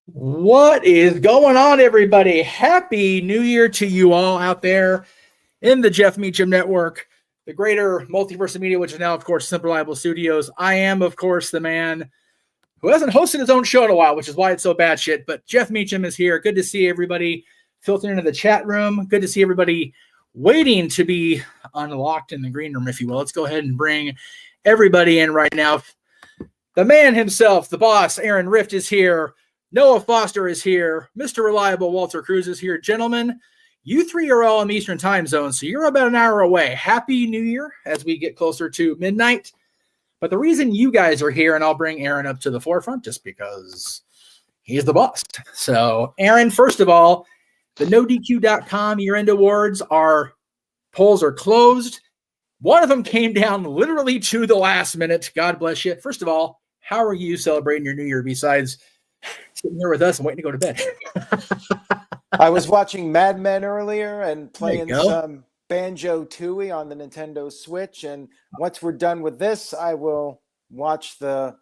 What is going on, everybody? Happy New Year to you all out there in the Jeff Meacham Network, the greater multiverse of media, which is now, of course, Simple Reliable Studios. I am, of course, the man who hasn't hosted his own show in a while, which is why it's so bad shit. But Jeff Meacham is here. Good to see everybody filtering into the chat room. Good to see everybody waiting to be unlocked in the green room, if you will. Let's go ahead and bring everybody in right now. The man himself, the boss, Aaron Rift, is here. Noah Foster is here. Mr. Reliable Walter Cruz is here. Gentlemen, you three are all in the Eastern time zone, so you're about an hour away. Happy New Year as we get closer to midnight. But the reason you guys are here, and I'll bring Aaron up to the forefront just because he's the boss. So, Aaron, first of all, the NoDQ.com year-end awards polls are closed. One of them came down literally to the last minute. God bless you. First of all, how are you celebrating your New Year besides sitting here with us and waiting to go to bed? I was watching Mad Men earlier and playing some Banjo-Tooie on the Nintendo Switch. And once we're done with this, I will watch the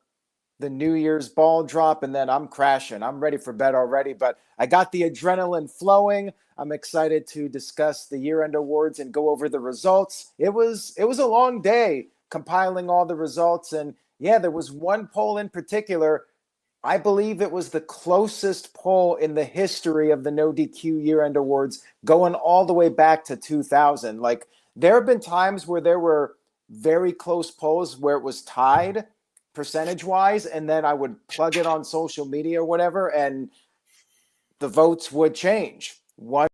New Year's ball drop, and then I'm crashing. I'm ready for bed already, but I got the adrenaline flowing. I'm excited to discuss the year-end awards and go over the results. It was a long day compiling all the results, and yeah, there was one poll in particular. I believe it was the closest poll in the history of the No DQ year-end awards, going all the way back to 2000. Like, there have been times where there were very close polls where it was tied percentage-wise, and then I would plug it on social media or whatever, and the votes would change. One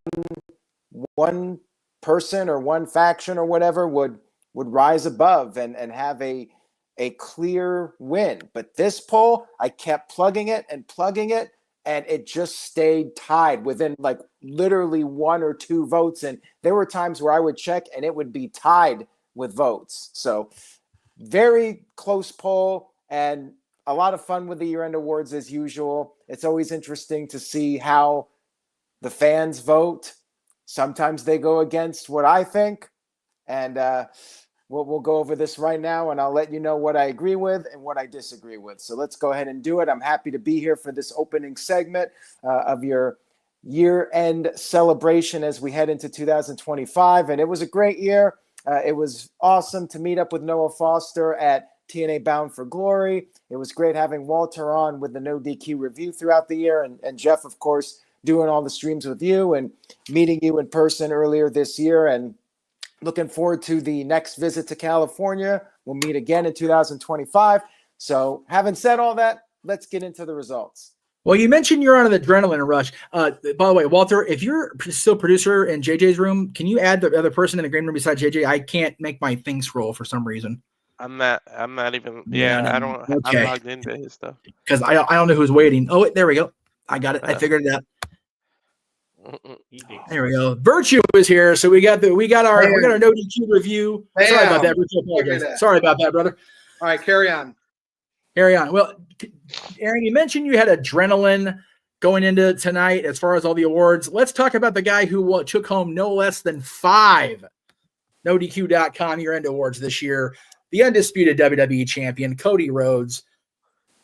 person or one faction or whatever would rise above and have a clear win. But this poll, I kept plugging it, and it just stayed tied within like literally one or two votes. And there were times where I would check and it would be tied with votes. So very close poll and a lot of fun with the year-end awards as usual. It's always interesting to see how the fans vote. Sometimes they go against what I think. And, we'll go over this right now, and I'll let you know what I agree with and what I disagree with. So let's go ahead and do it. I'm happy to be here for this opening segment of your year-end celebration as we head into 2025. And it was a great year. It was awesome to meet up with Noah Foster at TNA Bound for Glory. It was great having Walter on with the No DQ review throughout the year, and Jeff, of course, doing all the streams with you and meeting you in person earlier this year. And looking forward to the next visit to California. We'll meet again in 2025. So having said all that, let's get into the results. Well, you mentioned you're on an adrenaline rush. By the way, Walter, if you're still producer in JJ's room, can you add the other person in the green room besides JJ? I can't make my thing scroll for some reason. I'm not even. Yeah, I don't. Okay. I'm logged into his stuff because I don't know who's waiting. Oh, there we go. I got it. I figured it out. There we go. Virtue is here, so we got our No DQ review. Bam. Sorry about that, Virtue. Sorry about that, brother. All right, carry on. Well, Aaron, you mentioned you had adrenaline going into tonight as far as all the awards. Let's talk about the guy who took home no less than 5 NoDQ.com year-end awards this year. The undisputed WWE champion, Cody Rhodes.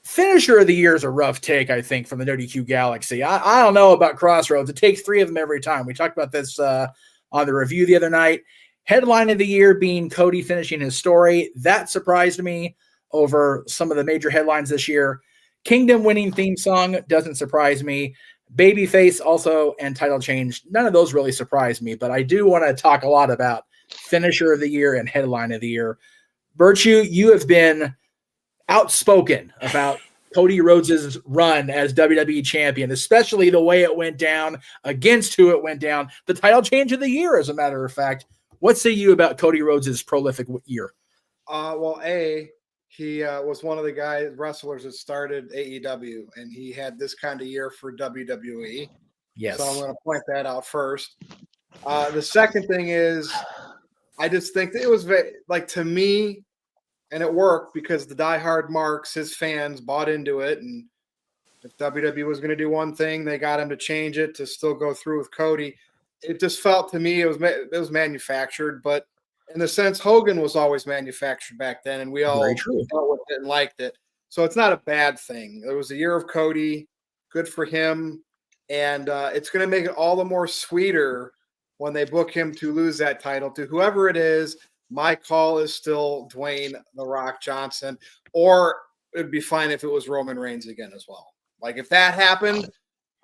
Finisher of the year is a rough take, I think, from the No DQ Galaxy. I don't know about Crossroads. It takes 3 of them every time. We talked about this on the review the other night. Headline of the year being Cody finishing his story. That surprised me over some of the major headlines this year. Kingdom winning theme song doesn't surprise me. Babyface also and title change. None of those really surprised me, but I do want to talk a lot about finisher of the year and headline of the year. Virtue, you have been outspoken about Cody Rhodes' run as WWE champion, especially the way it went down, against who it went down, the title change of the year, as a matter of fact. What say you about Cody Rhodes' prolific year? Well, he was one of the wrestlers that started AEW, and he had this kind of year for WWE. Yes. So I'm going to point that out first. The second thing is, I just think that it was to me, and it worked because the diehard marks, his fans, bought into it. And if WWE was going to do one thing, they got him to change it to still go through with Cody. It just felt to me it was manufactured. But in the sense, Hogan was always manufactured back then, and we all dealt with it and liked it. So it's not a bad thing. It was a year of Cody. Good for him. And it's going to make it all the more sweeter when they book him to lose that title to whoever it is. My call is still Dwayne "The Rock" Johnson, or it'd be fine if it was Roman Reigns again as well. Like if that happened,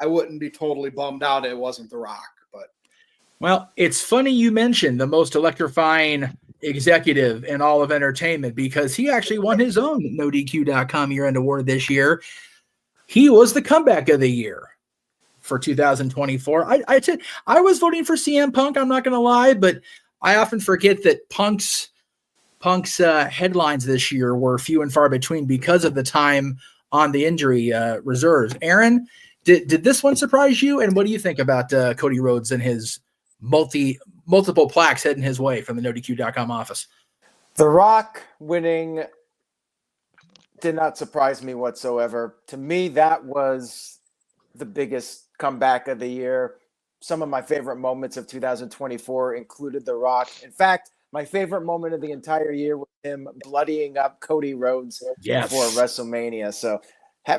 I wouldn't be totally bummed out it wasn't The Rock. But well, it's funny you mentioned the most electrifying executive in all of entertainment because he actually won his own NoDQ.com year-end award this year. He was the comeback of the year for 2024. I was voting for CM Punk. I'm not going to lie, but I often forget that Punk's headlines this year were few and far between because of the time on the injury reserves. Aaron, did this one surprise you? And what do you think about Cody Rhodes and his multiple plaques heading his way from the NoDQ.com office? The Rock winning did not surprise me whatsoever. To me, that was the biggest comeback of the year. Some of my favorite moments of 2024 included The Rock. In fact, my favorite moment of the entire year was him bloodying up Cody Rhodes before WrestleMania. So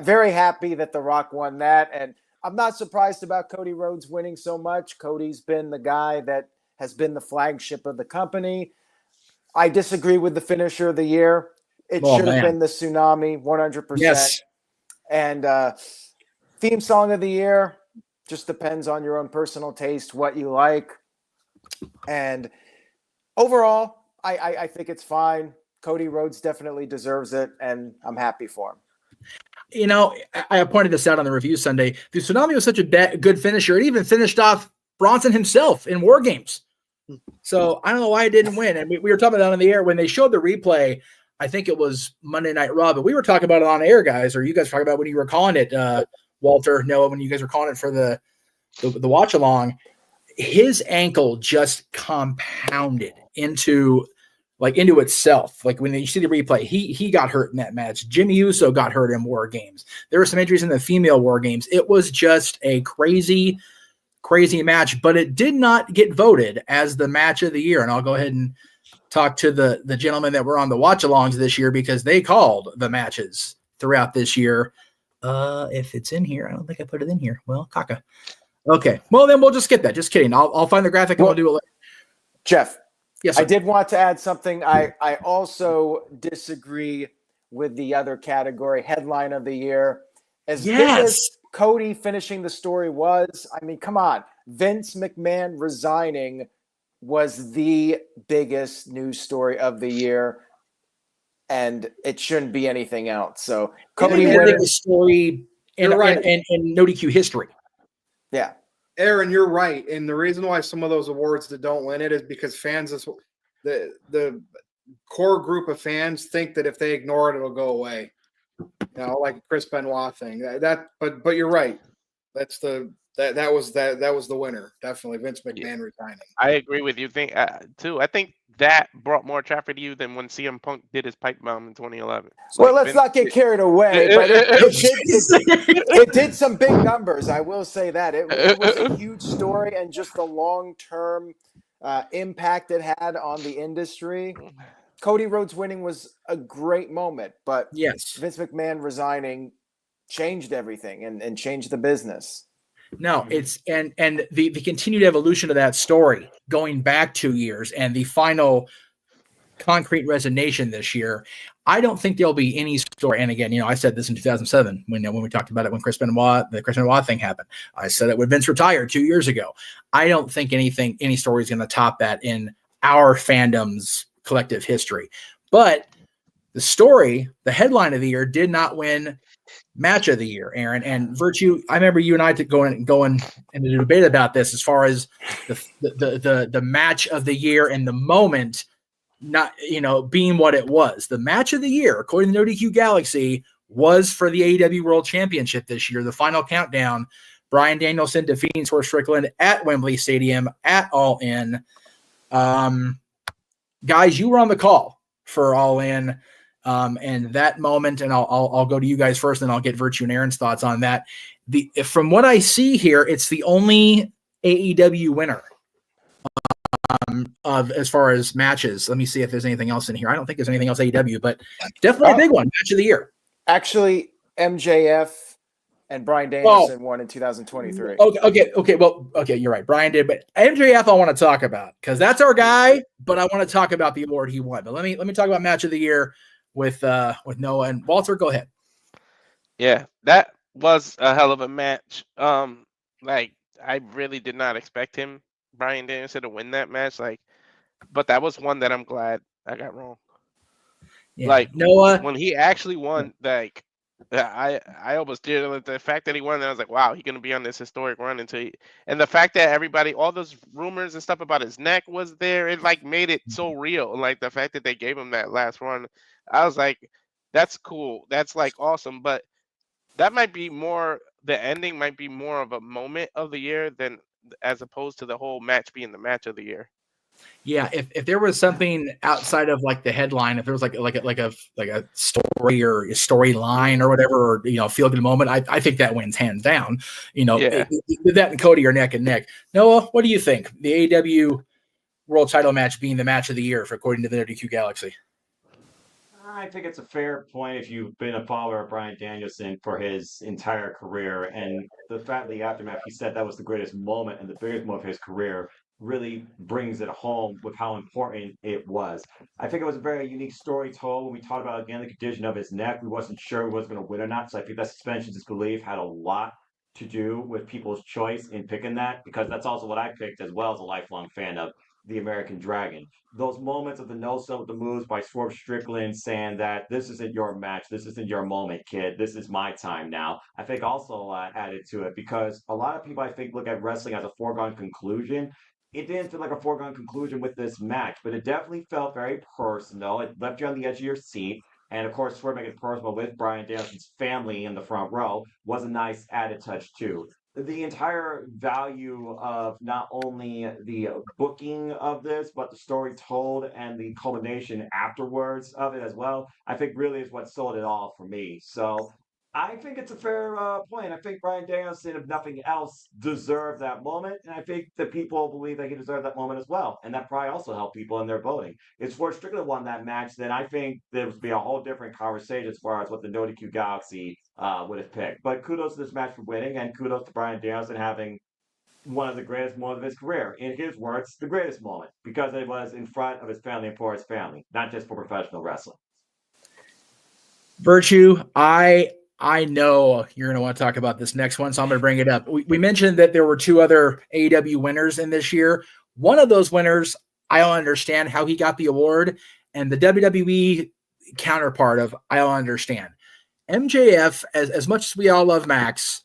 very happy that The Rock won that. And I'm not surprised about Cody Rhodes winning so much. Cody's been the guy that has been the flagship of the company. I disagree with the finisher of the year. It should have been the Tsunami, 100%. Yes. And theme song of the year just depends on your own personal taste, what you like. And overall, I think it's fine. Cody Rhodes definitely deserves it, and I'm happy for him. You know, I pointed this out on the review Sunday. The Tsunami was such a good finisher. It even finished off Bronson himself in War Games. So I don't know why it didn't win. And we were talking about it on the air when they showed the replay. I think it was Monday Night Raw, but we were talking about it on air, guys, or you guys were talking about when you were calling it, Walter, Noah, when you guys were calling it for the watch along. His ankle just compounded into itself. Like when you see the replay, he got hurt in that match. Jimmy Uso got hurt in War Games. There were some injuries in the female War Games. It was just a crazy match, but it did not get voted as the match of the year. And I'll go ahead and talk to the gentlemen that were on the watch alongs this year because they called the matches throughout this year. If it's in here, I don't think I put it in here. Well, caca. Okay. Well, then we'll just get that. Just kidding. I'll find the graphic and we'll do it later. Jeff. Yes, sir. I did want to add something. I also disagree with the other category, headline of the year. As big as Cody finishing the story was, I mean, come on. Vince McMahon resigning was the biggest news story of the year, and it shouldn't be anything else. So Cody winning the story in no DQ history. Yeah. Aaron, you're right. And the reason why some of those awards that don't win it is because fans, the core group of fans think that if they ignore it, it'll go away. You know, like a Chris Benoit thing. But you're right. That was the winner. Definitely Vince McMahon resigning. I agree with you. Too. I think that brought more traffic to you than when CM Punk did his pipe bomb in 2011. Well, let's not get carried away, but it did some big numbers. I will say that it was a huge story, and just the long-term impact it had on the industry. Cody Rhodes winning was a great moment, but Vince McMahon resigning changed everything and changed the business. No, it's and the continued evolution of that story going back 2 years and the final concrete resignation this year. I don't think there'll be any story. And again, I said this in 2007 when we talked about it when the Chris Benoit thing happened. I said it when Vince retired 2 years ago. I don't think any story is going to top that in our fandom's collective history. But the story, the headline of the year, did not win match of the year, Aaron. And Virtue, I remember you and I going into a debate about this as far as the match of the year and the moment not being what it was. The match of the year, according to No DQ Galaxy, was for the AEW World Championship this year. The final countdown, Bryan Danielson defeating Swerve Strickland at Wembley Stadium at All In. Guys, you were on the call for All In. And that moment, and I'll go to you guys first, and I'll get Virtue and Aaron's thoughts on that. From what I see here, it's the only AEW winner of as far as matches. Let me see if there's anything else in here. I don't think there's anything else AEW, but definitely a big one, match of the year. Actually, MJF And Bryan Danielson won in 2023. Okay. Well, okay, you're right. Brian did, but MJF I want to talk about because that's our guy. But I want to talk about the award he won. But let me talk about match of the year with Noah and Walter. Go ahead. Yeah, that was a hell of a match. Like I really did not expect Bryan Danielson, to win that match. Like, but that was one that I'm glad I got wrong. Yeah. Like Noah, when he actually won, like I almost did. Like, the fact that he won, I was like, wow, he's gonna be on this historic run and the fact that everybody, all those rumors and stuff about his neck was there, it like made it so real. Like the fact that they gave him that last run, I was like, that's cool. That's like awesome. But that might be more. The ending might be more of a moment of the year than as opposed to the whole match being the match of the year. yeah, if there was something outside of like the headline, if there was like a story or a storyline or whatever, or feel good moment, I think that wins hands down. Yeah. That and Cody are neck and neck. Noah, what do you think? The AEW World Title match being the match of the year according to the WQ Galaxy. I think it's a fair point if you've been a follower of Bryan Danielson for his entire career, and the fact that the aftermath, he said that was the greatest moment and the biggest moment of his career, really brings it home with how important it was. I think it was a very unique story told when we talked about, again, the condition of his neck. We wasn't sure he was going to win or not, so I think that suspension of disbelief had a lot to do with people's choice in picking that, because that's also what I picked as well as a lifelong fan of the American Dragon. Those moments of the no-sell with the moves by Swerve Strickland saying that this isn't your match, this isn't your moment, kid, this is my time now, I think also added to it, because a lot of people, I think, look at wrestling as a foregone conclusion. It didn't feel like a foregone conclusion with this match, but it definitely felt very personal. It left you on the edge of your seat. And of course, Swerve making it personal with Bryan Danielson's family in the front row was a nice added touch too. The entire value of not only the booking of this, but the story told and the culmination afterwards of it as well, I think really is what sold it all for me. So I think it's a fair point. I think Bryan Danielson, if nothing else, deserved that moment. And I think that people believe that he deserved that moment as well. And that probably also helped people in their voting. If Swerve Strickland won that match, then I think there would be a whole different conversation as far as what the No DQ Galaxy would have picked. But kudos to this match for winning, and kudos to Bryan Danielson having one of the greatest moments of his career. In his words, the greatest moment, because it was in front of his family and for his family, not just for professional wrestling. Virtue, I know you're going to want to talk about this next one, so I'm going to bring it up. We mentioned that there were two other AEW winners in this year. One of those winners, I don't understand how he got the award, and the WWE counterpart of I don't understand. MJF, as much as we all love Max,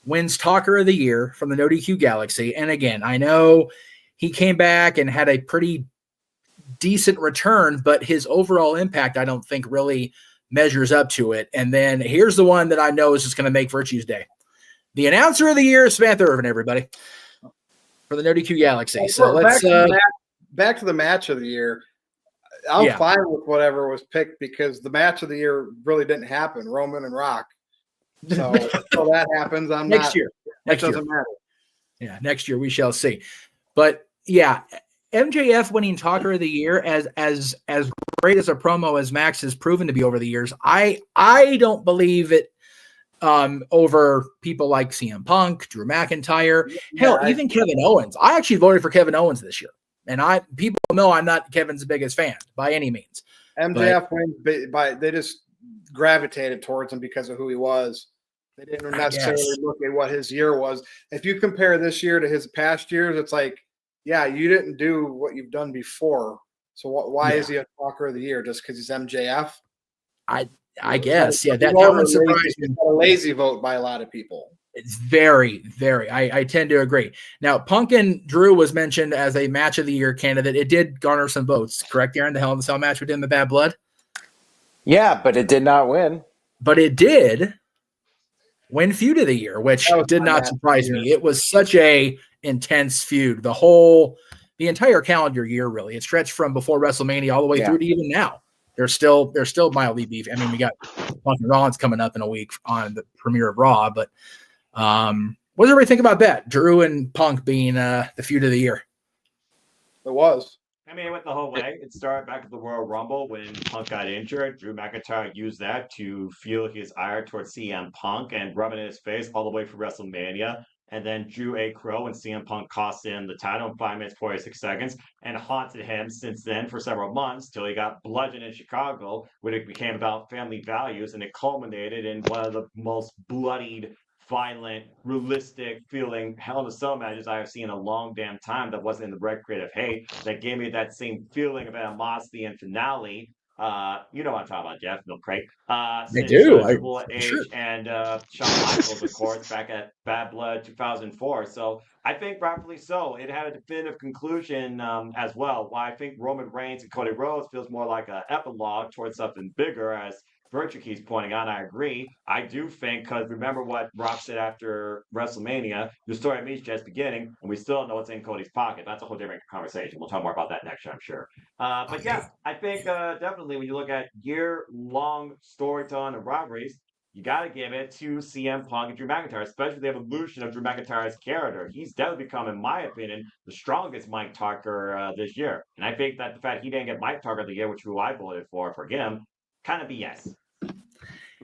wins Talker of the Year from the No DQ Galaxy. And again, I know he came back and had a pretty decent return, but his overall impact, I don't think really measures up to it. And then here's the one that I know is just going to make Virtue's day. The announcer of the year is Samantha Irvin, everybody, for the No DQ Galaxy. So let's back to the match of the year. I'm fine with whatever was picked because the match of the year really didn't happen. Roman and Rock. So until that happens, next year. It doesn't matter. Yeah, next year we shall see. But yeah, MJF winning Talker of the Year, as great as a promo as Max has proven to be over the years, I don't believe it over people like CM Punk, Drew McIntyre, even Kevin Owens. I actually voted for Kevin Owens this year, and people know I'm not Kevin's biggest fan by any means. MJF wins by they just gravitated towards him because of who he was. They didn't necessarily look at what his year was. If you compare this year to his past years, it's like, yeah, you didn't do what you've done before. So why is he a Talker of the Year? Just because he's MJF? I guess. Yeah, that one surprised me. A lazy vote by a lot of people. It's very, very. I tend to agree. Now, Punk and Drew was mentioned as a match of the year candidate. It did garner some votes, correct, Aaron? The Hell in a Cell match within the Bad Blood? Yeah, but it did not win. But it did win Feud of the Year, which did not surprise me. It was such a intense feud. The entire calendar year, really. It stretched from before WrestleMania all the way through to even now. They're still mildly beef. I mean, we got Punk and Rollins coming up in a week on the premiere of Raw, but what does everybody think about that? Drew and Punk being the Feud of the Year. It was. I mean, it went the whole way. It started back at the Royal Rumble when Punk got injured. Drew McIntyre used that to fuel his ire towards CM Punk and rub it in his face all the way through WrestleMania. And then Drew ate crow when CM Punk cost him the title in 5 minutes 46 seconds and haunted him since then for several months till he got bludgeoned in Chicago when it became about family values and it culminated in one of the most bloodied, violent, realistic feeling Hell in a Cell matches I have seen in a long damn time that wasn't in the red creative hate that gave me that same feeling of animosity and finale. You know what I'm talking about, Jeff, Milk Crate. Since do. Triple H Sure. and Shawn Michaels, of course, back at Bad Blood 2004. So I think rightfully so. It had a definitive conclusion as well. Why I think Roman Reigns and Cody Rhodes feels more like an epilogue towards something bigger, as Virtue keeps pointing out. I agree. I do think, because remember what Rock said after WrestleMania, the story of me is just beginning, and we still don't know what's in Cody's pocket. That's a whole different conversation. We'll talk more about that next year, I'm sure. But yeah, I think definitely when you look at year-long storytelling and rivalries, you got to give it to CM Punk and Drew McIntyre, especially the evolution of Drew McIntyre's character. He's definitely become, in my opinion, the strongest Mike Tucker this year. And I think that the fact he didn't get Mike Tucker of the year, which who I voted for him, kind of BS.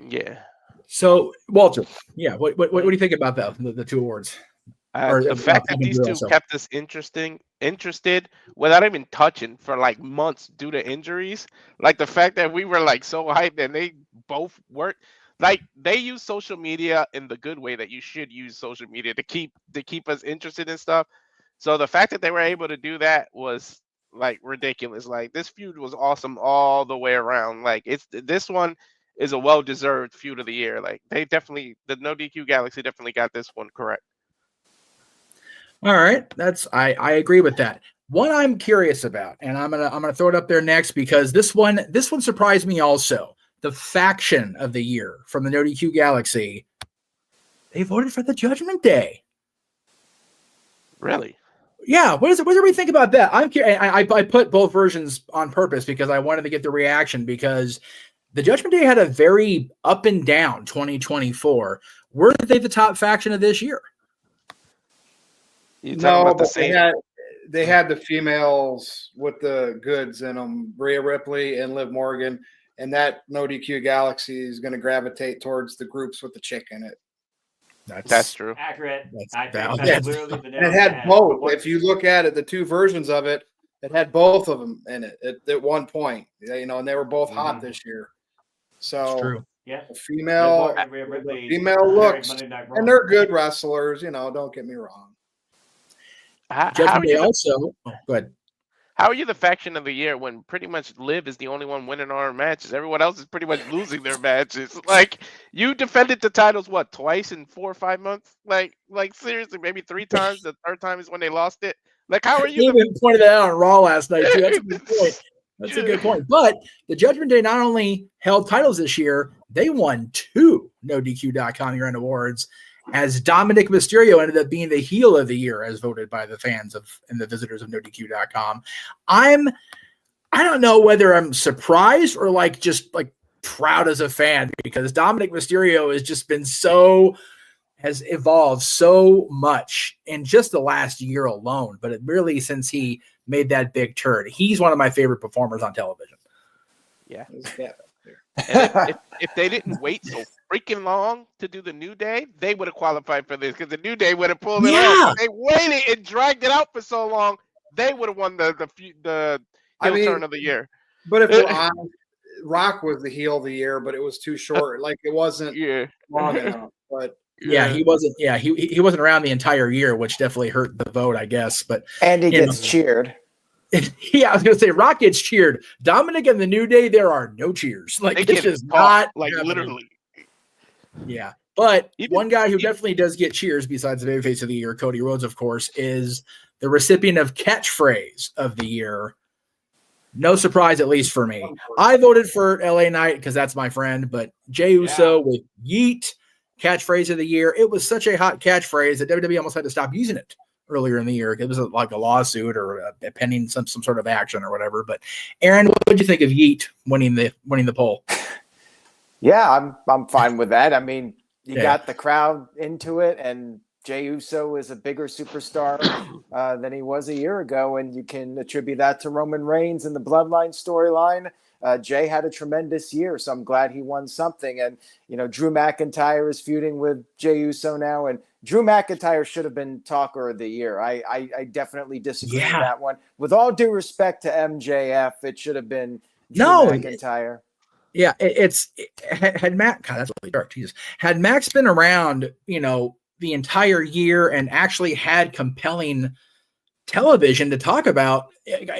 Yeah. So, Walter, yeah, what do you think about the two awards? The fact that these two kept us interested without even touching for like months due to injuries. Like the fact that we were like so hyped and they both worked. Like they use social media in the good way that you should use social media to keep us interested in stuff. So the fact that they were able to do that was like ridiculous. Like this feud was awesome all the way around. Like this one is a well-deserved feud of the year. Like the No DQ Galaxy definitely got this one correct. All right, I agree with that. One I'm curious about, and I'm gonna throw it up there next because this one surprised me also. The faction of the year from the No DQ Galaxy, they voted for the Judgment Day. Really? Yeah. What do we think about that? I'm curious. I put both versions on purpose because I wanted to get the reaction because the Judgment Day had a very up and down 2024. Were they the top faction of this year? No, but they had the females with the goods in them, Rhea Ripley and Liv Morgan, and that No DQ Galaxy is going to gravitate towards the groups with the chick in it. That's true. Accurate. That's literally the it had both. If you look at it, the two versions of it, it had both of them in it at one point. You know, and they were both hot this year. So that's true. Yeah, female looks, and they're good wrestlers. You know, don't get me wrong. Go ahead. How are you the faction of the year when pretty much Liv is the only one winning our matches? Everyone else is pretty much losing their matches. Like you defended the titles twice in 4 or 5 months? Like seriously, maybe 3 times. The third time is when they lost it. Like how are you? Even pointed that out on Raw last night too. That's a good point. That's a good point. But the Judgment Day not only held titles this year, they won 2 NoDQ.com year-end awards. As Dominic Mysterio ended up being the heel of the year as voted by the fans and the visitors of NoDQ.com. I don't know whether I'm surprised or just proud as a fan because Dominic Mysterio has evolved so much in just the last year alone, but it really since he made that big turn. He's one of my favorite performers on television. Yeah. And if they didn't wait so freaking long to do the New Day, they would have qualified for this because the New Day would have pulled it off. They waited and dragged it out for so long, they would have won the turn of the year. But if we're honest, Rock was the heel of the year, but it was too short. It wasn't long enough. But he wasn't. Yeah, he wasn't around the entire year, which definitely hurt the vote, I guess. But and he gets cheered. Yeah, I was gonna say Rock gets cheered. Dominic and the New Day, there are no cheers. It's just not happening. Literally. Yeah, but one guy who definitely does get cheers besides the babyface of the year, Cody Rhodes, of course, is the recipient of catchphrase of the year. No surprise, at least for me. I voted for LA Knight because that's my friend, but Jey Uso with Yeet, catchphrase of the year. It was such a hot catchphrase that WWE almost had to stop using it earlier in the year. It was like a lawsuit or a pending some sort of action or whatever. But Aaron, what did you think of Yeet winning the poll? Yeah, I'm fine with that. I mean, you got the crowd into it, and Jey Uso is a bigger superstar than he was a year ago, and you can attribute that to Roman Reigns and the Bloodline storyline. Jay had a tremendous year, so I'm glad he won something. And, Drew McIntyre is feuding with Jey Uso now, and Drew McIntyre should have been talker of the year. I definitely disagree with that one. With all due respect to MJF, it should have been Drew McIntyre. Yeah, had Matt. God, that's really dark. Jesus, had Max been around, the entire year and actually had compelling television to talk about,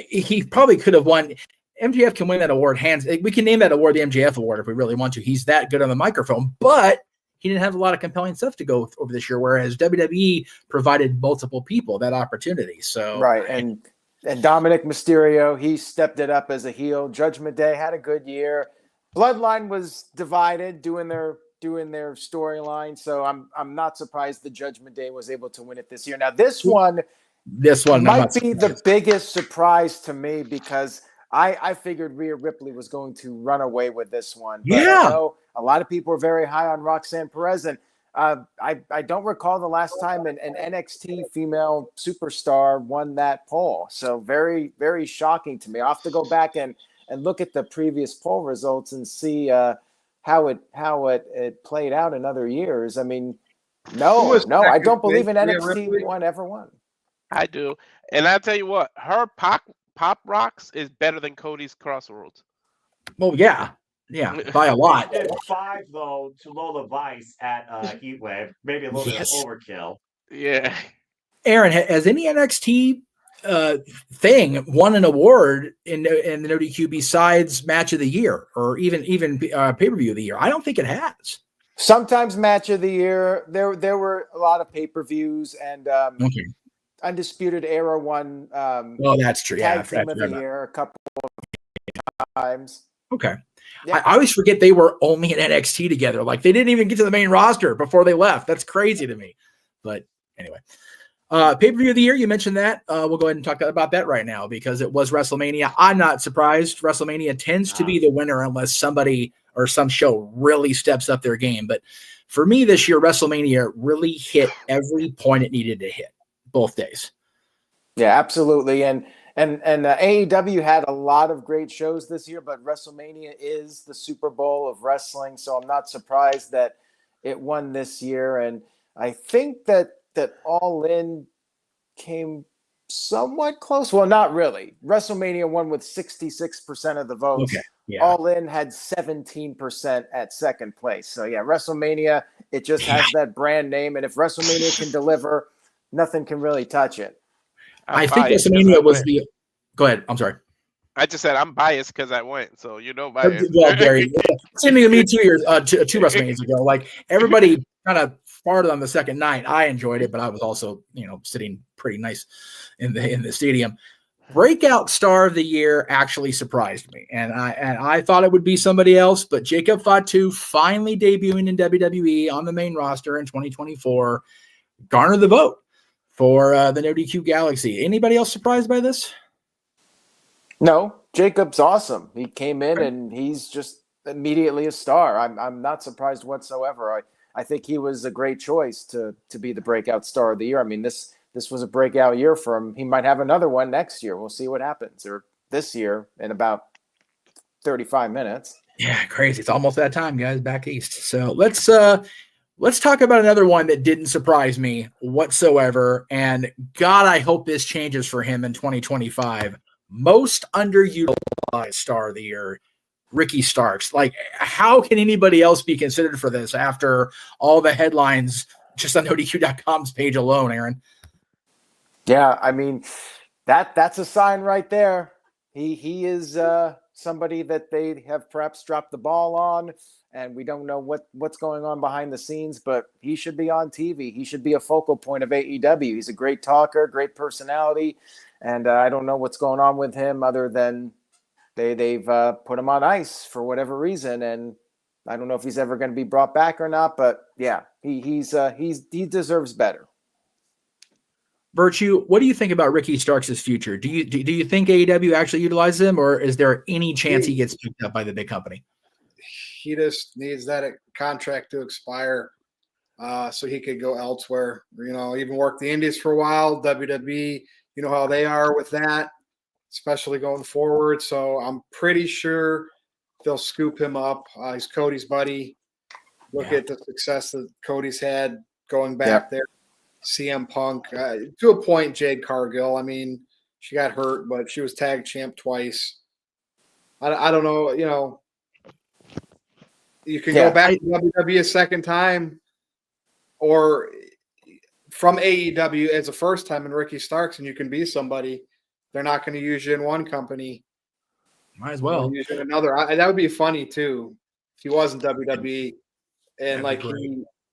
he probably could have won. MJF can win that award. We can name that award the MJF award if we really want to. He's that good on the microphone, but he didn't have a lot of compelling stuff to go over this year, whereas WWE provided multiple people that opportunity. So right, and Dominic Mysterio, he stepped it up as a heel. Judgment Day had a good year. Bloodline was divided, doing their storyline. So I'm not surprised the Judgment Day was able to win it this year. Now this one might be the biggest surprise to me because I figured Rhea Ripley was going to run away with this one. But I know a lot of people are very high on Roxanne Perez, and I don't recall the last time an NXT female superstar won that poll. So very, very shocking to me. I'll have to go back and look at the previous poll results and see how it played out in other years. I mean, no, I don't believe an NXT one ever won. I do, and I tell you what, her Pop Rocks is better than Cody's Crossroads. Well, yeah, by a lot. She did 5 though to Lola Vice at Heatwave, maybe a little bit of overkill. Yeah. Aaron, has any NXT thing won an award in the No DQ besides Match of the Year or even pay-per-view of the year? I don't think it has. Sometimes Match of the Year. There were a lot of pay-per-views and Undisputed Era won. That's true. Tag Team of the Year a couple of times. Okay. Yeah. I always forget they were only in NXT together. Like they didn't even get to the main roster before they left. That's crazy to me. But anyway, pay-per-view of the year. You mentioned that. We'll go ahead and talk about that right now because it was WrestleMania. I'm not surprised. WrestleMania tends to be the winner unless somebody or some show really steps up their game. But for me this year, WrestleMania really hit every point it needed to hit both days. Yeah, absolutely. And AEW had a lot of great shows this year, but WrestleMania is the Super Bowl of wrestling, so I'm not surprised that it won this year. And I think that All In came somewhat close. Well, not really. WrestleMania won with 66% of the votes. Okay. Yeah. All In had 17% at second place. So yeah, WrestleMania, it just has that brand name, and if WrestleMania can deliver, nothing can really touch it. I think WrestleMania was the. Go ahead. I'm sorry. I just said I'm biased because I went, so biased. Well, Gary, same thing to me 2 years, two WrestleManias ago. Like everybody kind of farted on the second night. I enjoyed it, but I was also, sitting pretty nice in the stadium. Breakout star of the year actually surprised me, and I thought it would be somebody else, but Jacob Fatu finally debuting in WWE on the main roster in 2024 garnered the vote for the No DQ Galaxy. Anybody else surprised by this? No, Jacob's awesome. He came in and he's just immediately a star. I'm not surprised whatsoever. I think he was a great choice to be the breakout star of the year. I mean, this was a breakout year for him. He might have another one next year. We'll see what happens. Or this year in about 35 minutes. Yeah, crazy. It's almost that time, guys, back east. So let's talk about another one that didn't surprise me whatsoever. And God, I hope this changes for him in 2025. Most underutilized star of the year, Ricky Starks. Like, how can anybody else be considered for this after all the headlines just on NoDQ.com's page alone, Aaron? Yeah, I mean, that's a sign right there. He is somebody that they have perhaps dropped the ball on, and we don't know what's going on behind the scenes, but he should be on TV. He should be a focal point of AEW. He's a great talker, great personality, and I don't know what's going on with him other than they've put him on ice for whatever reason, and I don't know if he's ever going to be brought back or not, but yeah, he deserves better. Virtue, what do you think about Ricky Starks' future? Do you think AEW actually utilizes him, or is there any chance he gets picked up by the big company? He just needs that contract to expire. so he could go elsewhere. Even work the Indies for a while. WWE, you know how they are with that, especially going forward. So I'm pretty sure they'll scoop him up. He's Cody's buddy. Look at the success that Cody's had going back there. CM Punk, to a point, Jade Cargill. I mean, she got hurt, but she was tag champ twice. I don't know, you can go back to WWE a second time, or from AEW as a first time in Ricky Starks, and you can be somebody. They're not going to use you in one company. Might as well use you in another. That would be funny too if he wasn't WWE and like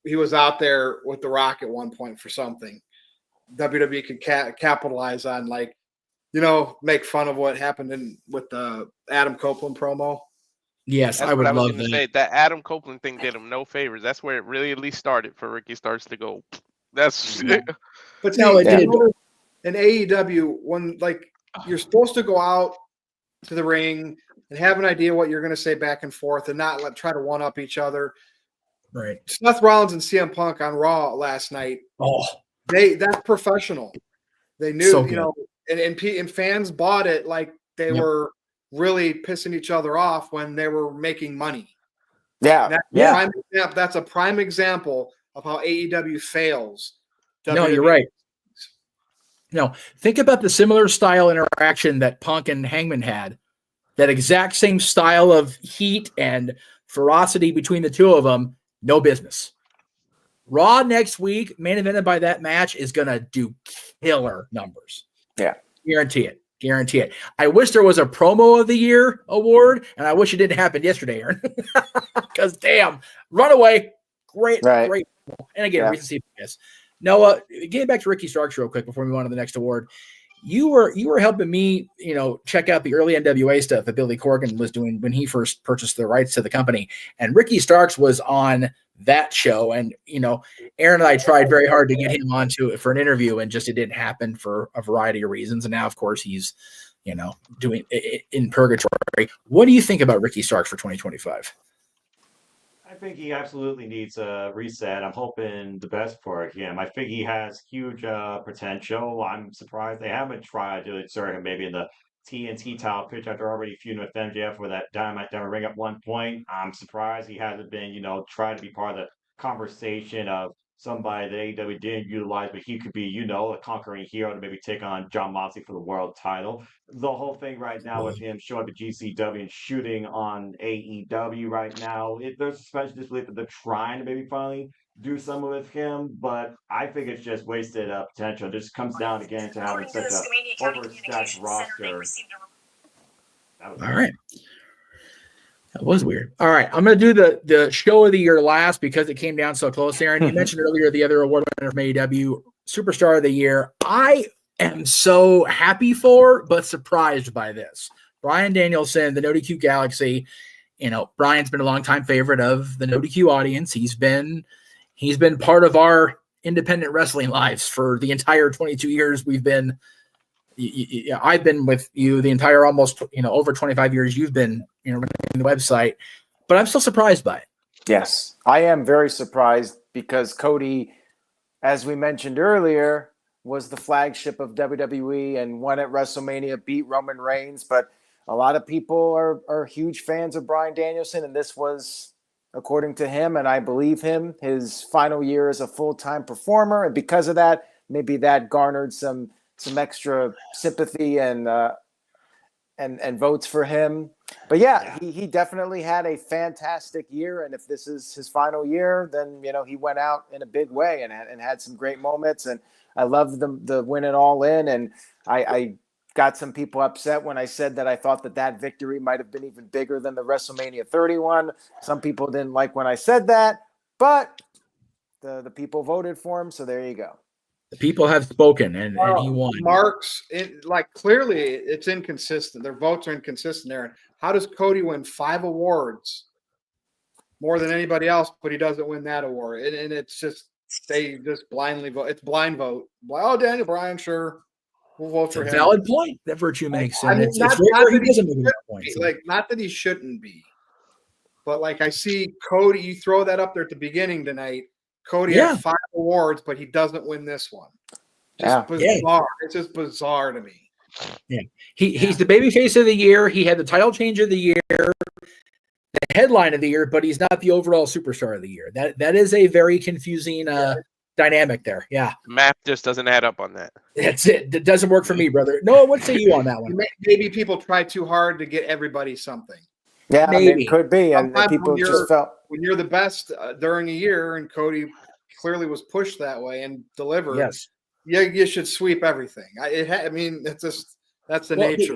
he was out there with The Rock at one point for something. WWE could capitalize on, like, make fun of what happened with the Adam Copeland promo. Yes, That's I would what love was gonna say. That Adam Copeland thing did him no favors. That's where it really at least started for Ricky Starks to go. That's but no, it did. In AEW, when you're supposed to go out to the ring and have an idea what you're going to say back and forth, and not try to one up each other. Right. Seth Rollins and CM Punk on Raw last night. Oh, that's professional. They knew, and fans bought it like they were really pissing each other off when they were making money. That's a prime example of how AEW fails. No, you're right. No, think about the similar style interaction that Punk and Hangman had. That exact same style of heat and ferocity between the two of them. No business. Raw next week, main evented by that match, is going to do killer numbers. Yeah. Guarantee it. I wish there was a promo of the year award, and I wish it didn't happen yesterday, Aaron. Because damn, Runaway, great. And again, recency bias. Noah, getting back to Ricky Starks real quick before we move on to the next award. You were helping me, check out the early NWA stuff that Billy Corgan was doing when he first purchased the rights to the company. And Ricky Starks was on that show. And, Aaron and I tried very hard to get him onto it for an interview, and just it didn't happen for a variety of reasons. And now, of course, he's, doing it in purgatory. What do you think about Ricky Starks for 2025? I think he absolutely needs a reset. I'm hoping the best for him. I think he has huge potential. I'm surprised they haven't tried to insert him maybe in the TNT title pitch after already feuding with MJF for that Dynamite ring at one point. I'm surprised he hasn't been, trying to be part of the conversation of somebody that AEW didn't utilize, but he could be, a conquering hero to maybe take on Jon Moxley for the world title. The whole thing right now with him showing up at GCW and shooting on AEW right now, there's a special disbelief that they're trying to maybe finally do something with him, but I think it's just wasted potential. It just comes down again to having such a overstacked roster. All right. That was weird. All right. I'm going to do the show of the year last because it came down so close, Aaron. You mentioned earlier the other award winner from AEW, Superstar of the Year. I am so happy for, but surprised by this. Bryan Danielson, the No DQ Galaxy. Brian's been a longtime favorite of the No DQ audience. He's been part of our independent wrestling lives for the entire 22 years we've been. I've been with you the entire almost over 25 years you've been running the website, but I'm still surprised by it. Yes, I am very surprised because Cody, as we mentioned earlier, was the flagship of WWE and won at WrestleMania, beat Roman Reigns. But a lot of people are huge fans of Bryan Danielson, and this was, according to him, and I believe him, his final year as a full-time performer. And because of that, maybe that garnered some extra sympathy and votes for him. But he definitely had a fantastic year. And if this is his final year, then, he went out in a big way and had some great moments. And I love the win it all in. And I got some people upset when I said that I thought that victory might have been even bigger than the WrestleMania 31. Some people didn't like when I said that, but the people voted for him. So there you go. The people have spoken, and he won. Marks, clearly it's inconsistent. Their votes are inconsistent there. How does Cody win 5 awards more than anybody else, but he doesn't win that award? And it's just, they just blindly vote. It's blind vote. Oh, Daniel Bryan, sure. We'll vote for him. Valid point that Virtue makes. And it's not that he shouldn't be. But I see Cody, you throw that up there at the beginning tonight, Cody Yeah. had 5 awards, but he doesn't win this one. Yeah. Bizarre. It's just bizarre to me. He's the babyface of the year. He had the title change of the year, the headline of the year, but he's not the overall superstar of the year. That is a very confusing dynamic there. Yeah. Math just doesn't add up on that. That's it. It doesn't work for me, brother. Noah, what say you on that one? Maybe people try too hard to get everybody something. Yeah, I mean, Maybe. it could be, and Sometimes people just felt. When you're the best during a year, and Cody clearly was pushed that way and delivered. Yes. Yeah, you should sweep everything. I mean, it's just that's the nature.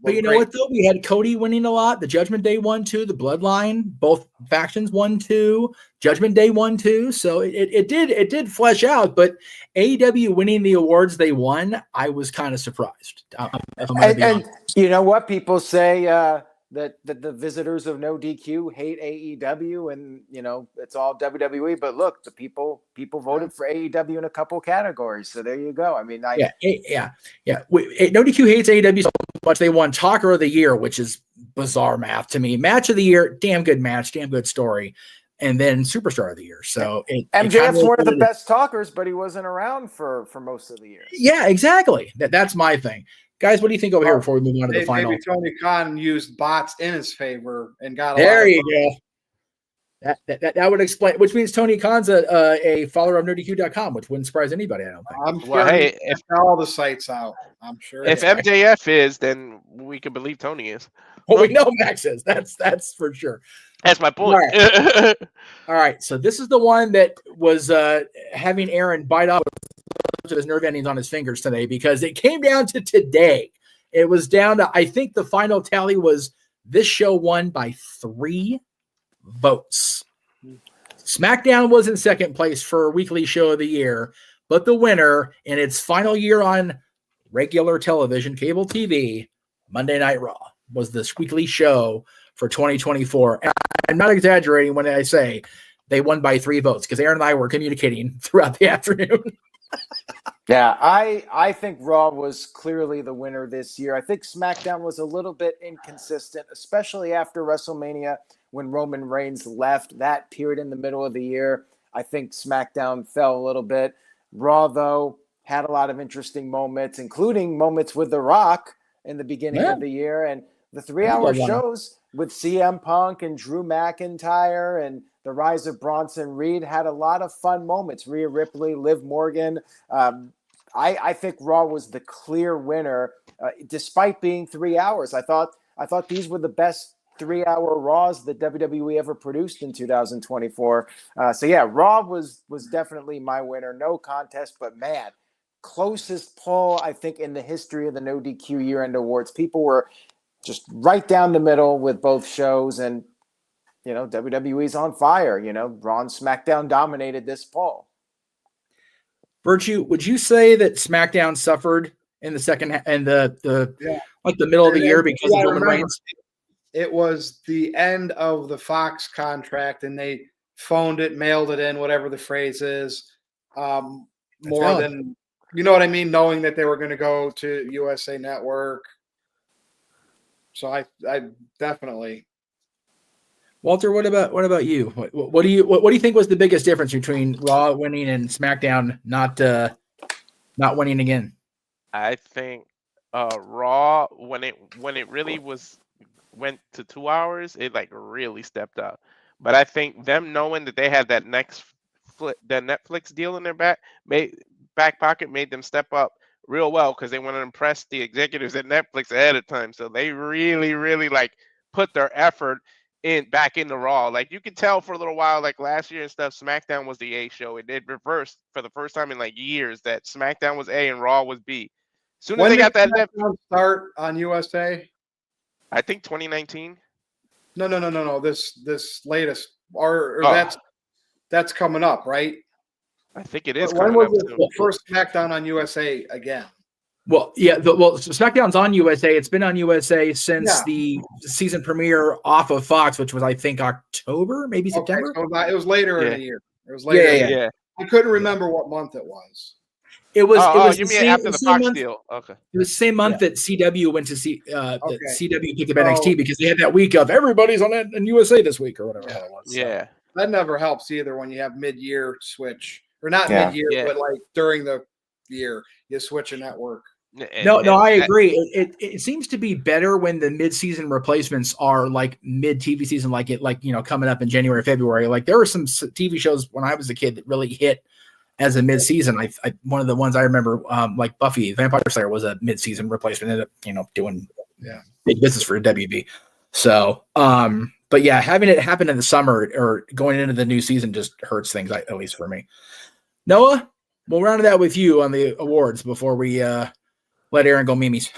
But you know what, though? We had Cody winning a lot. The Judgment Day won 2. The Bloodline, both factions won 2. Judgment Day won 2. So it did flesh out. But AEW winning the awards they won, I was kind of surprised. And you know what? People say that the visitors of No DQ hate AEW, and it's all WWE. But look, the people voted for AEW in a couple categories. So there you go. I mean, No DQ hates AEW so much they won Talker of the Year, which is bizarre math to me. Match of the Year, damn good match, damn good story, and then Superstar of the Year. So MJF's one of the best talkers, but he wasn't around for most of the year. Yeah, exactly. That's my thing. Guys, what do you think over here before we move on to the final? Maybe Tony Khan used bots in his favor and got there you go. That would explain, which means Tony Khan's a follower of NerdQ.com, which wouldn't surprise anybody, I don't think. I'm sure if all the sites out, I'm sure. If MJF is, then we can believe Tony is. Well, we know Max is. That's for sure. That's my point. All right. So this is the one that was having Aaron bite off of his nerve endings on his fingers today, because it came down to today. It was down to, I think the final tally was this show won by 3 votes. SmackDown was in second place for weekly show of the year, but the winner in its final year on regular television, cable TV, Monday Night Raw, was this weekly show for 2024. And I'm not exaggerating when I say they won by 3 votes, because Aaron and I were communicating throughout the afternoon. Yeah, I think Raw was clearly the winner this year. I think SmackDown was a little bit inconsistent, especially after WrestleMania when Roman Reigns left. That period in the middle of the year, I think SmackDown fell a little bit. Raw, though, had a lot of interesting moments, including moments with The Rock in the beginning of the year. And the 3-hour shows with CM Punk and Drew McIntyre and the rise of Bronson Reed had a lot of fun moments. Rhea Ripley, Liv Morgan. I think Raw was the clear winner, despite being 3 hours. I thought these were the best 3-hour Raws that WWE ever produced in 2024. So yeah, Raw was definitely my winner. No contest, but man, closest poll I think in the history of the No DQ year-end awards. People were just right down the middle with both shows, and WWE's on fire. Raw and SmackDown dominated this poll. Virtue, would you say that SmackDown suffered in the second and the middle of the year because of Roman Reigns? It was the end of the Fox contract, and they phoned it, mailed it in, whatever the phrase is, more than, you know what I mean, knowing that they were going to go to USA Network. So I definitely. Walter, what about you? What do you think was the biggest difference between Raw winning and SmackDown not winning again? I think Raw, when it really went to 2 hours, it like really stepped up. But I think them knowing that they had that Netflix deal in their back pocket made them step up real well, because they want to impress the executives at Netflix ahead of time. So they really, really like put their effort back into Raw. Like you could tell for a little while, like last year and stuff, SmackDown was the A show. It did reverse for the first time in like years, that SmackDown was A and Raw was B. Soon as they got that SmackDown start on USA, I think 2019. No. This latest, or that's coming up, right? I think it is. When was the first SmackDown on USA again? Well, yeah. SmackDown's on USA. It's been on USA since the season premiere off of Fox, which was, I think, October, maybe September. So it was later in the year. It was later. Yeah. I couldn't remember what month it was. It was. You mean after the Fox deal? Okay. It was the same month that CW went to CW picked up NXT, because they had that week of everybody's on USA this week or whatever it was. Yeah. that never helps either when you have mid-year switch, or not Yeah. mid-year, Yeah. but like during the year you switch a network. No, I that- agree. It seems to be better when the mid-season replacements are like mid-TV season, like coming up in January, February. Like there were some TV shows when I was a kid that really hit as a mid-season. I one of the ones I remember, like Buffy the Vampire Slayer, was a mid-season replacement. Ended up, doing big business for WB. So, but yeah, having it happen in the summer or going into the new season just hurts things, at least for me. Noah, we'll round it out with you on the awards before we let Aaron go memes.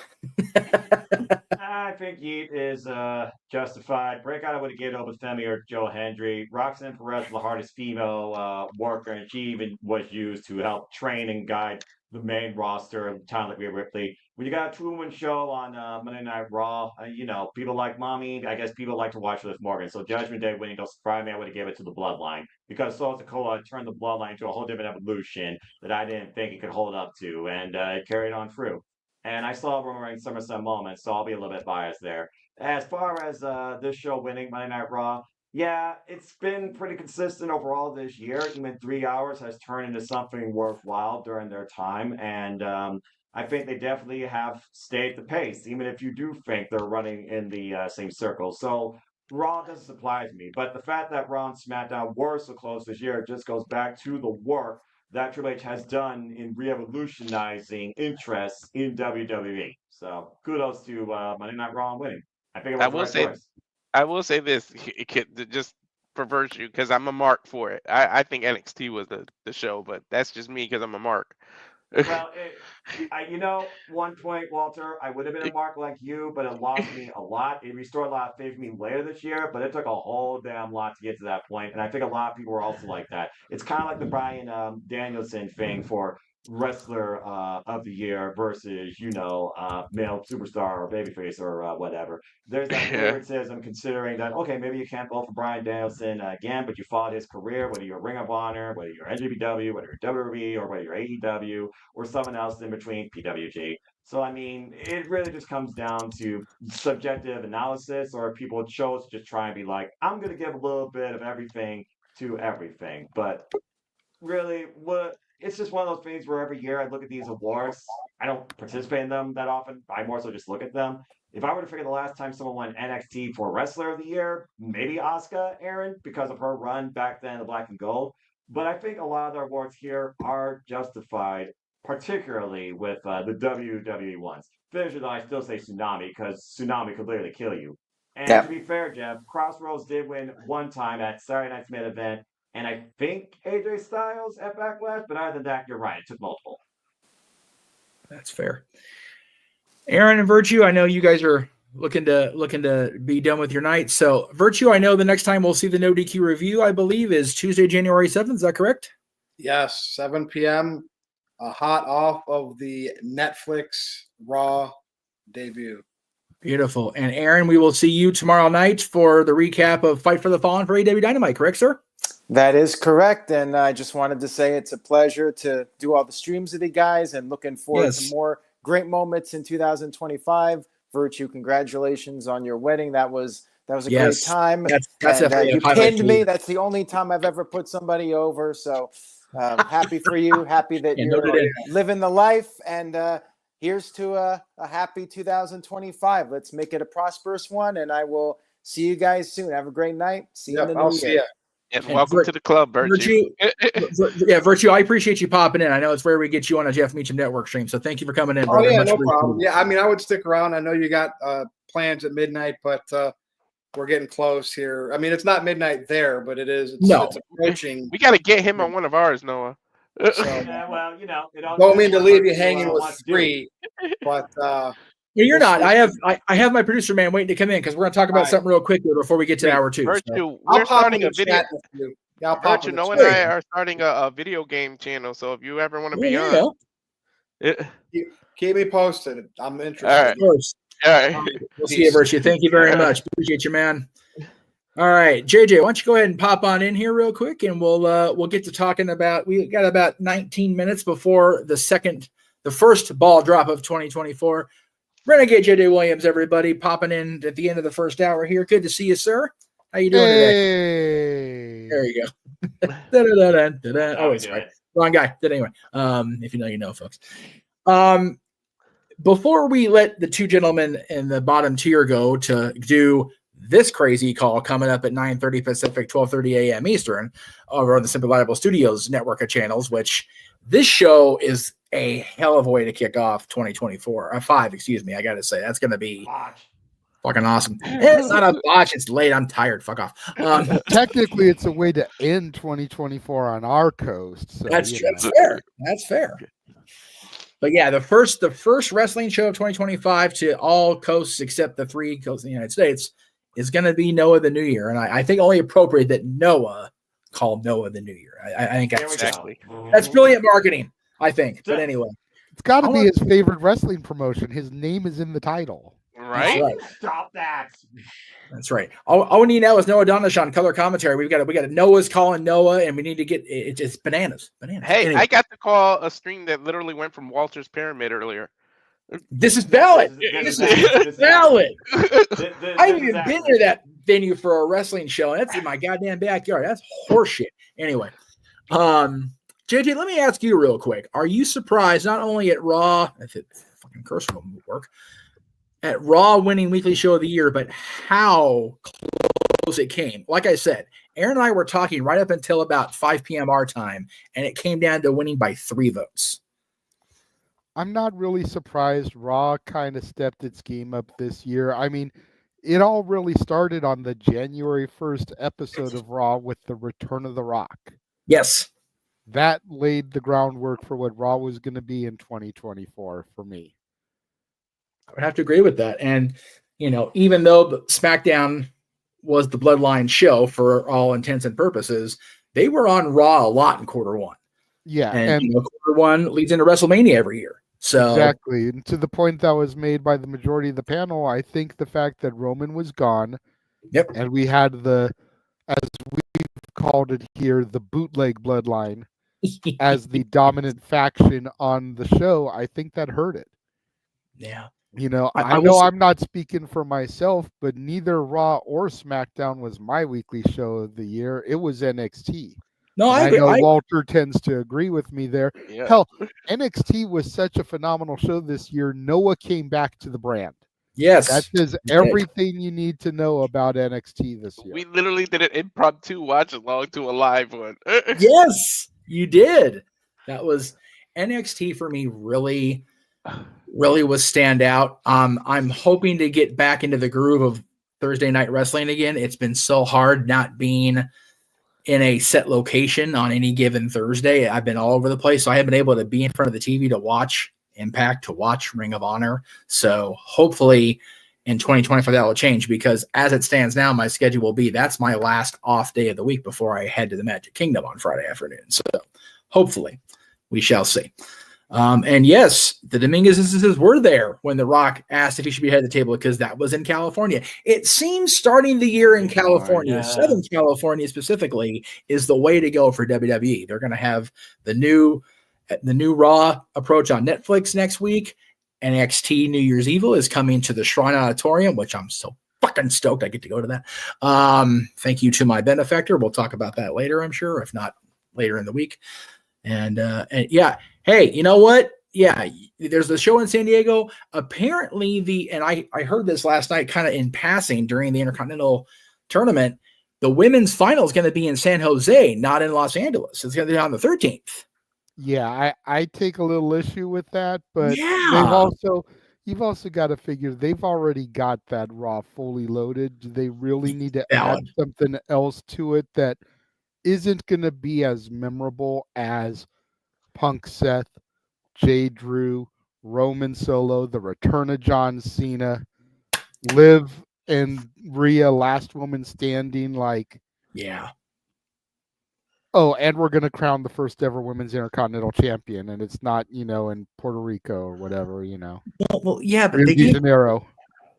I think Yeet is justified. Breakout, I would have given Obafemi or Joe Hendry. Roxanne Perez, the hardest female worker, and she even was used to help train and guide the main roster of talent like Rhea Ripley. When you got a two-woman show on Monday Night Raw, people like Mommy. I guess people like to watch Liv Morgan. So Judgment Day winning don't surprise me. I would have given it to the Bloodline because Solo Sikoa turned the Bloodline into a whole different evolution that I didn't think it could hold up to, and it carried on through. And I saw Roman Reigns SummerSlam moment, so I'll be a little bit biased there. As far as this show winning Monday Night Raw, yeah, it's been pretty consistent overall this year. Even 3 hours has turned into something worthwhile during their time. And I think they definitely have stayed the pace, even if you do think they're running in the same circle. So Raw doesn't surprise me. But the fact that Raw and SmackDown were so close this year just goes back to the work that Triple H has done in re-evolutionizing interests in WWE. So kudos to Monday Night Raw winning. I think it was the right choice. I will say this, just for virtue, because I'm a mark for it. I think NXT was the show, but that's just me because I'm a mark. Well, one point, Walter, I would have been a mark like you, but it lost me a lot. It restored a lot of faith in me later this year, but it took a whole damn lot to get to that point. And I think a lot of people were also like that. It's kind of like the Bryan Danielson thing for wrestler of the year versus, male superstar or babyface or whatever. There's that favoritism considering that, okay, maybe you can't vote for Bryan Danielson again, but you followed his career, whether you're Ring of Honor, whether you're NJPW, whether you're WWE, or whether you're AEW, or someone else in between, PWG. So, it really just comes down to subjective analysis, or people chose to just try and be like, I'm going to give a little bit of everything to everything. But really, it's just one of those things where every year I look at these awards. I don't participate in them that often. I more so just look at them. If I were to figure the last time someone won NXT for Wrestler of the Year, maybe Asuka, Aaron, because of her run back then, the black and gold. But I think a lot of the awards here are justified, particularly with the WWE ones. Finisher, though, I still say Tsunami, because Tsunami could literally kill you. And to be fair, Jeff, Crossroads did win one time at Saturday Night's Main Event, and I think AJ Styles at Backlash, but other than that, you're right. It took multiple. That's fair. Aaron and Virtue, I know you guys are looking to be done with your night. So Virtue, I know the next time we'll see the No DQ review, I believe, is Tuesday, January 7th. Is that correct? Yes, 7 p.m. Hot off of the Netflix Raw debut. Beautiful. And Aaron, we will see you tomorrow night for the recap of Fight for the Fallen for AEW Dynamite, correct, sir? That is correct. And I just wanted to say it's a pleasure to do all the streams with you guys, and looking forward to more great moments in 2025. Virtue, congratulations on your wedding. That was a great time. That's you pinned me. That's the only time I've ever put somebody over. So happy for you. Happy that you're living the life. And here's to a happy 2025. Let's make it a prosperous one. And I will see you guys soon. Have a great night. See you in the new year. And welcome to the club, Virtue. Virtue, I appreciate you popping in. I know it's rare we get you on a Jeff Meacham Network stream, so thank you for coming in, brother. No problem. Yeah, I would stick around. I know you got plans at midnight, but we're getting close here. It's not midnight there, but it is. It's approaching. We got to get him on one of ours, Noah. So, it all don't mean to leave you hanging with three, but you're not. I have my producer man waiting to come in because we're going to talk about something real quick here before we get to hour two. Virtue, we're starting a video. Virtue, Noah and I are starting a video game channel. So if you ever want to be on, keep me posted. I'm interested. All right. All right. We'll see you, Virtue. Thank you very much. Appreciate you, man. All right, JJ, why don't you go ahead and pop on in here real quick, and we'll get to talking about. We got about 19 minutes before the first ball drop of 2024. Renegade JJ Williams, everybody, popping in at the end of the first hour here. Good to see you, sir. How you doing today? There you go. Da-da-da-da-da-da. Oh, it's right. Wrong guy. But anyway, if you know, you know, folks. Before we let the two gentlemen in the bottom tier go to do this crazy call coming up at 9:30 Pacific, 12:30 a.m. Eastern over on the Simple Reliable Studios network of channels, which this show is a hell of a way to kick off 2024. 5, excuse me. I got to say, that's going to be fucking awesome. It's not a botch. It's late. I'm tired. Fuck off. Technically, it's a way to end 2024 on our coast. So, that's fair. That's fair. But yeah, the first wrestling show of 2025 to all coasts except the 3 coasts in the United States is going to be Noah the New Year. And I think only appropriate that Noah called Noah the New Year. I think that's brilliant marketing, I think. But anyway. It's got to be his favorite wrestling promotion. His name is in the title. Right? Stop that. That's right. All we need now is Noah Donish on color commentary. We got Noah's calling Noah, and we need to get it's bananas. Hey, anyway. I got to call a stream that literally went from Walter's Pyramid earlier. This is valid. This is valid. I haven't even been to that venue for a wrestling show, and that's in my goddamn backyard. That's horseshit. Anyway, JJ, let me ask you real quick. Are you surprised not only at Raw, if it fucking cursor will work, at Raw winning weekly show of the year, but how close it came? Like I said, Aaron and I were talking right up until about 5 p.m. our time, and it came down to winning by 3 votes. I'm not really surprised. Raw kind of stepped its game up this year. I mean, it all really started on the January 1st episode of Raw with the Return of the Rock. Yes. That laid the groundwork for what Raw was going to be in 2024 for me. I would have to agree with that. And, you know, even though SmackDown was the Bloodline show for all intents and purposes, they were on Raw a lot in Q1. Yeah. And you know, Q1 leads into WrestleMania every year. So exactly. And to the point that was made by the majority of the panel, I think the fact that Roman was gone, and we had as we've called it here, the bootleg Bloodline as the dominant faction on the show, I think that hurt it. Yeah. You know, I know I'm not speaking for myself, but neither Raw or SmackDown was my weekly show of the year. It was NXT. No, I know Walter tends to agree with me there. Yeah. Hell, NXT was such a phenomenal show this year. Noah came back to the brand. Yes. That is everything you need to know about NXT this year. We literally did an impromptu watch along to a live one. Yes, you did. That was NXT for me really was standout. I'm hoping to get back into the groove of Thursday night wrestling again. It's been so hard not being in a set location on any given Thursday. I've been all over the place, so I haven't been able to be in front of the TV to watch Impact, to watch Ring of Honor. So hopefully in 2025 that will change, because as it stands now, my schedule will be that's my last off day of the week before I head to the Magic Kingdom on Friday afternoon. So hopefully we shall see. And yes, the Dominguez instances were there when The Rock asked if he should be head of the table, because that was in California. It seems starting the year in California, Southern California specifically, is the way to go for WWE. They're going to have the new Raw approach on Netflix next week. NXT New Year's Evil is coming to the Shrine Auditorium, which I'm so fucking stoked I get to go to that. Thank you to my benefactor. We'll talk about that later, I'm sure, if not later in the week. And yeah. Hey, you know what? Yeah, there's the show in San Diego. Apparently and I heard this last night kind of in passing during the Intercontinental Tournament, the women's final is going to be in San Jose, not in Los Angeles. It's going to be on the 13th. Yeah, I take a little issue with that, but yeah. you've also got to figure they've already got that Raw fully loaded. Do they really need to add something else to it that isn't going to be as memorable as Punk Seth, Jay Drew, Roman Solo, the return of John Cena, Liv and Rhea, last woman standing, oh, and we're going to crown the first ever women's Intercontinental Champion, and it's not, in Puerto Rico or whatever, Well, yeah, but they gave Janeiro.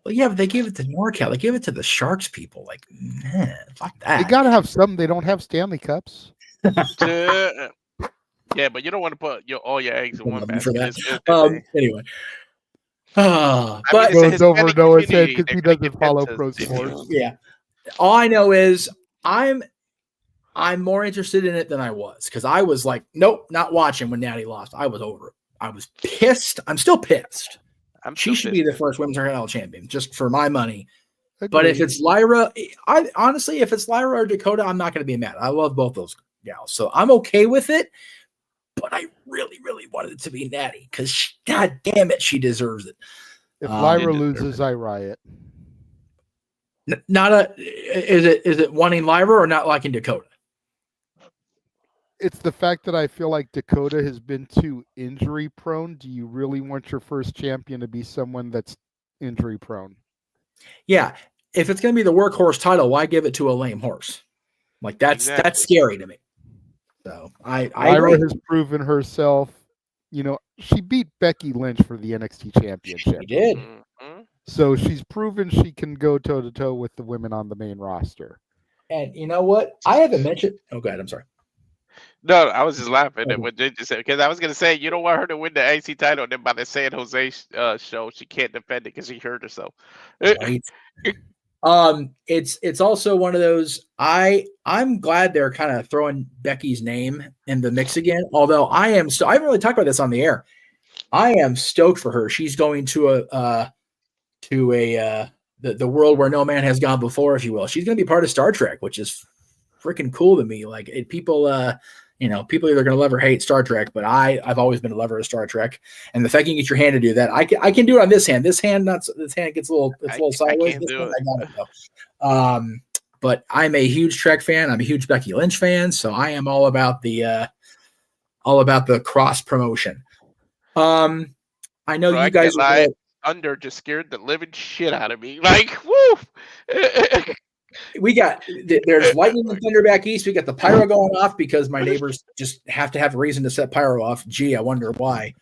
Well, yeah, but they gave it to NorCal. They gave it to the Sharks people. Like, man, fuck that. They got to have some. They don't have Stanley Cups. Yeah, but you don't want to put all your eggs in one basket. Anyway. But goes over Noah's head because he doesn't follow pro sports. Yeah. All I know is I'm more interested in it than I was because I was like, nope, not watching when Natty lost. I was over it. I was pissed. I'm still pissed. She should be the first women's Intercontinental champion, just for my money. But if it's Lyra, I honestly, if it's Lyra or Dakota, I'm not going to be mad. I love both those gals, so I'm okay with it. But I really, really wanted it to be Natty because, God damn it, she deserves it. If Lyra loses, I riot. Is it wanting Lyra or not liking Dakota? It's the fact that I feel like Dakota has been too injury prone. Do you really want your first champion to be someone that's injury prone? Yeah. If it's going to be the workhorse title, why give it to a lame horse? Like that's scary to me. So Lyra has proven herself. You know, she beat Becky Lynch for the NXT championship. She did. Mm-hmm. So she's proven she can go toe to toe with the women on the main roster. And you know what? I haven't mentioned. Oh, God, I'm sorry. No, I was just laughing at what Jay just said because I was gonna say you don't want her to win the AC title, and then by the San Jose show she can't defend it because she hurt herself. Right. It's also one of those. I'm glad they're kind of throwing Becky's name in the mix again. Although I haven't really talked about this on the air. I am stoked for her. She's going to the world where no man has gone before, if you will. She's going to be part of Star Trek, which is freaking cool to me. Like people people either going to love or hate Star Trek, but I've always been a lover of Star Trek. And the fact you can get your hand to do that, I can do it on this hand. This hand gets a little sideways. But I'm a huge Trek fan. I'm a huge Becky Lynch fan, so I am all about the cross promotion. I know you guys Under just scared the living shit out of me. Like, woo! We got there's lightning and thunder back east. We got the pyro going off because my neighbors just have to have a reason to set pyro off. Gee, I wonder why.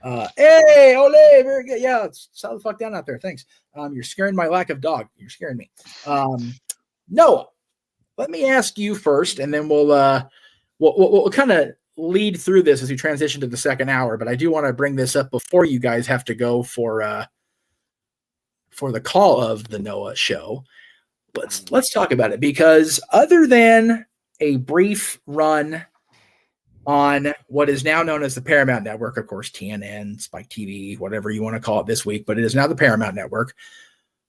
Hey, ole, very good. Yeah, settle the fuck down out there. Thanks. You're scaring my lack of dog. You're scaring me. Noah, let me ask you first, and then we'll kind of lead through this as we transition to the second hour. But I do want to bring this up before you guys have to go for the call of the Noah show. Let's talk about it, because other than a brief run on what is now known as the Paramount Network, of course, TNN, Spike TV, whatever you want to call it this week, but it is now the Paramount Network.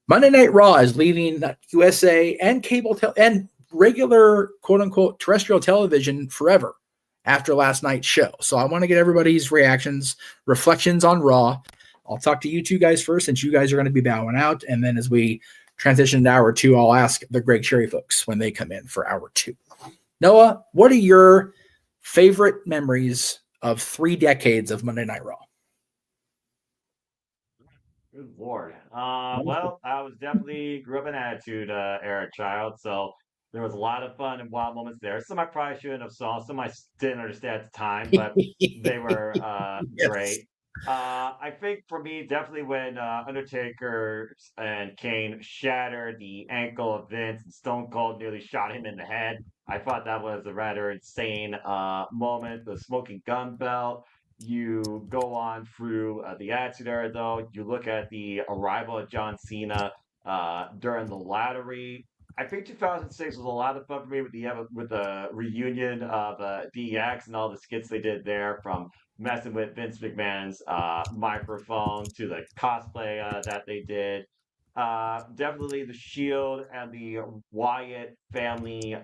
Monday Night Raw is leaving USA and cable and regular quote unquote terrestrial television forever after last night's show. So I want to get everybody's reflections on Raw. I'll talk to you two guys first, since you guys are going to be bowing out, and then as we transition to hour two, I'll ask the Greg Cherry folks when they come in for hour two. Noah, what are your favorite memories of 3 decades of Monday Night Raw? Good Lord. Well, I was definitely grew up in Attitude Era child, so there was a lot of fun and wild moments there. Some I probably shouldn't have saw, some I didn't understand at the time, but they were great. I think for me, definitely when Undertaker and Kane shattered the ankle of Vince and Stone Cold nearly shot him in the head. I thought that was a rather insane moment. The smoking gun belt. You go on through the Attitude Era, though. You look at the arrival of John Cena during the Lottery. I think 2006 was a lot of fun for me with the reunion of DX and all the skits they did there, from messing with Vince McMahon's microphone to the cosplay that they did. Definitely the Shield and the Wyatt family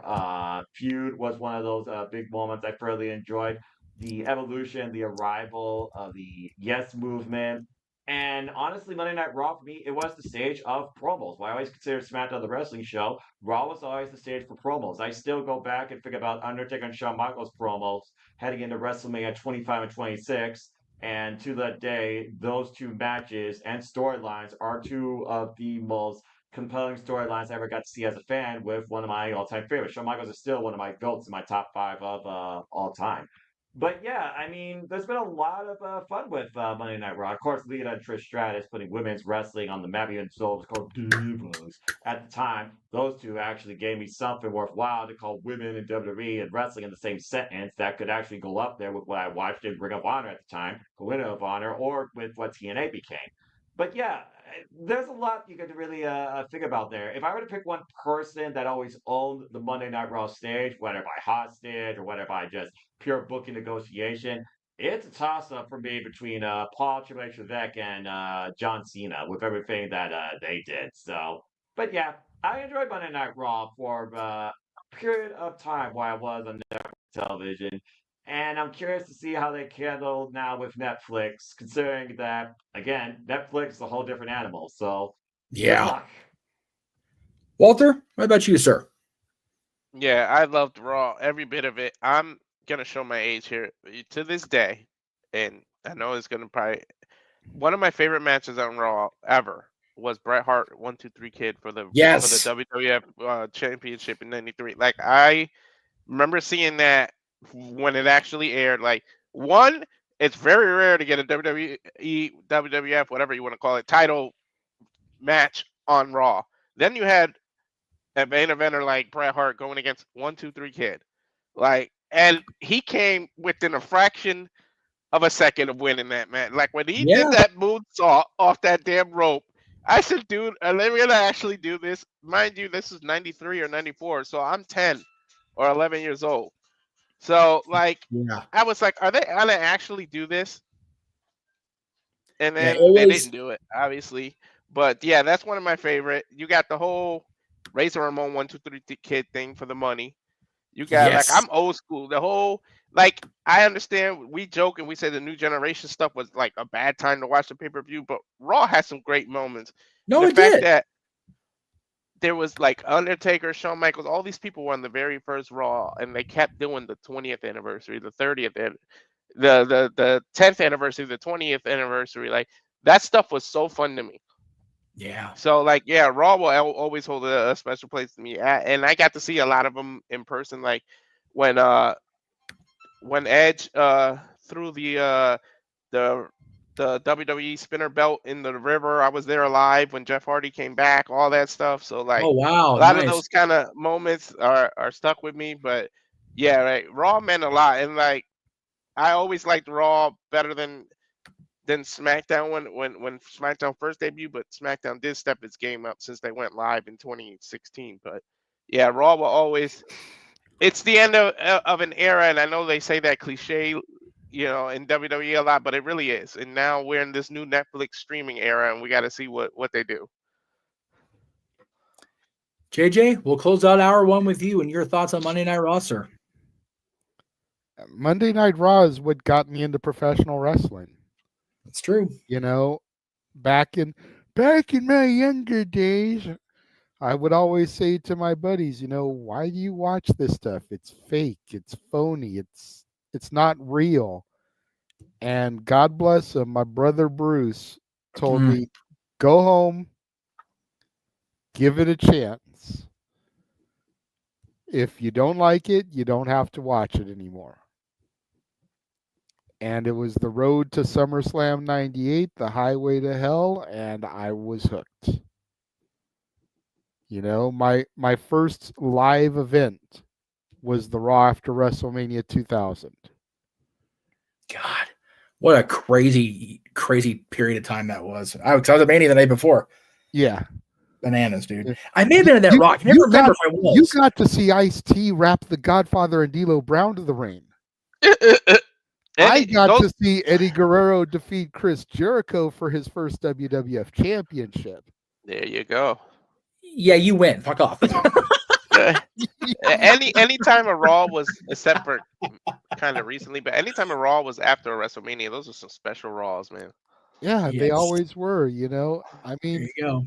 feud was one of those big moments I thoroughly enjoyed. The evolution, the arrival of the Yes Movement. And honestly, Monday Night Raw for me, it was the stage of promos. Well, I always consider SmackDown the wrestling show. Raw was always the stage for promos. I still go back and think about Undertaker and Shawn Michaels promos heading into WrestleMania 25 and 26. And to that day, those two matches and storylines are two of the most compelling storylines I ever got to see as a fan, with one of my all-time favorites. Shawn Michaels is still one of my GOATs in my top 5 of all time. But yeah, I mean, there's been a lot of fun with Monday Night Raw. Of course, Lita and Trish Stratus putting women's wrestling on the map, even though it was called Divas at the time. Those two actually gave me something worthwhile to call women in WWE and wrestling in the same sentence that could actually go up there with what I watched in Ring of Honor at the time, Ring of Honor, or with what TNA became. But yeah, there's a lot you could really think about there. If I were to pick one person that always owned the Monday Night Raw stage, whether by hostage or whether by just pure booking negotiation, it's a toss up for me between Paul Triple H Levesque and John Cena with everything that they did. So, but yeah, I enjoyed Monday Night Raw for a period of time while I was on network television. And I'm curious to see how they handle now with Netflix, considering that, again, Netflix is a whole different animal. So, good Yeah. luck. Walter, what about you, sir? Yeah, I loved Raw, every bit of it. I'm gonna show my age here. To this day, and I know it's gonna probably one of my favorite matches on Raw ever was Bret Hart 1-2-3 Kid for the Yes. WWF Championship in '93. Like I remember seeing that when it actually aired. Like one, it's very rare to get a WWE, WWF, whatever you want to call it, title match on Raw. Then you had a main eventer like Bret Hart going against 1-2-3 Kid, like, and he came within a fraction of a second of winning that match. Like when he Yeah. did that moonsault off that damn rope, I said, dude, are they gonna actually do this? Mind you, this is '93 or '94, so I'm 10 or 11 years old. So like, Yeah. I was like, are they gonna actually do this? And Yeah, then it they was- didn't do it, obviously. But yeah, that's one of my favorite. You got the whole Razor Ramon 1-2-3 Kid thing for the money. You got Yes. like I'm old school. The whole like I understand we joke and we say the new generation stuff was like a bad time to watch the pay-per-view, but Raw had some great moments. No, The it fact did. that there was like Undertaker, Shawn Michaels, all these people were on the very first Raw, and they kept doing the 20th anniversary, the 30th, the 10th anniversary, the 20th anniversary. Like that stuff was so fun to me. Yeah. So like yeah, Raw will always hold a special place to me, and I got to see a lot of them in person. Like when Edge threw the WWE spinner belt in the river, I was there live when Jeff Hardy came back, all that stuff. So like Oh wow. a lot of Nice. those kind of moments are stuck with me. But yeah, right, Raw meant a lot, and like I always liked Raw better than SmackDown when SmackDown first debuted, but SmackDown did step its game up since they went live in 2016. But yeah, Raw will always. It's the end of an era, and I know they say that cliche, you know, in WWE a lot, but it really is. And now we're in this new Netflix streaming era, and we got to see what they do. JJ, we'll close out hour one with you and your thoughts on Monday Night Raw, sir. Monday Night Raw is what got me into professional wrestling. That's true. You know, back in my younger days, I would always say to my buddies, you know, why do you watch this stuff? It's fake, it's phony, it's not real. And God bless him, my brother Bruce told me, go home, give it a chance. If you don't like it, you don't have to watch it anymore. And it was the road to SummerSlam 98, the highway to hell, and I was hooked. You know, my first live event was the Raw after WrestleMania 2000. God, what a crazy period of time that was. I was at Mania the night before. Yeah. Bananas, dude. I may have been in that Raw. I never remember if I was. You got to see Ice-T wrap the Godfather and D'Lo Brown to the ring. I got to see Eddie Guerrero defeat Chris Jericho for his first WWF championship. There you go. Yeah, you win. Fuck off. Anytime a Raw was, except for kind of recently, but anytime a Raw was after a WrestleMania, those are some special Raws, man. Yeah, Yes. they always were, you know. I mean, There you go.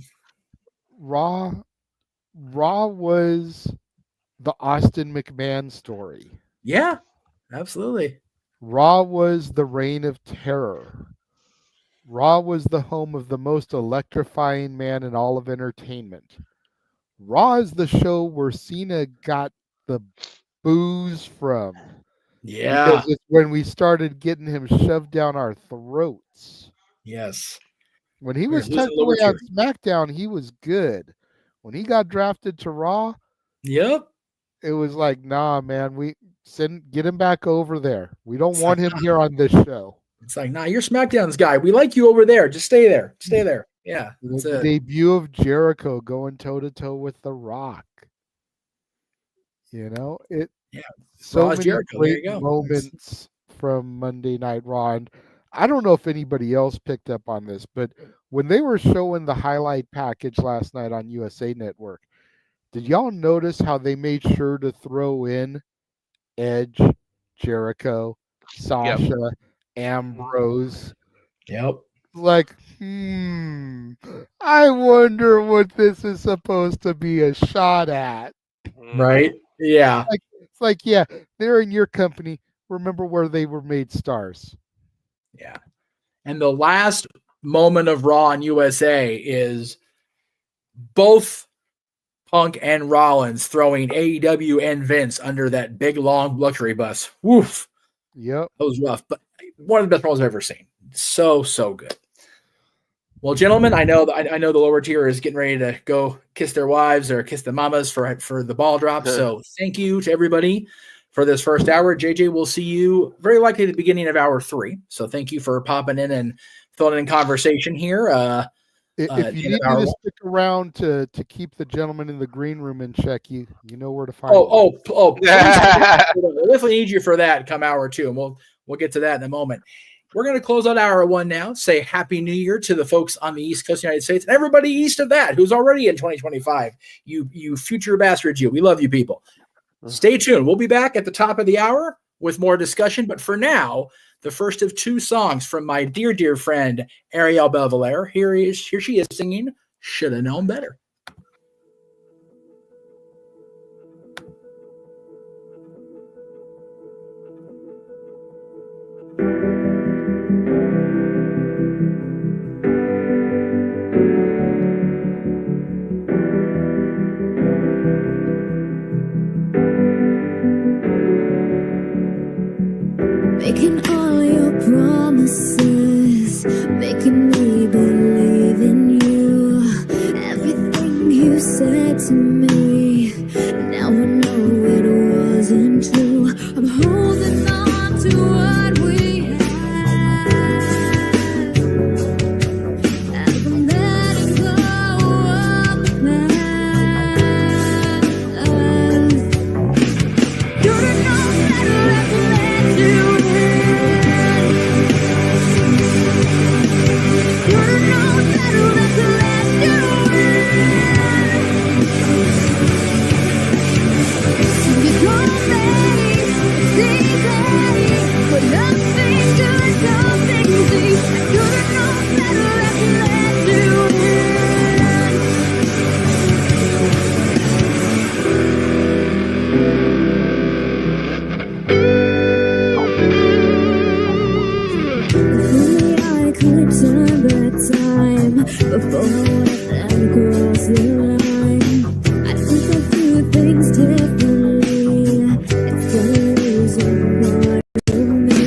Raw was the Austin McMahon story. Yeah, absolutely. Raw was the reign of terror. Raw was the home of the most electrifying man in all of entertainment. Raw is the show where Cena got the booze from. Yeah. Because it's when we started getting him shoved down our throats. Yes. When he We're was losing tucked away lower on SmackDown, he was good. When he got drafted to Raw, Yep. it was like, nah, man, get him back over there. We don't want him here on this show. It's like, nah, you're SmackDown's guy. We like you over there. Just stay there. Stay there. Yeah. The debut of Jericho going toe to toe with The Rock. You know, so many Jericho. great moments from Monday Night Raw. And I don't know if anybody else picked up on this, but when they were showing the highlight package last night on USA Network, did y'all notice how they made sure to throw in Edge, Jericho, Sasha, Ambrose? Yep. Like, I wonder what this is supposed to be a shot at. Right? Yeah. It's like, yeah, they're in your company. Remember where they were made stars. Yeah. And the last moment of Raw on USA is both Punk and Rollins throwing AEW and Vince under that big, long luxury bus. Woof. Yep. That was rough, but one of the best promos I've ever seen. So good. Well, gentlemen, I know the lower tier is getting ready to go kiss their wives or kiss the mamas for the ball drop. So thank you to everybody for this first hour. JJ, we'll see you very likely at the beginning of hour 3. So thank you for popping in and filling in conversation here. If you need me to stick around to keep the gentleman in the green room in check, you know where to find me. We'll definitely need you for that come hour 2, and we'll get to that in a moment. We're going to close out hour 1 now. Say Happy New Year to the folks on the East Coast of the United States and everybody east of that who's already in 2025. You future bastards, you. We love you people. Stay tuned. We'll be back at the top of the hour with more discussion. But for now, the first of 2 songs from my dear, dear friend, Ariel Bellvalaire. Here she is singing Shoulda Known Better. Making all your promises, making me believe in you. Everything you said to me, now I know it wasn't true. I'm holding on to what we had, as I'm letting go of the past. You don't know better if I let you. Before I let them cross the line, I think I'll do things differently. It's the reason part of me.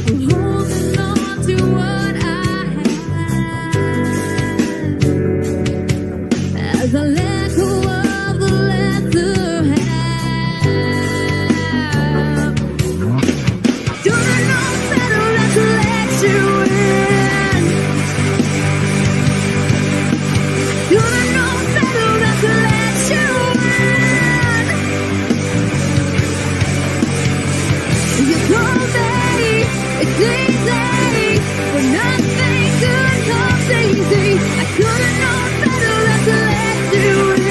I'm holding on to what I have, as I let go of the lesser half. Don't know better than to let you in. You don't know better than to let you in. You told me it's easy, but nothing good comes easy. I could've known better than to let you in.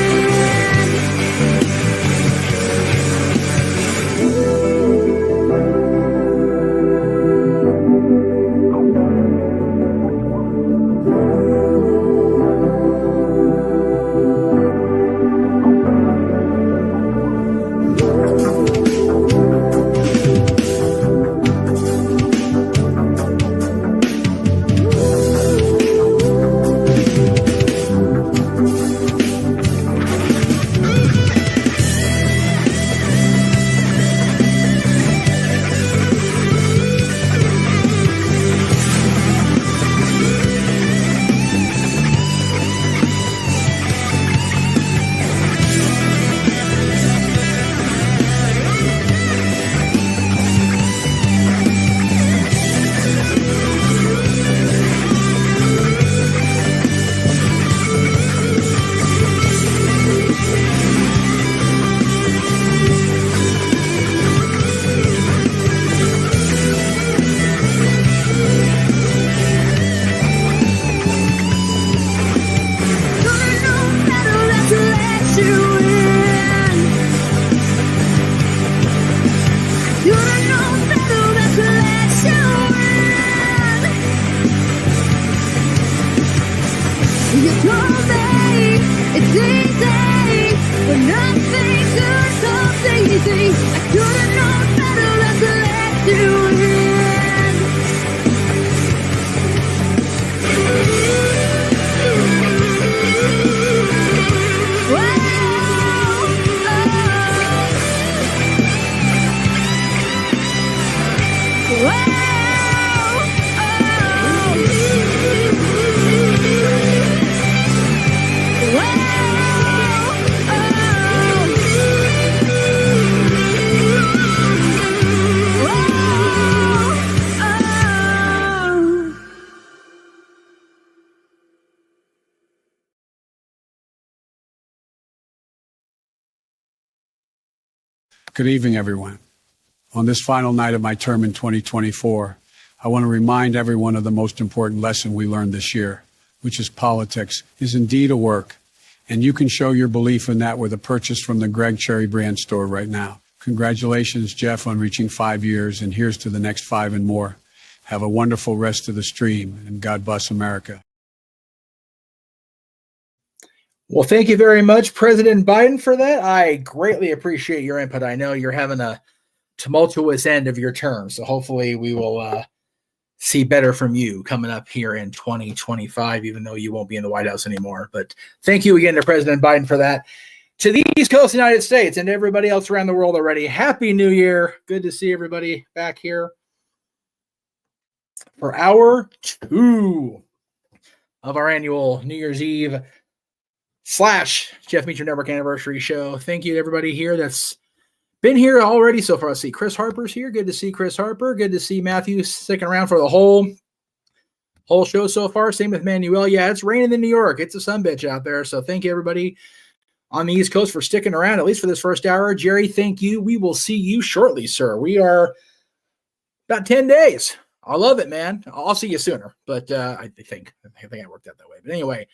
Good evening, everyone. On this final night of my term in 2024, I want to remind everyone of the most important lesson we learned this year, which is politics is indeed a work, and you can show your belief in that with a purchase from the Greg Cherry brand store right now. Congratulations, Jeff, on reaching 5 years, and here's to the next 5 and more. Have a wonderful rest of the stream, and God bless America. Well, thank you very much, President Biden, for that. I greatly appreciate your input. I know you're having a tumultuous end of your term, so hopefully we will see better from you coming up here in 2025, even though you won't be in the White House anymore. But thank you again to President Biden for that. To the East Coast of the United States and to everybody else around the world already, Happy New Year. Good to see everybody back here for hour 2 of our annual New Year's Eve / Jeff Meacham Network anniversary show. Thank you to everybody here that's been here already so far. Let's see. Chris Harper's here. Good to see Chris Harper. Good to see Matthew sticking around for the whole show so far. Same with Manuel. Yeah, it's raining in New York. It's a sunbitch out there. So thank you, everybody on the East Coast, for sticking around, at least for this first hour. Jerry, thank you. We will see you shortly, sir. We are about 10 days. I love it, man. I'll see you sooner. But I think I worked out that way. But anyway,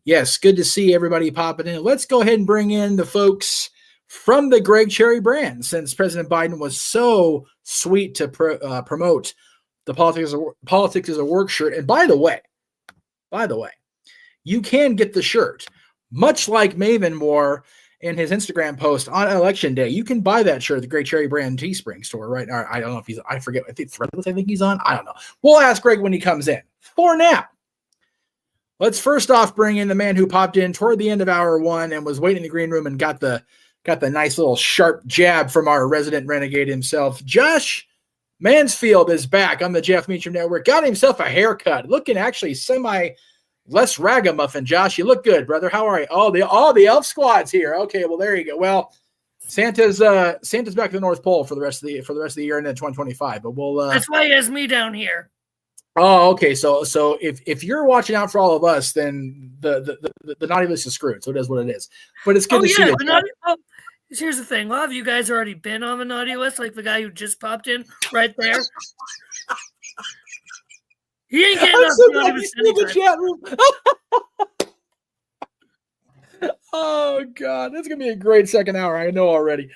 yes, good to see everybody popping in. Let's go ahead and bring in the folks from the Greg Cherry brand, since President Biden was so sweet to promote the politics is a work shirt. And by the way, you can get the shirt, much like Maven wore in his Instagram post on Election Day. You can buy that shirt at the Greg Cherry brand Teespring store right now. I don't know if I forget. I think Threadless, I think he's on. I don't know. We'll ask Greg when he comes in. For now, let's first off bring in the man who popped in toward the end of hour 1 and was waiting in the green room and got the nice little sharp jab from our resident renegade himself. Josh Mansfield is back on the Jeff Meacham Network. Got himself a haircut, looking actually less ragamuffin. Josh, you look good, brother. How are you? Oh, the elf squad's here. Okay, well there you go. Well, Santa's back to the North Pole for the rest of the year and then 2025. But we'll that's why he has me down here. Oh, okay. So if you're watching out for all of us, then the naughty list is screwed. So it is what it is. But it's good to see you. Here's the thing. A lot of you guys already been on the naughty list, like the guy who just popped in right there. He ain't getting off the naughty list anytime. The chat room. Oh God, that's gonna be a great second hour. I know already.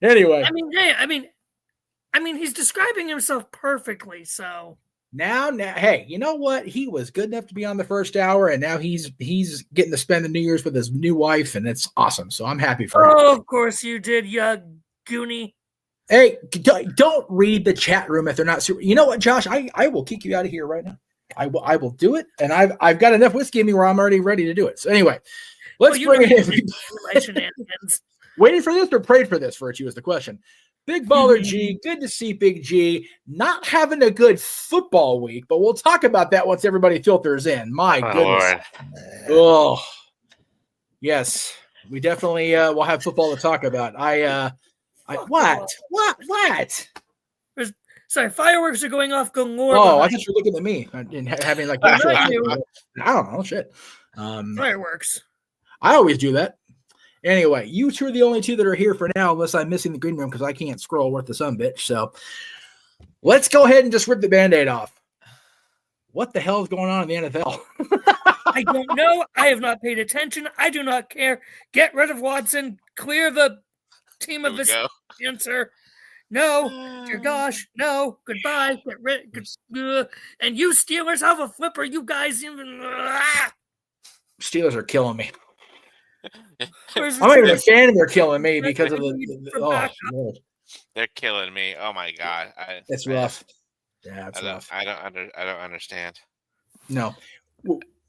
Anyway, I mean, he's describing himself perfectly. So now, hey, you know what? He was good enough to be on the first hour, and now he's getting to spend the New Year's with his new wife, and it's awesome. So I'm happy for him. Oh, of course you did, you goonie. Hey, don't read the chat room if they're not super. You know what, Josh? I will kick you out of here right now. I will do it, and I've got enough whiskey in me where I'm already ready to do it. So anyway, let's bring it in. Shenanigans. Waiting for this or prayed for this? Virtue is the question. Big Baller G, good to see Big G. Not having a good football week, but we'll talk about that once everybody filters in. My goodness. Lord. Oh, yes, we definitely will have football to talk about. What? Sorry, fireworks are going off galore. Oh, I thought you were looking at me and having like I don't know, shit. Fireworks. I always do that. Anyway, you two are the only two that are here for now, unless I'm missing the green room because I can't scroll worth the son bitch. So let's go ahead and just rip the Band-Aid off. What the hell is going on in the NFL? I don't know. I have not paid attention. I do not care. Get rid of Watson. Clear the team of this answer. No, dear gosh, no. Goodbye. Get rid. And you Steelers have a flipper. You guys even. Steelers are killing me. I'm not even a fan, and they're killing me because of they're killing me. Oh my God, it's rough. Yeah, it's rough. I don't understand. No,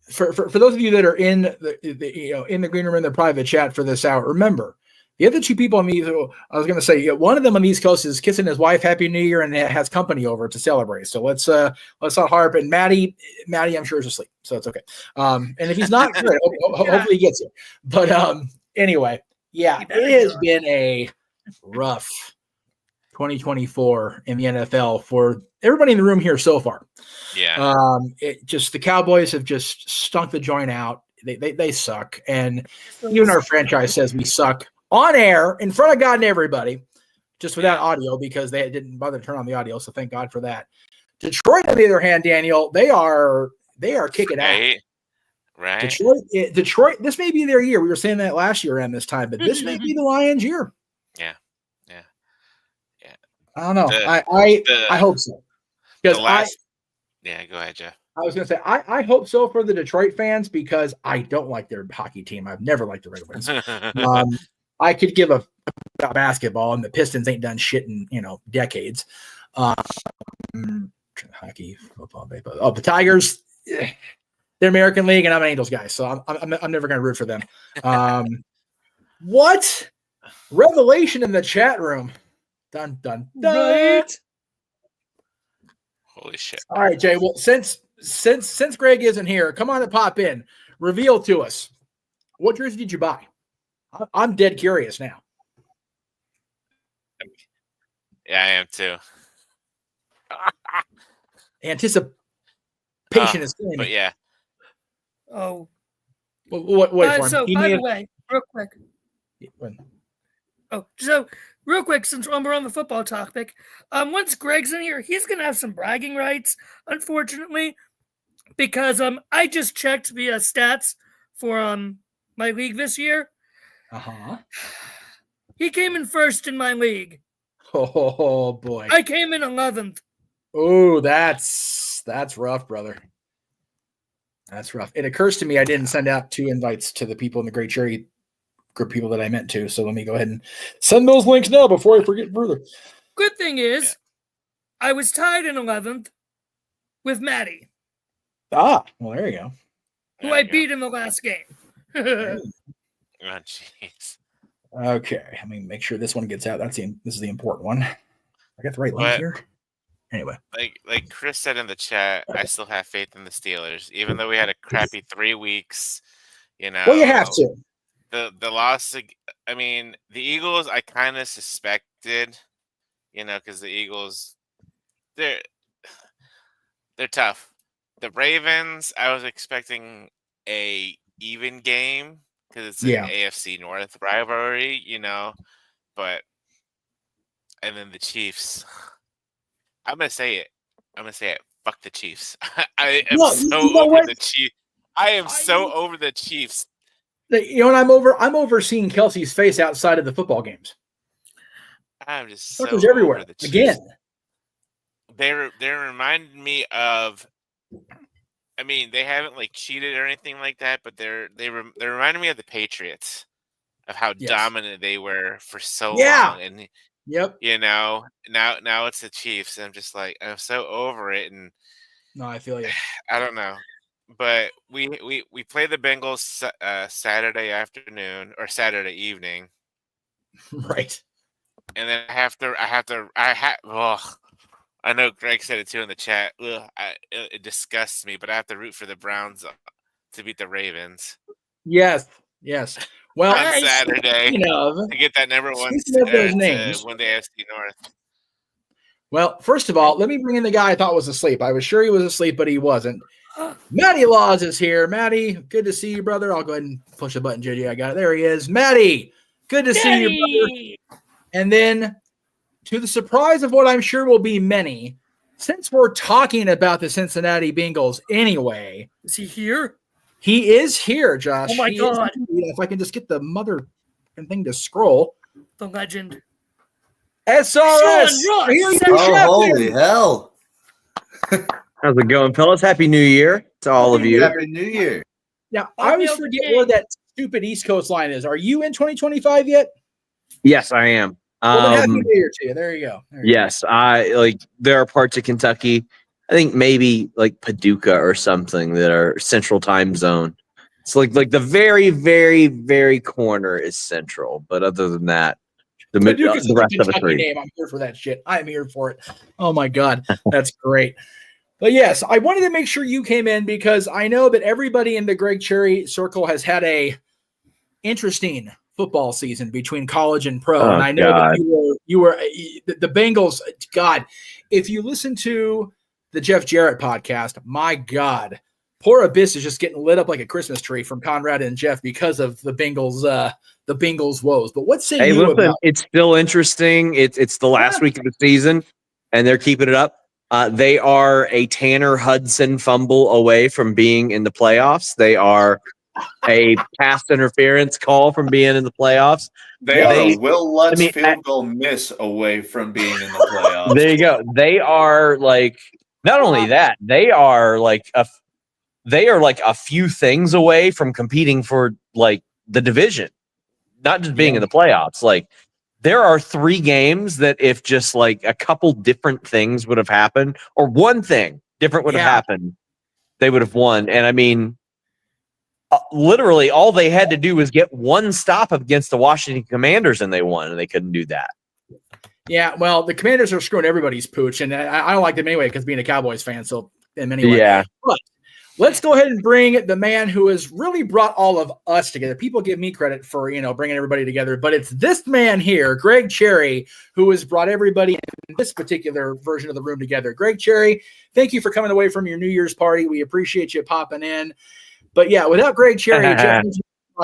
for those of you that are in the green room in the private chat for this hour, remember The other two people on the, I was going to say, one of them on the East Coast is kissing his wife Happy New Year and has company over to celebrate. So let's not harp. And Maddie, I'm sure is asleep, so it's okay. And if he's not, good, hopefully he gets it. But anyway, yeah, it has been a rough 2024 in the NFL for everybody in the room here so far. Yeah. The Cowboys have just stunk the joint out. They suck, and even our franchise says we suck. On air, in front of God and everybody, just without audio because they didn't bother to turn on the audio. So thank God for that. Detroit, on the other hand, Daniel, they are kicking out. Right. Detroit. This may be their year. We were saying that last year around this time, but this may be the Lions' year. Yeah. I don't know. I hope so. Because yeah, go ahead, Jeff. I was going to say I hope so for the Detroit fans because I don't like their hockey team. I've never liked the Red Wings. I could give a basketball, and the Pistons ain't done shit in decades. Hockey, football, baseball. Oh, the Tigers, they're American League, and I'm an Angels guy, so I'm never going to root for them. What revelation in the chat room? Dun dun dun. Right. Holy shit! All right, Jay. Well, since Greg isn't here, come on and pop in. Reveal to us, what jersey did you buy? I'm dead curious now. Yeah, I am too. Anticipation is killing but me. yeah. Oh. What so by the way, real quick. So real quick, since we're on the football topic, once Greg's in here, he's gonna have some bragging rights, unfortunately, because I just checked the stats for my league this year. He came in first in my league. Oh boy. I came in 11th. Oh, that's rough, brother. That's rough. It occurs to me I didn't send out 2 invites to the people in the Great Cherry group people that I meant to. So let me go ahead and send those links now before I forget further. Good thing is, I was tied in 11th with Maddie. Well, there you go. Who I beat in the last game. Oh, jeez. Okay, let me make sure this one gets out. This is the important one. I got the right link here. Anyway, like Chris said in the chat, I still have faith in the Steelers, even though we had a crappy 3 weeks. Well, you have to. The loss. I mean, the Eagles. I kind of suspected, because the Eagles, they're tough. The Ravens, I was expecting a even game because it's an AFC North rivalry, but and then the Chiefs. I'm gonna say it. Fuck the Chiefs. I am over the Chiefs. I am so over the Chiefs. And I'm overseeing Kelsey's face outside of the football games. I'm just so everywhere over the Chiefs. again. They remind me of. I mean, they haven't cheated or anything like that, but they're reminding me of the Patriots, of how dominant they were for so long. And now it's the Chiefs. And I'm just I'm so over it. And no, I feel you. I don't know, but we play the Bengals Saturday afternoon or Saturday evening, right? And then I know Greg said it too in the chat. It disgusts me, but I have to root for the Browns to beat the Ravens. Yes. Well, on Saturday to get that number 1 to win the AFC North. Well, first of all, let me bring in the guy I thought was asleep. I was sure he was asleep, but he wasn't. Matty Laws is here. Matty, good to see you, brother. I'll go ahead and push the button, JJ. I got it. There he is. Matty, good to see you, brother. And then, to the surprise of what I'm sure will be many, since we're talking about the Cincinnati Bengals anyway. Is he here? He is here, Josh. Oh, my God. If I can just get the mother thing to scroll. The legend. SRS. Holy hell. How's it going, fellas? Happy New Year to all of you. Happy New Year. Now, I always forget where that stupid East Coast line is. Are you in 2025 yet? Yes, I am. Well, then Happy New Year to you. There you go. Yes, there are parts of Kentucky, I think maybe Paducah or something, that are Central Time Zone. It's like the very, very, very corner is Central, but other than that, the rest of the three. Name. I'm here for that shit. I'm here for it. Oh my God, that's great. But yes, I wanted to make sure you came in because I know that everybody in the Greg Cherry circle has had a interesting football season between college and pro. And I know that you were the Bengals. God, if you listen to the Jeff Jarrett podcast, my God, poor Abyss is just getting lit up like a Christmas tree from Conrad and Jeff because of the Bengals woes. But what's saying you about? It's still interesting. It's the last week of the season, and they're keeping it up. They are a Tanner Hudson fumble away from being in the playoffs. They are a pass interference call from being in the playoffs. They are a Will Lutz field goal miss away from being in the playoffs. There you go. They are like not only that, they are like a few things away from competing for like the division, not just being in the playoffs. Like there are 3 games that if just like a couple different things would have happened or one thing different would have happened, they would have won. And I mean, literally all they had to do was get one stop against the Washington Commanders and they won, and they couldn't do that. Yeah, well, the Commanders are screwing everybody's pooch, and I don't like them anyway because being a Cowboys fan. So in many ways, but let's go ahead and bring the man who has really brought all of us together. People give me credit for bringing everybody together, but it's this man here, Greg Cherry, who has brought everybody in this particular version of the room together. Greg Cherry, thank you for coming away from your New Year's party. We appreciate you popping in. But yeah, without Greg Cherry,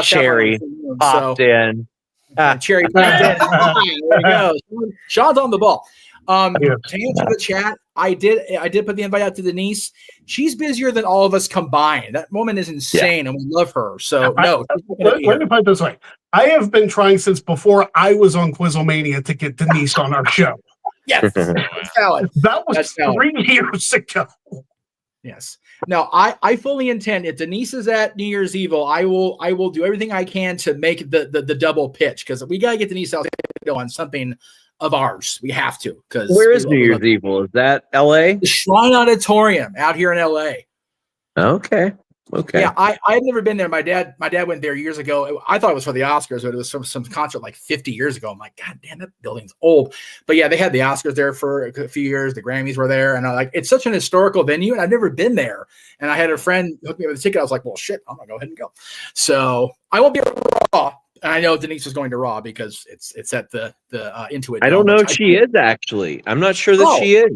Cherry popped in. Cherry popped in. There you go. Sean's on the ball. To answer the chat, I did put the invite out to Denise. She's busier than all of us combined. That woman is insane, and we love her. So let me put it this way: I have been trying since before I was on Quizzlemania to get Denise on our show. Yes, that was 3 years ago. Yes. Now, I fully intend, if Denise is at New Year's Evil, I will do everything I can to make the double pitch, because we got to get Denise out on something of ours. We have to. Because where is New Year's Evil? Is that LA? The Shrine Auditorium out here in LA. Okay. Yeah, I've never been there. My dad went there years ago. I thought it was for the Oscars, but it was some concert like 50 years ago. I'm like, God damn, that building's old. But yeah, they had the Oscars there for a few years. The Grammys were there, and it's such an historical venue, and I've never been there. And I had a friend hook me up with a ticket. I was like, well, shit, I'm gonna go ahead and go. So I won't be at Raw. And I know Denise is going to Raw because it's at the Intuit. I don't know if she is actually. I'm not sure that she is.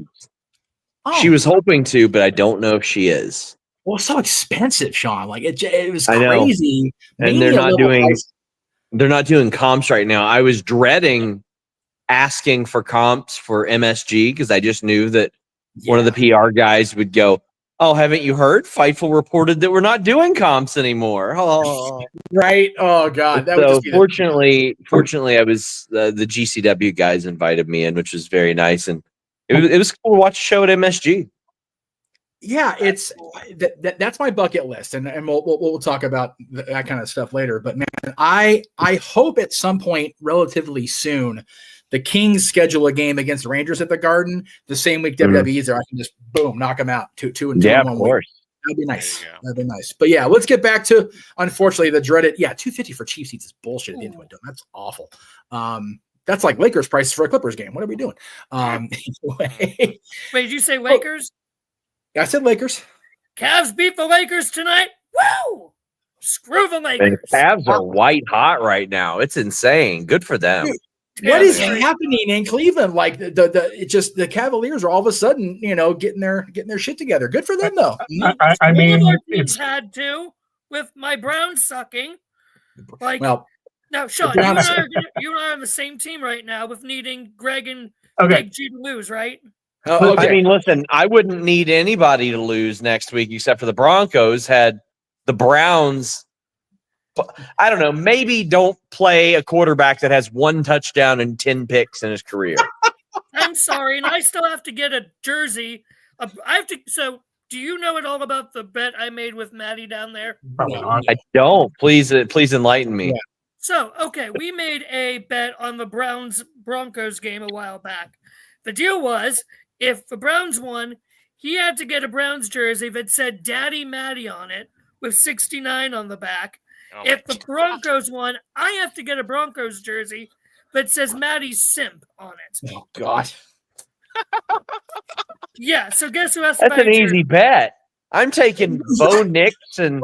She was hoping to, but I don't know if she is. Well, it's so expensive, Sean. Like it was crazy. And they're not doing comps right now. I was dreading asking for comps for MSG because I just knew that one of the PR guys would go, "Oh, haven't you heard? Fightful reported that we're not doing comps anymore." Oh, right. Oh God. So fortunately, I was the GCW guys invited me in, which was very nice, and it was cool to watch a show at MSG. Yeah, it's that's my bucket list, and we'll talk about that kind of stuff later. But man, I hope at some point, relatively soon, the Kings schedule a game against the Rangers at the Garden the same week WWE's there. I can just boom knock them out 2-2 in 1 of course. That'd be nice. That'd be nice. But yeah, let's get back to unfortunately the dreaded $250 for cheap seats is bullshit at the Intuit Dome. That's awful. That's like Lakers prices for a Clippers game. What are we doing? Anyway. Wait, did you say Lakers? I said Lakers. Cavs beat the Lakers tonight. Woo! Screw the Lakers. And Cavs are white hot right now. It's insane. Good for them. Dude, what is happening in Cleveland? Like the Cavaliers are all of a sudden, getting their shit together. Good for them though. I mean, it's had to with my Browns sucking. Like, well, now, Sean, you and I are on the same team right now with needing Greg and Big G to lose, right? I mean, listen, I wouldn't need anybody to lose next week except for the Broncos. Had the Browns, I don't know, maybe don't play a quarterback that has 1 touchdown and 10 picks in his career. I'm sorry, and I still have to get a jersey. So, do you know at all about the bet I made with Maddie down there? I don't. Please enlighten me. Yeah. So, okay, we made a bet on the Browns-Broncos game a while back. The deal was, if the Browns won, he had to get a Browns jersey that said Daddy Matty on it with 69 on the back. Oh If the Broncos won, I have to get a Broncos jersey that says Maddie's Simp on it. Oh, God. Yeah, so guess who has to That's buy an a easy jersey? bet. I'm taking Bo Nix and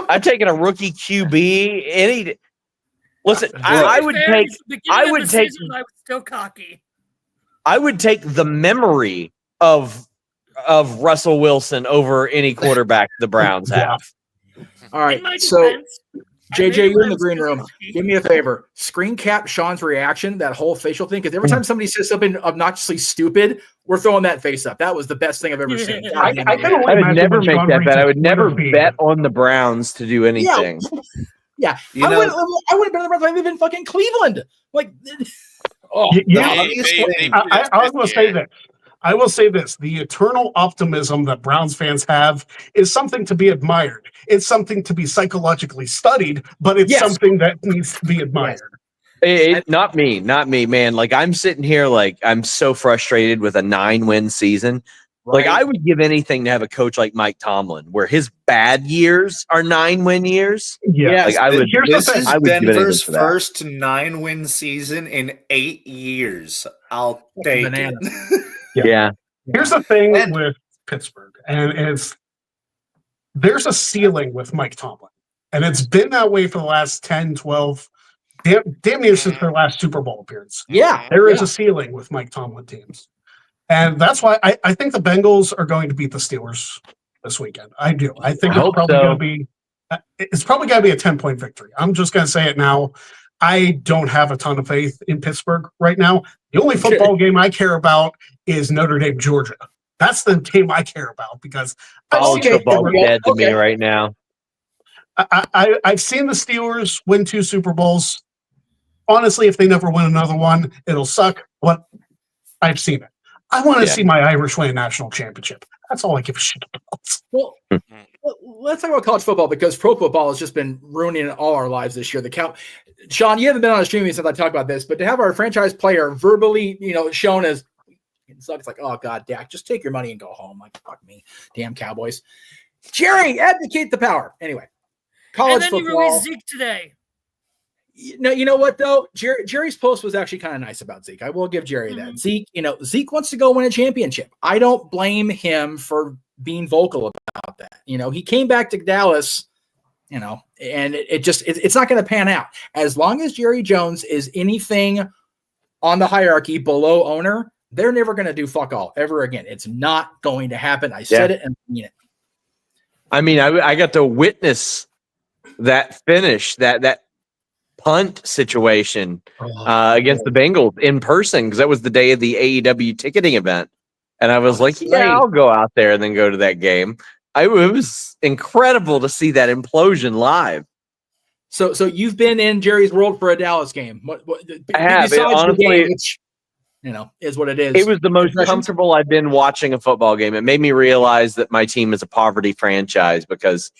I'm taking a rookie QB. Listen, I would Fair, take. at the beginning I of would the take. season, I was still cocky. I would take the memory of Russell Wilson over any quarterback the Browns have. All right, In my so defense, I made JJ, it you're when in I the was green still room. cocky. Do me a favor. Screen cap Sean's reaction, that whole facial thing, because every time somebody says something obnoxiously stupid, we're throwing that face up. That was the best thing I've ever seen. God I damn can it. only I would imagine never what make Sean that bet. I would Reese's never have been. bet on the Browns to do anything. Yeah, You I know- would have been the Browns. I live in fucking Cleveland. Like, oh, I was going to say that. I will say this: the eternal optimism that Browns fans have is something to be admired. It's something to be psychologically studied, but it's something that needs to be admired. Not me, man. Like I'm sitting here, like I'm so frustrated with a 9-win season. Like I would give anything to have a coach like Mike Tomlin, where his bad years are 9-win years. Yeah, like I would. This is I would give anything Denver's for that. first 9-win season in 8 years. I'll take it. Yeah. Here's the thing with Pittsburgh, and there's a ceiling with Mike Tomlin, and it's been that way for the last 10, 12, damn near since their last Super Bowl appearance. Yeah, there is a ceiling with Mike Tomlin teams, and that's why I think the Bengals are going to beat the Steelers this weekend. I do. I think it's probably going to be. It's probably going to be a 10-point victory. I'm just going to say it now. I don't have a ton of faith in Pittsburgh right now. The only football game I care about is Notre Dame, Georgia. That's the game I care about because College football is dead to me right now. I've seen the Steelers win 2 Super Bowls. Honestly, if they never win another one, it'll suck. But I've seen it. I want to see my Irish win a national championship. That's all I give a shit about. Well, let's talk about college football because pro football has just been ruining all our lives this year. Sean, you haven't been on a stream since I talked about this, but to have our franchise player verbally, shown as it sucks, it's like, oh God, Dak, just take your money and go home. Like, fuck me, damn Cowboys. Jerry, advocate the power. Anyway, college And then football. you released Zeke today. You know what though? Jerry's post was actually kind of nice about Zeke. I will give Jerry that. Zeke wants to go win a championship. I don't blame him for being vocal about that. He came back to Dallas, and it's not going to pan out. As long as Jerry Jones is anything on the hierarchy below owner, they're never going to do fuck all ever again. It's not going to happen. I said it and I mean it. I mean, I got to witness that finish, that punt situation against the Bengals in person because that was the day of the AEW ticketing event. And I was like, yeah, I'll go out there and then go to that game. It was incredible to see that implosion live. So you've been in Jerry's world for a Dallas game. What I have. It, honestly, game, which, is what it is. It was the most comfortable I've been watching a football game. It made me realize that my team is a poverty franchise because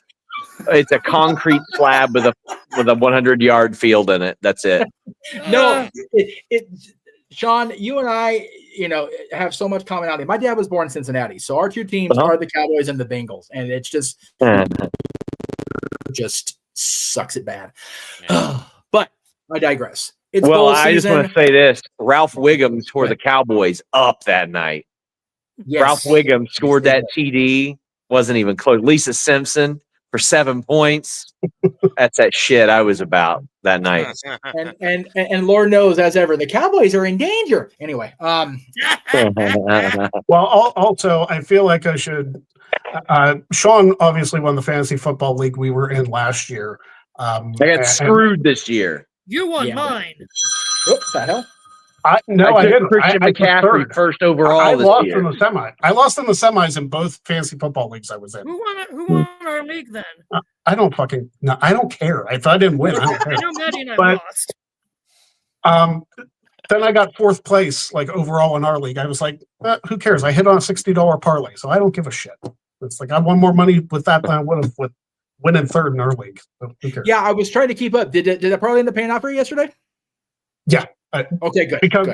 it's a concrete slab with a 100-yard field in it. That's it. No, Sean, you and I, have so much commonality. My dad was born in Cincinnati, so our two teams are the Cowboys and the Bengals, and it's just sucks it bad. But I digress. It's bowl season. I just want to say this: Ralph Wiggum tore the Cowboys up that night. Yes. Ralph Wiggum scored that TD. Wasn't even close. Lisa Simpson for 7 points. That's that shit I was about that night. And Lord knows, as ever, the Cowboys are in danger. Anyway, Well, also, I feel like I should. Sean obviously won the fantasy football league we were in last year. I got screwed this year. You won mine. What the hell? I didn't. Christian McCaffrey first overall. I this lost year. in the semi. I lost in the semis in both fantasy football leagues I was in. Who won our league then? I don't fucking no. I don't care. If I didn't win, I don't care. I know Maddie and I lost. Then I got 4th place, like overall in our league. I was like, who cares? I hit on a $60 parlay, so I don't give a shit. It's like I won more money with that than I would have with winning 3rd in our league. So who cares? Yeah, I was trying to keep up. Did that parlay end up paying off for you yesterday? Yeah. Okay, good. Because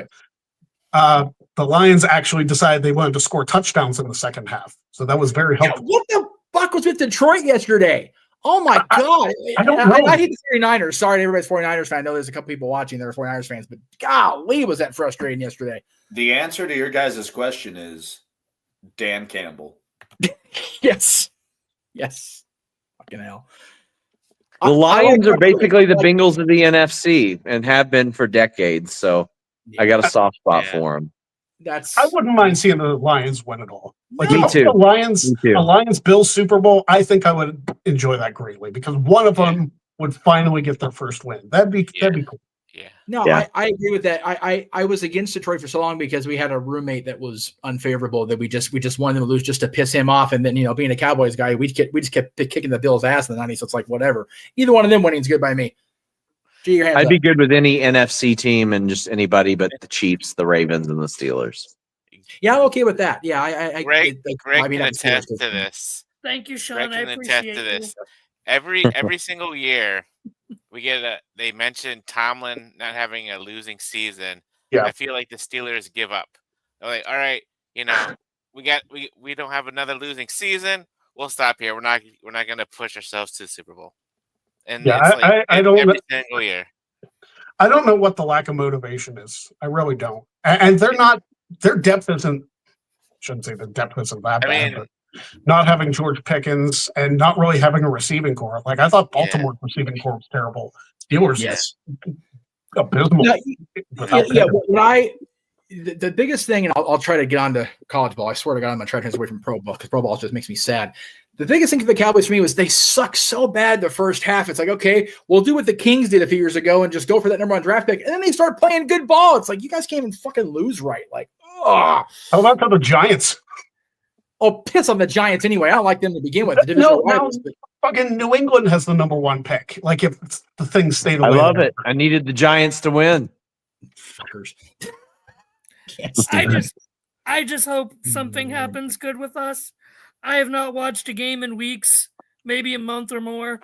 the Lions actually decided they wanted to score touchdowns in the second half, so that was very helpful. What the fuck was with Detroit yesterday? Oh my God. I don't know. I hate the 49ers. Sorry, everybody's 49ers fan. I know there's a couple people watching that are 49ers fans, but golly, was that frustrating yesterday. The answer to your guys' question is Dan Campbell. Yes. Yes. Fucking hell. The Lions are basically the Bengals of the NFC and have been for decades. So I got a soft spot for them. I wouldn't mind seeing the Lions win it all. Like Me if too. The Lions, Me too. a Lions Bills Super Bowl. I think I would enjoy that greatly because one of them would finally get their first win. That'd be cool. No, Yeah. I agree with that. I was against Detroit for so long because we had a roommate that was unfavorable that we just wanted them to lose just to piss him off. And then, being a Cowboys guy, we just kept kicking the Bills' ass in the 90s. So it's like, whatever. Either one of them winning is good by me. Gee, your hands I'd up. be good with any NFC team and just anybody but the Chiefs, the Ravens, and the Steelers. Yeah, I'm okay with that. Yeah, Greg I mean, can I'm attest serious. to this. Thank you, Sean. Greg I can attest appreciate to this. you. Every single year, we get they mention Tomlin not having a losing season. Yeah. I feel like the Steelers give up. They're like, all right, we don't have another losing season. We'll stop here. We're not going to push ourselves to the Super Bowl. And Yeah, it's like I don't every know. single year. I don't know what the lack of motivation is. I really don't. And they're not. Their depth isn't. Shouldn't say the depth isn't that bad. But not having George Pickens and not really having a receiving core. Like I thought Baltimore's receiving core was terrible. Steelers, abysmal. The biggest thing, and I'll try to get on to college ball. I swear to God, I'm going to try to transition away from pro ball because pro ball just makes me sad. The biggest thing for the Cowboys for me was they suck so bad the first half. It's like, okay, we'll do what the Kings did a few years ago and just go for that number one draft pick. And then they start playing good ball. It's like, you guys can't even fucking lose right. Like, how about the Giants? Oh, piss on the Giants anyway. I don't like them to begin with. The divisional rivals, but fucking New England has the number one pick. Like if the thing stayed away. I love it. I needed the Giants to win. Fuckers. I just hope something happens good with us. I have not watched a game in weeks, maybe a month or more.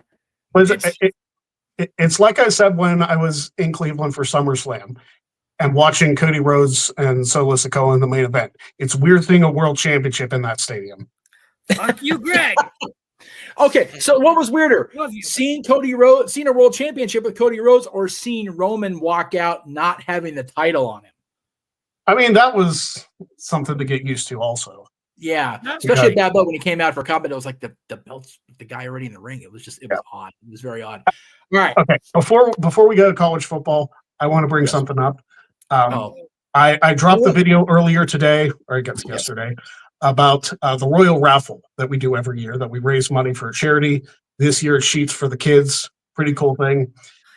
It's like I said when I was in Cleveland for SummerSlam and watching Cody Rhodes and Solo Sikoa in the main event. It's weird seeing a world championship in that stadium. Fuck you, Greg. Okay, so what was weirder? Seeing a world championship with Cody Rhodes or seeing Roman walk out not having the title on him? I mean, that was something to get used to also. Yeah, especially at that belt when he came out for combat, it was like the belt's the guy already in the ring. It was odd. It was very odd. All right. Okay, before we go to college football, I want to bring something up. I dropped the video earlier today, or I guess yesterday, about the Royal Raffle that we do every year, that we raise money for a charity. This year, it's Sheets for the Kids. Pretty cool thing.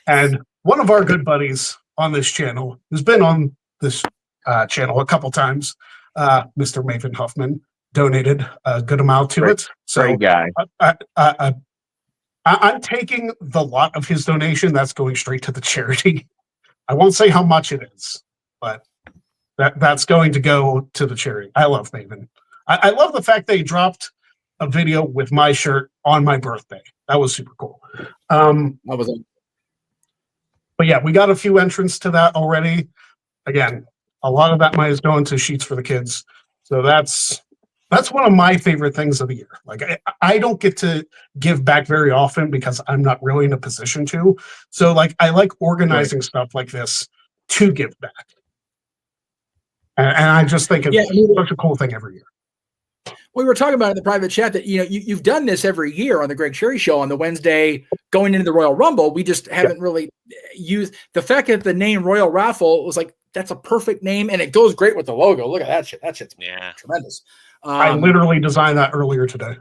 And one of our good buddies on this channel, who's been on this channel a couple times, Mr. Maven Huffman, donated a good amount to it. So great guy. I'm taking the lot of his donation. That's going straight to the charity. I won't say how much it is, but that's going to go to the charity. I love Maven. I love the fact they dropped a video with my shirt on my birthday. That was super cool. But yeah, we got a few entrants to that already. Again, a lot of that money is going to Sheets for the Kids. So that's one of my favorite things of the year. Like I don't get to give back very often because I'm not really in a position to. So like I like organizing stuff like this to give back. And I just think it's such a cool thing every year. We were talking about in the private chat that you've done this every year on the Greg Cherry Show on the Wednesday going into the Royal Rumble. We just haven't really used the fact that the name Royal Raffle was like, that's a perfect name and it goes great with the logo. Look at that shit. That shit's tremendous. I literally designed that earlier today.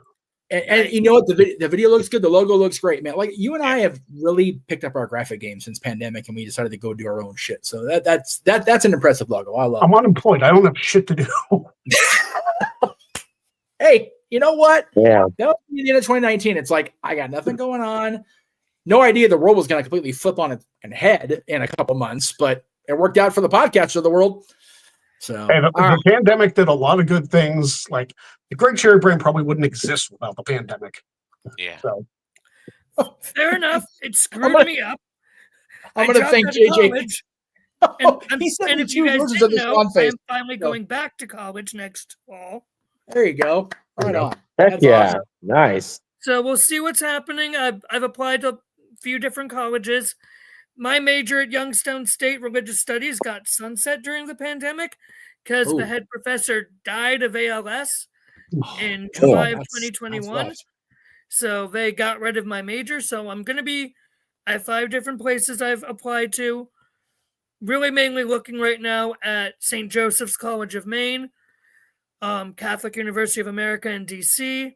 And you know what? The video looks good. The logo looks great, man. Like you and I have really picked up our graphic game since pandemic, and we decided to go do our own shit. So that's an impressive logo. I love. I'm unemployed. I don't have shit to do. Hey, you know what? Yeah. That was the end of 2019. It's like I got nothing going on. No idea the world was going to completely flip on its head in a couple months, but it worked out for the podcast of the world. So the pandemic did a lot of good things. Like the Greg Cherry brand probably wouldn't exist without the pandemic. Yeah. So fair enough. It screwed me up. I'm going to thank JJ. And if you guys didn't know, I'm finally going back to college next fall. There you go. Right on. Heck That's yeah. awesome. Nice. So we'll see what's happening. I've applied to a few different colleges. My major at Youngstown State, Religious Studies, got sunset during the pandemic because the head professor died of ALS in July of 2021. So they got rid of my major. So I'm going to be at 5 different places I've applied to. Really mainly looking right now at St. Joseph's College of Maine, Catholic University of America in DC,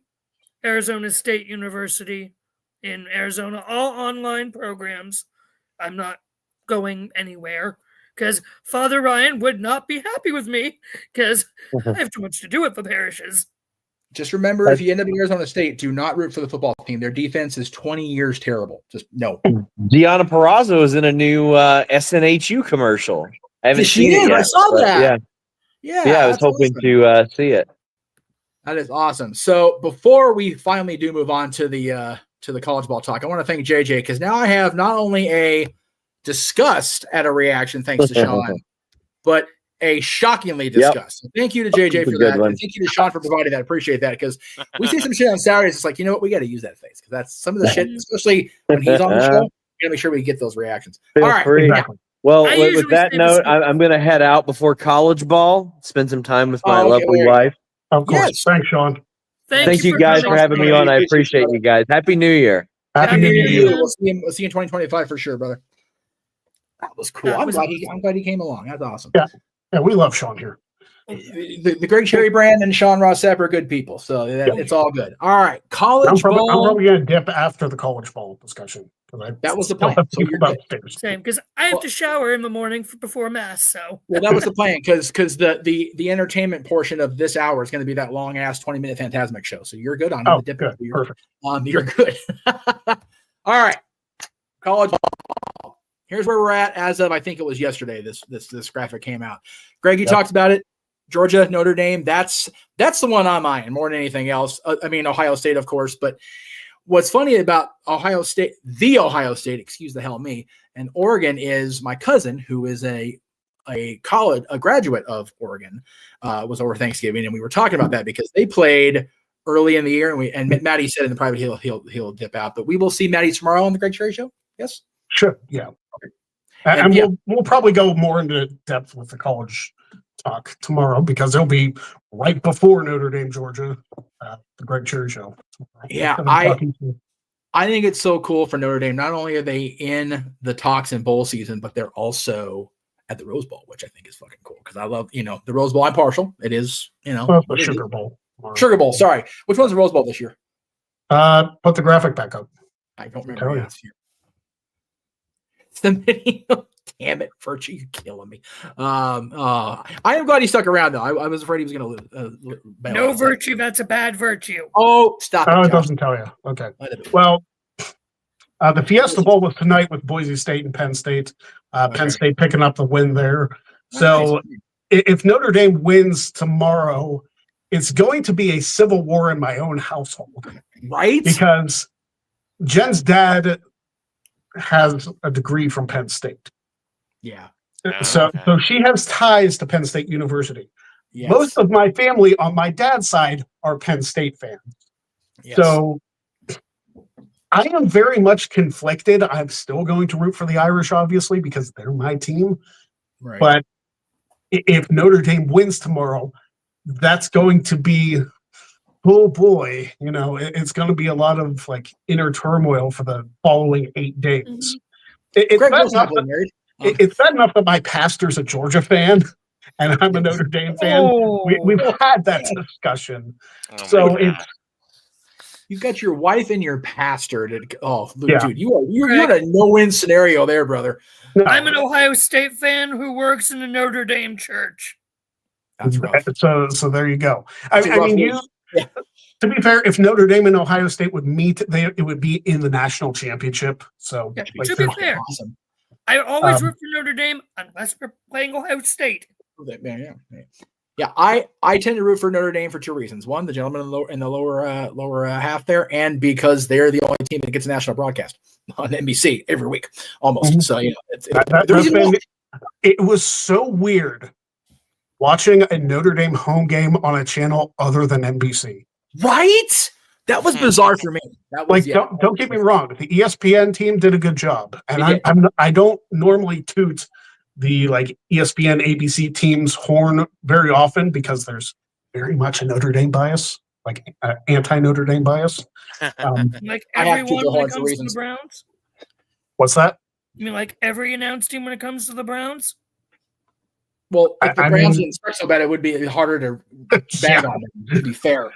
Arizona State University in Arizona, all online programs. I'm not going anywhere because Father Ryan would not be happy with me because I have too much to do with the parishes. Just remember, if you end up in Arizona State, do not root for the football team. Their defense is 20 years terrible. Just no. Deanna Perrazzo is in a new SNHU commercial. I haven't seen it yet. I saw that. Yeah, I was hoping to see it. That is awesome. So before we finally do move on to the college ball talk, I want to thank JJ because now I have not only a disgust at a reaction thanks to Sean, but a shockingly disgust. So thank you to JJ for that. And thank you to Sean for providing that. I appreciate that because we see some shit on Saturdays. It's like, you know what? We got to use that face because that's some of the shit, especially when he's on the show. We got to make sure we get those reactions. Feel all right. free. Exactly. Well, with that note, I'm going to head out before college ball, spend some time with my lovely wife. Of course. Yes. Thanks, Sean. Thank you guys for having me on. I appreciate you guys. Happy New Year. Happy New Year. We'll see you in 2025 for sure, brother. That was cool. I'm glad he came along. That's awesome. Yeah, we love Sean here. The Greg Cherry Brand and Sean Ross Sapp are good people, so it's all good. All right, I'm probably going to dip after the college ball discussion. That was the plan. So same, because I have to shower in the morning before mass. So that was the plan, because the entertainment portion of this hour is going to be that long ass 20-minute Fantasmic show. So you're good on the dip. Good. Perfect. You're good. All right, college ball. Here's where we're at as of, I think it was yesterday. This graphic came out. Greg, you talked about it. Georgia, Notre Dame. That's the one I'm eyeing more than anything else. I mean, Ohio State, of course. But what's funny about Ohio State, excuse the hell me, and Oregon is my cousin, who is a graduate of Oregon, was over Thanksgiving, and we were talking about that because they played early in the year, and Maddie said in the private he'll dip out, but we will see Maddie tomorrow on the Greg Cherry Show. Yes. Sure. Yeah. Okay. And we'll probably go more into depth with the college talk tomorrow because it'll be right before Notre Dame, Georgia, the Greg Cherry Show. Yeah, I think it's so cool for Notre Dame. Not only are they in the talks in bowl season, but they're also at the Rose Bowl, which I think is fucking cool because I love, the Rose Bowl. I'm partial. It is, the Sugar Bowl. Sugar Bowl. Sorry, which one's the Rose Bowl this year? Put the graphic back up. I don't remember last year. It's the video. Damn it, Virtue, you're killing me. I am glad he stuck around, though. I was afraid he was going to lose. No Virtue, that's a bad virtue. Oh, stop it. Oh, it doesn't tell you. Okay. Well, the Fiesta Bowl was tonight with Boise State and Penn State. Penn State picking up the win there. So if Notre Dame wins tomorrow, it's going to be a civil war in my own household. Right? Because Jen's dad has a degree from Penn State. Yeah. So she has ties to Penn State University. Yes. Most of my family on my dad's side are Penn State fans. Yes. So I am very much conflicted. I'm still going to root for the Irish, obviously, because they're my team. Right. But if Notre Dame wins tomorrow, that's going to be, oh boy, it's going to be a lot of inner turmoil for the following 8 days. Mm-hmm. It's bad enough that my pastor's a Georgia fan and I'm a Notre Dame fan. We've had that discussion. You've got your wife and your pastor. Dude, you're in a no-win scenario there, brother. No. I'm an Ohio State fan who works in a Notre Dame church. That's rough. So there you go. To be fair, if Notre Dame and Ohio State would meet, it would be in the national championship. So to be fair, awesome. I always root for Notre Dame unless we're playing Ohio State. Yeah. I tend to root for Notre Dame for 2 reasons. One, the gentleman in the lower half there, and because they're the only team that gets a national broadcast on NBC every week, almost. Mm-hmm. So it was so weird watching a Notre Dame home game on a channel other than NBC. Right? That was bizarre for me. That was Like, don't get me wrong. The ESPN team did a good job, and I don't normally toot the like ESPN ABC team's horn very often because there's very much a Notre Dame bias, like anti Notre Dame bias. Like everyone when it comes to the Browns. What's that? You mean like every announced team when it comes to the Browns? Well, if the Browns didn't start so bad, it would be harder to bag on them, to be fair.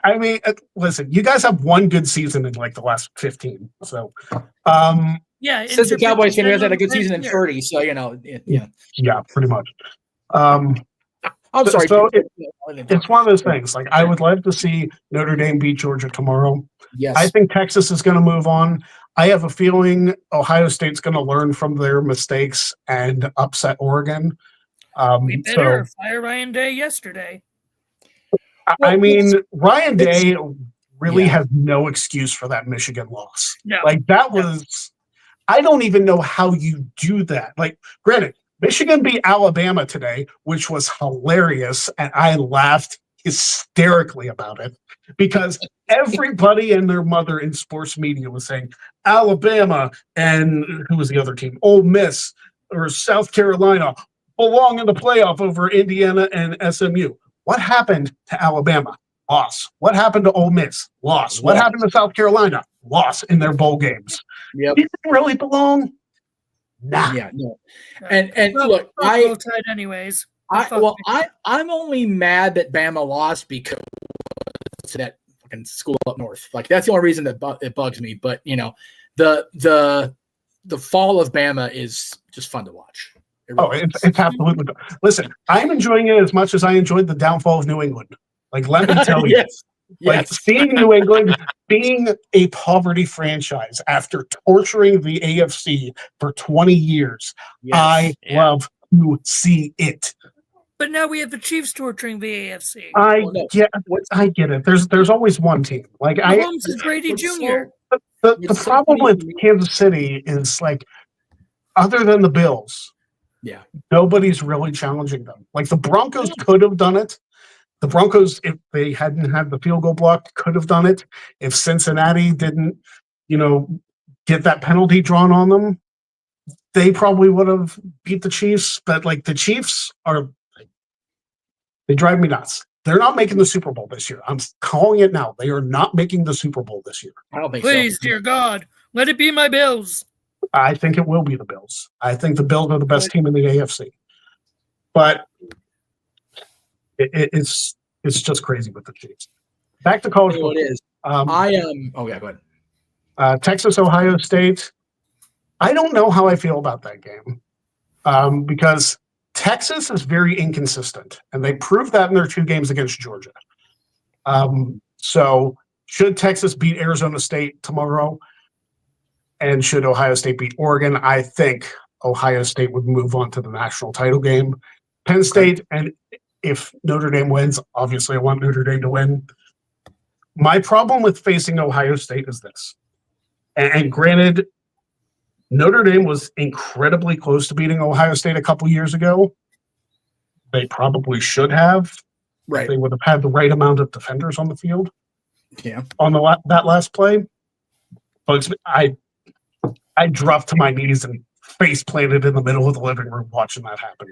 I mean, listen, you guys have one good season in like the last 15. So, yeah, since the Cowboys fan has had a good season in 30, so yeah, pretty much. I'm sorry. So it's one of those things. Like, I would love to see Notre Dame beat Georgia tomorrow. Yes, I think Texas is going to move on. I have a feeling Ohio State's going to learn from their mistakes and upset Oregon. We better fire Ryan Day yesterday. I mean, Ryan Day really has no excuse for that Michigan loss. No. Like, that was, I don't even know how you do that. Like, granted, Michigan beat Alabama today, which was hilarious, and I laughed hysterically about it because everybody and their mother in sports media was saying Alabama and who was the other team? Ole Miss or South Carolina belong in the playoff over Indiana and SMU. What happened to Alabama? Loss. What happened to Ole Miss? Loss. What happened to South Carolina? Loss in their bowl games. Yep. Did they really belong? Nah. Yeah, no. And look, tied anyways. I'm only mad that Bama lost because to that fucking school up north. Like, that's the only reason that it bugs me. But the fall of Bama is just fun to watch. It's absolutely. Listen, I'm enjoying it as much as I enjoyed the downfall of New England. Like, let me tell you, seeing New England being a poverty franchise after torturing the AFC for 20 years, I love to see it. But now we have the Chiefs torturing the AFC. I get it. There's always one team. Like, Mahomes is Brady Jr. The problem with Kansas City is, like, other than the Bills, nobody's really challenging them. Like, the Broncos could have done it. The Broncos, if they hadn't had the field goal block, could have done it. If Cincinnati didn't, get that penalty drawn on them, they probably would have beat the Chiefs. But, like, the Chiefs they drive me nuts. They're not making the Super Bowl this year. I'm calling it now. They are not making the Super Bowl this year. I don't think Please, dear God, let it be my Bills. I think it will be the Bills. I think the Bills are the best team in the AFC. But it's just crazy with the Chiefs. Back to college football. It is. Go ahead. Texas, Ohio State. I don't know how I feel about that game because Texas is very inconsistent, and they proved that in their 2 games against Georgia. So should Texas beat Arizona State tomorrow, and should Ohio State beat Oregon, I think Ohio State would move on to the national title game. Penn State, and if Notre Dame wins, obviously I want Notre Dame to win. My problem with facing Ohio State is this. And granted, Notre Dame was incredibly close to beating Ohio State a couple years ago. They probably should have. Right. They would have had the right amount of defenders on the field. Yeah. On that last play. Bugs me. I dropped to my knees and face planted in the middle of the living room watching that happen.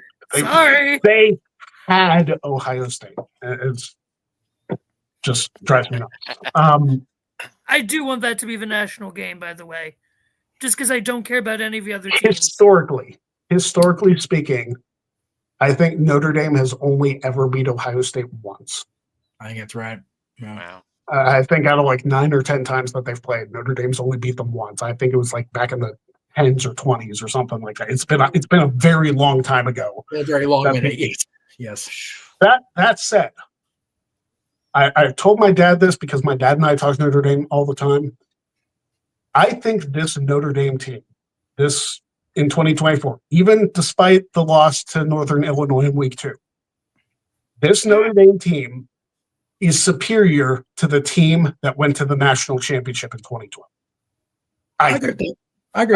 They had Ohio State. It's just drives me nuts. I do want that to be the national game, by the way. Just because I don't care about any of the other teams. Historically speaking, I think Notre Dame has only ever beat Ohio State once. I think that's right. Yeah. Wow. I think out of like 9 or 10 times that they've played, Notre Dame's only beat them once. I think it was like back in the 10s or 20s or something like that. It's been a very long time ago. A very long minute. Yes. That said, I told my dad this because my dad and I talk Notre Dame all the time. I think this Notre Dame team, this in 2024, even despite the loss to Northern Illinois in week 2, this Notre Dame team is superior to the team that went to the national championship in 2012. I agree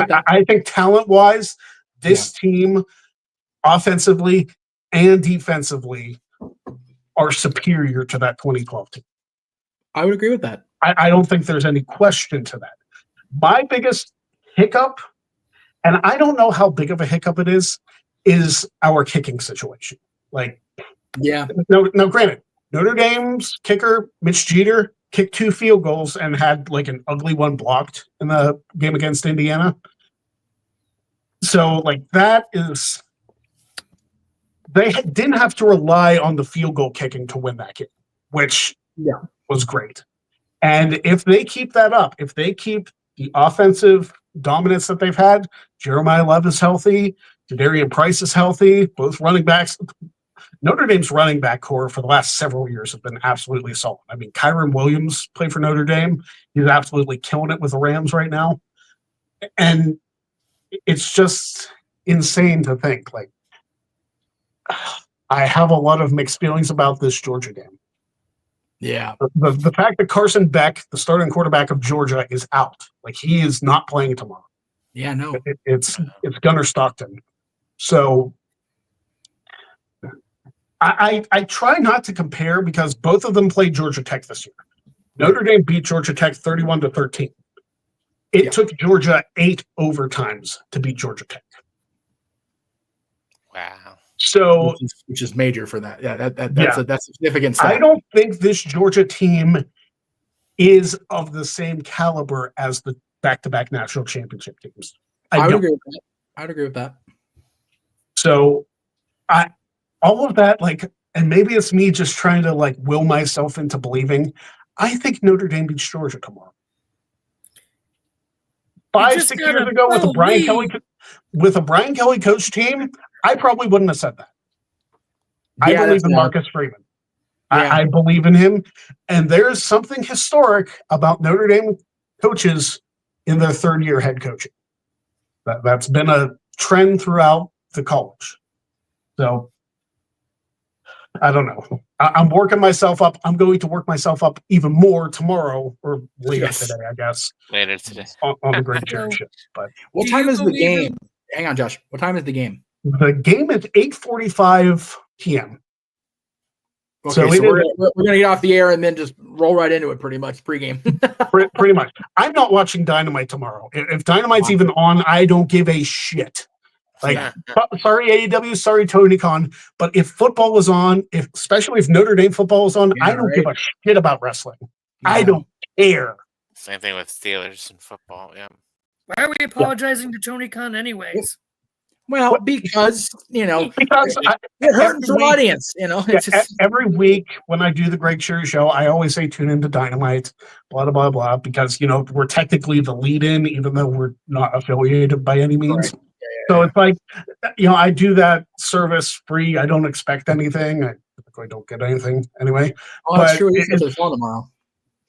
with that. I think talent-wise, this team, offensively and defensively, are superior to that 2012 team. I would agree with that. I don't think there's any question to that. My biggest hiccup, and I don't know how big of a hiccup it is our kicking situation. Like, yeah. No, granted, Notre Dame's kicker, Mitch Jeter, kicked 2 field goals and had like an ugly one blocked in the game against Indiana. So, like, that is, they didn't have to rely on the field goal kicking to win that game, which was great. And if they keep that up, if they keep the offensive dominance that they've had, Jeremiah Love is healthy, Jadarian Price is healthy, both running backs. Notre Dame's running back core for the last several years have been absolutely solid. I mean, Kyron Williams played for Notre Dame. He's absolutely killing it with the Rams right now. And it's just insane to think, like, I have a lot of mixed feelings about this Georgia game. Yeah. The fact that Carson Beck, the starting quarterback of Georgia, is out. Like, he is not playing tomorrow. Yeah, no. It's Gunnar Stockton. So I try not to compare because both of them played Georgia Tech this year. Notre Dame beat Georgia Tech 31-13. It took Georgia 8 overtimes to beat Georgia Tech. Wow. So, which is major for that. Yeah, that's a significant stat. I don't think this Georgia team is of the same caliber as the back-to-back national championship teams. I would agree with that. So, all of that, like, and maybe it's me just trying to like will myself into believing. I think Notre Dame beats Georgia tomorrow. 5-6 years ago with a Brian Kelly coach team, I probably wouldn't have said that. I believe in Marcus Freeman. I believe in him, and there's something historic about Notre Dame coaches in their third year head coaching. That's been a trend throughout the college. So I don't know. I'm working myself up. I'm going to work myself up even more tomorrow or later today, I guess. Later today. On the Great Championship. But what time is the game? Hang on, Josh. What time is the game? The game is 8:45 p.m. Okay, so we're going to get off the air and then just roll right into it pretty much pregame. Pretty much. I'm not watching Dynamite tomorrow. If Dynamite's even on, I don't give a shit. Like, sorry AEW, sorry Tony Khan, but if football was on, especially if Notre Dame football was on, I don't give a shit about wrestling. I don't care. Same thing with Steelers and football. Yeah. Why are we apologizing to Tony Khan anyways? Well, because it hurts the audience. Every week when I do the Greg Cherry Show, I always say tune into Dynamite, blah blah blah blah, because we're technically the lead-in, even though we're not affiliated by any means. Right. So it's like, I do that service free. I don't expect anything. I typically don't get anything anyway. Oh, that's true. It's fun tomorrow.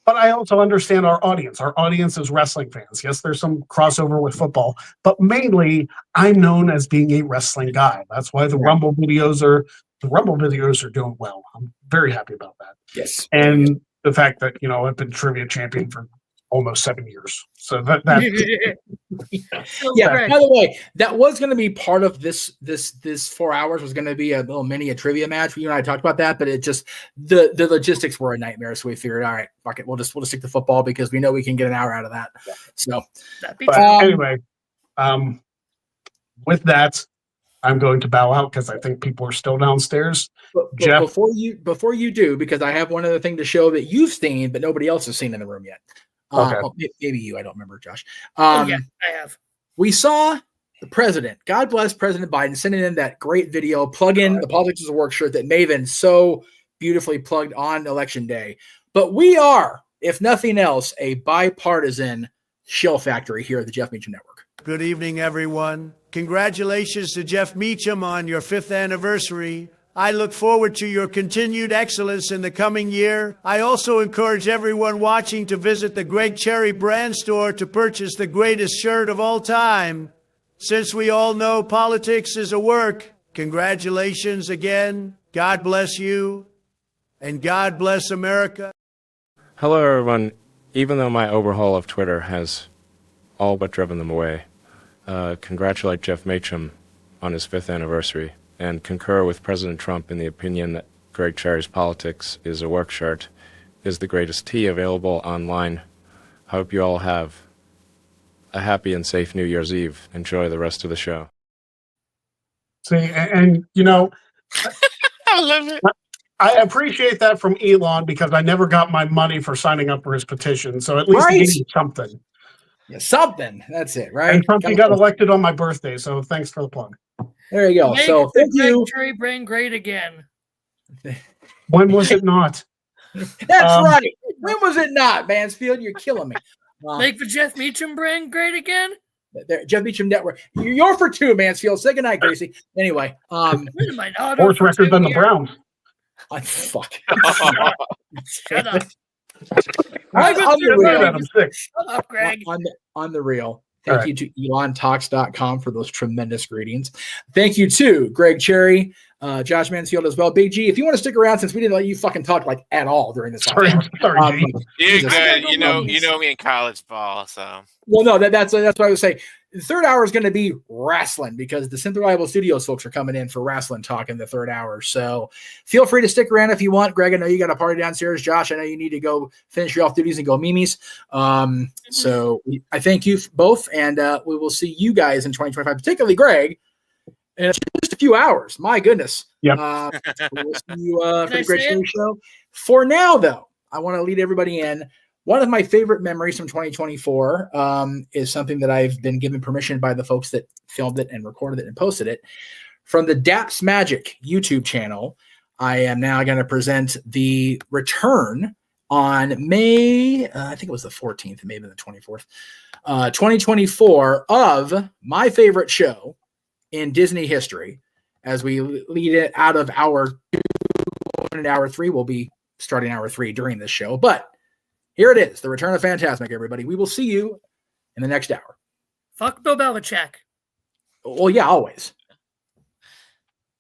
But I also understand our audience. Our audience is wrestling fans. Yes, there's some crossover with football, but mainly I'm known as being a wrestling guy. That's why the Rumble videos are doing well. I'm very happy about that. Yes. And the fact that, I've been trivia champion for almost 7 years. So that yeah. By the way, that was going to be part of this 4 hours was going to be a little mini trivia match. You and I talked about that, but it just the logistics were a nightmare. So we figured, all right, fuck it, we'll just stick to football because we know we can get an hour out of that. So anyway, with that, I'm going to bow out because I think people are still downstairs. But Jeff, before you do, because I have one other thing to show that you've seen, but nobody else has seen in the room yet. Okay. Well, maybe you. I don't remember, Josh. I have. We saw the president, God bless President Biden, sending in that great video, plug in the Politics is a Work shirt that Maven so beautifully plugged on Election Day. But we are, if nothing else, a bipartisan shill factory here at the Jeff Meacham Network. Good evening, everyone. Congratulations to Jeff Meacham on your 5th anniversary. I look forward to your continued excellence in the coming year. I also encourage everyone watching to visit the Greg Cherry brand store to purchase the greatest shirt of all time. Since we all know politics is a work, congratulations again. God bless you, and God bless America. Hello, everyone. Even though my overhaul of Twitter has all but driven them away, congratulate Jeff Meacham on his 5th anniversary. And concur with President Trump in the opinion that Greg Cherry's Politics is a work shirt is the greatest tea available online. I hope you all have a happy and safe New Year's Eve. Enjoy the rest of the show. See, and you know, I love it. I appreciate that from Elon because I never got my money for signing up for his petition. So at least he Right. gave me something. Yeah, something. That's it, right? And Trump, he got elected on my birthday. So thanks for the plug. There you go. Make So the thank you. Greg brain great again. When was it not? That's right. When was it not, Mansfield? You're killing me. Make the Jeff Meacham brain great again. There, Jeff Meacham Network. You're for two, Mansfield. Say goodnight, Gracie. Anyway, When am I not Horse over record two than the here? Browns. Fuck. Shut up. On the real. Shut up, Greg. On the real. All Thank you to ElonTalks.com for those tremendous greetings. Thank you to Greg Cherry, Josh Mansfield as well. Big G, if you want to stick around, since we didn't let you fucking talk like at all during this. Sorry, You're Jesus. good. You know me in college ball, so. Well, no, that's what I was saying. The third hour is going to be wrestling because the Simple Reliable Studios folks are coming in for wrestling talk in the third hour. So feel free to stick around if you want. Greg, I know you got a party downstairs. Josh, I know you need to go finish your off duties and go Mimi's. So I thank you both, and we will see you guys in 2025, particularly Greg, in just a few hours. My goodness. Yep. We'll see you for the Great Show. For now, though, I want to lead everybody in. One of my favorite memories from 2024 is something that I've been given permission by the folks that filmed it and recorded it and posted it. From the DAPS Magic YouTube channel, I am now going to present the return on May, I think it was the 14th, maybe the 24th, 2024 of my favorite show in Disney history. As we lead it out of hour 2 and hour 3, we'll be starting hour 3 during this show. But here it is, the return of FANTASMIC, everybody. We will see you in the next hour. Fuck Bill Belichick. Well, yeah, always.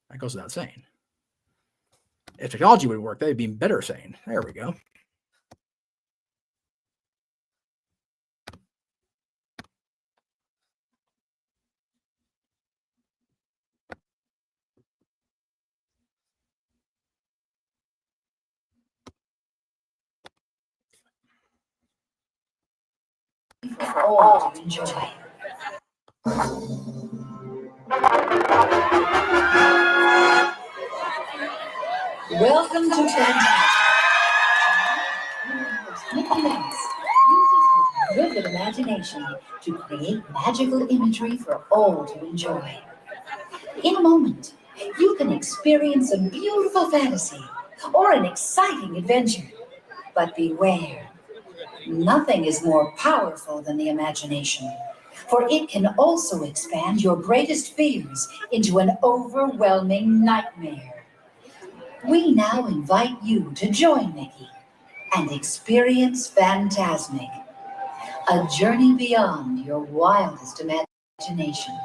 That goes without saying. If technology would work, that'd be better saying. There we go. All to enjoy. Welcome to Fantastic. Mickey Mouse uses his vivid imagination to create magical imagery for all to enjoy. In a moment, you can experience a beautiful fantasy or an exciting adventure. But beware. Nothing is more powerful than the imagination, for it can also expand your greatest fears into an overwhelming nightmare. We now invite you to join Mickey and experience FANTASMIC, a journey beyond your wildest imagination.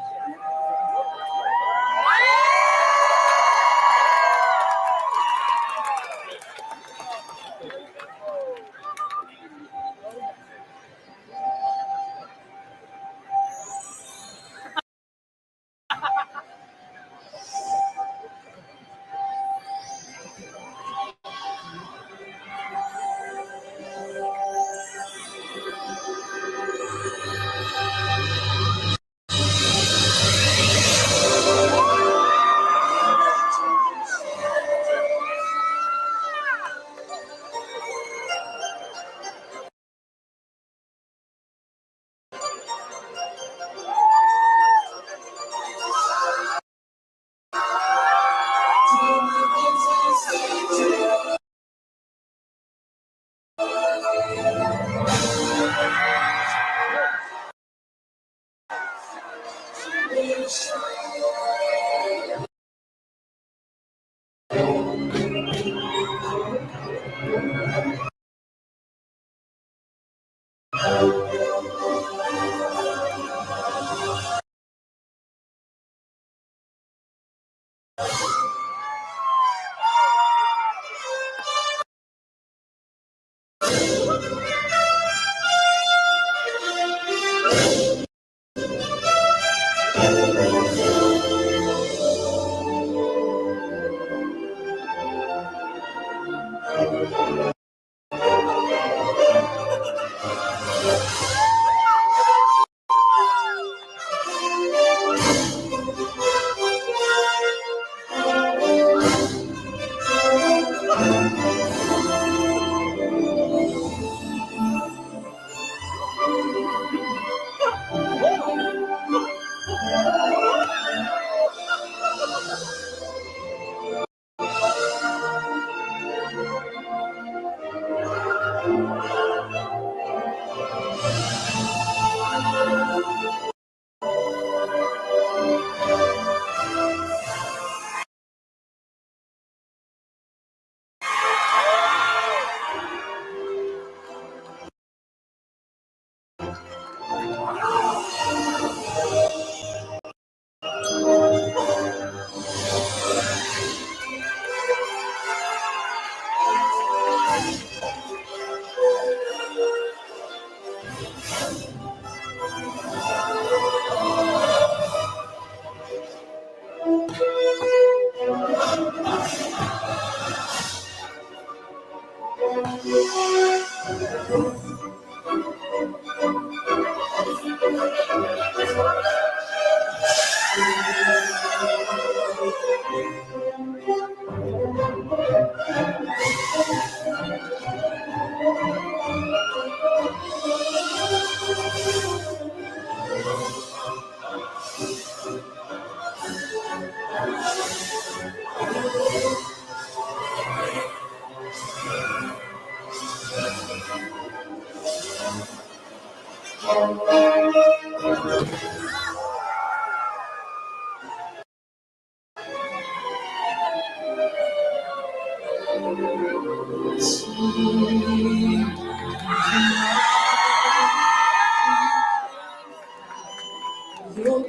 Your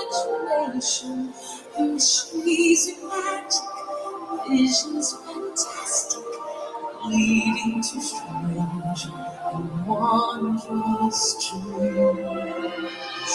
imagination and squeezing magic, visions fantastic, leading to strange and wondrous dreams.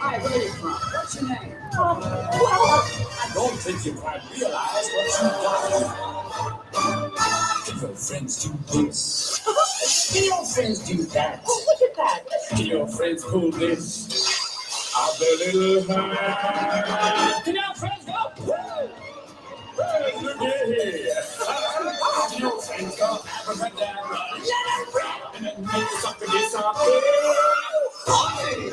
Hi, where are you from? What's your name? I don't think you quite realize what you got. Can your friends do this? Can your friends do that? Oh, look at that. Can your friends pull this? Out their little hand. Can your friends go? Woo! Hey, look at here. Can your friends go abracadabra? Let it rip! And then make sucker this up. Hey!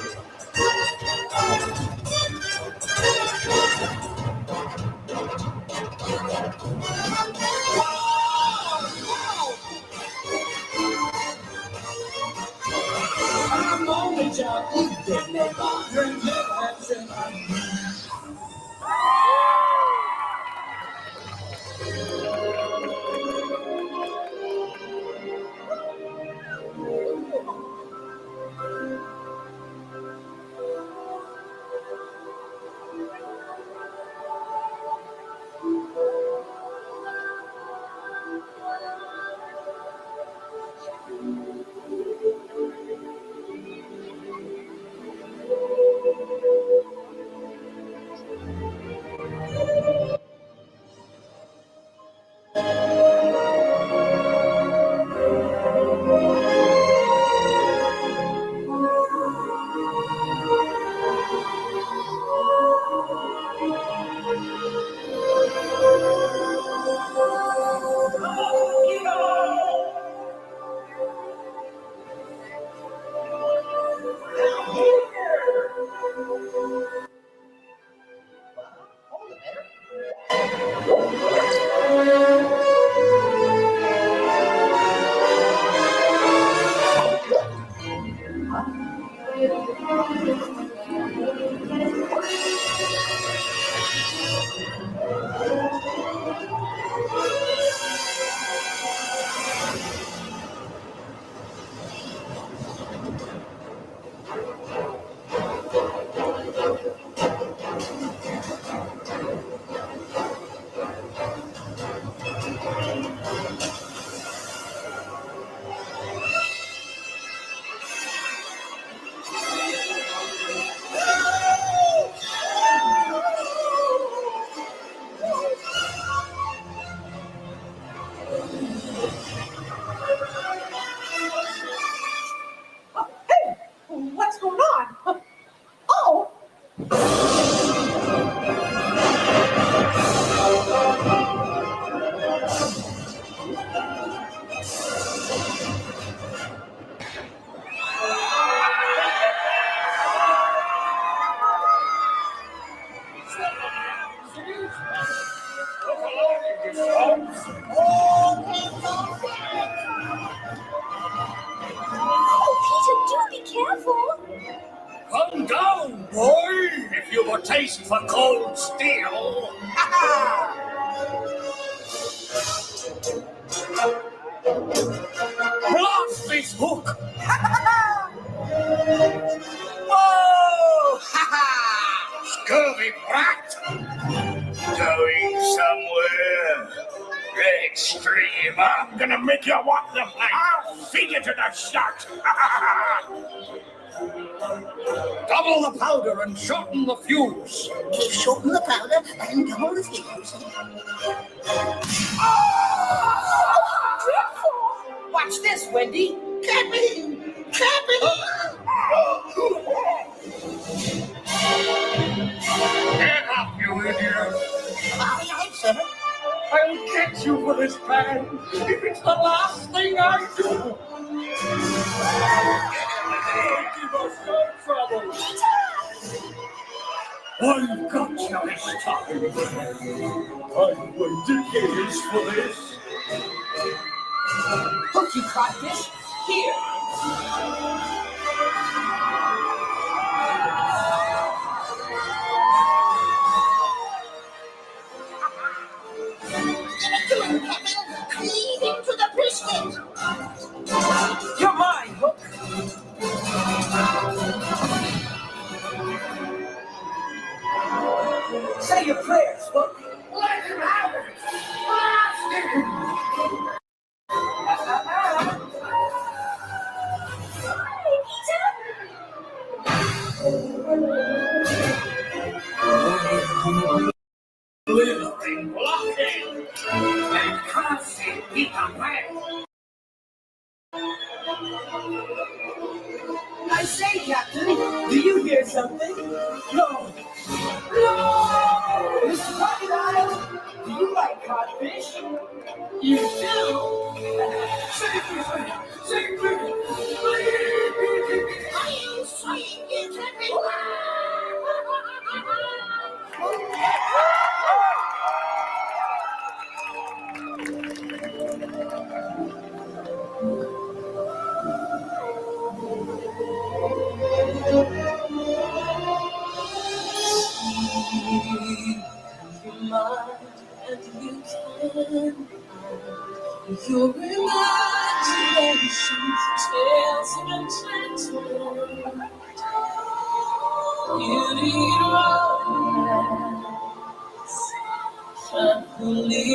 What's going on? Oh! Oh, Peter, do be careful. Calm down, boy, if you've a taste for cold steel. Blast this hook! Whoa! Ha ha! Scurvy brat! Going somewhere extreme. I'm gonna make you walk the plank. I'll feed you to the sharks. Double the powder and shorten the fuse. Shorten the powder and double the fuse. Dreadful! Watch this, Wendy. Cappy! Cappy! Get up, you idiot! Aye, aye, sir. I'll get you for this plan if it's the last thing I do. Give us no trouble. I've got you this time. I've waited years for this. Hook you, codfish. Here. Give it, Captain. Cleave into the brisket. You're mine, Hook. Say your prayers, Hook. Let him have it. Blast him. Slithering, blocking, and crossing Peter Pan. I say, Captain, do you hear something? No. No! Mr. Crocodile, do you like codfish? You do? Save me! Save me! I am saying you can be. You might and you can. Your imagination tells an enchantment. Beauty romance, happily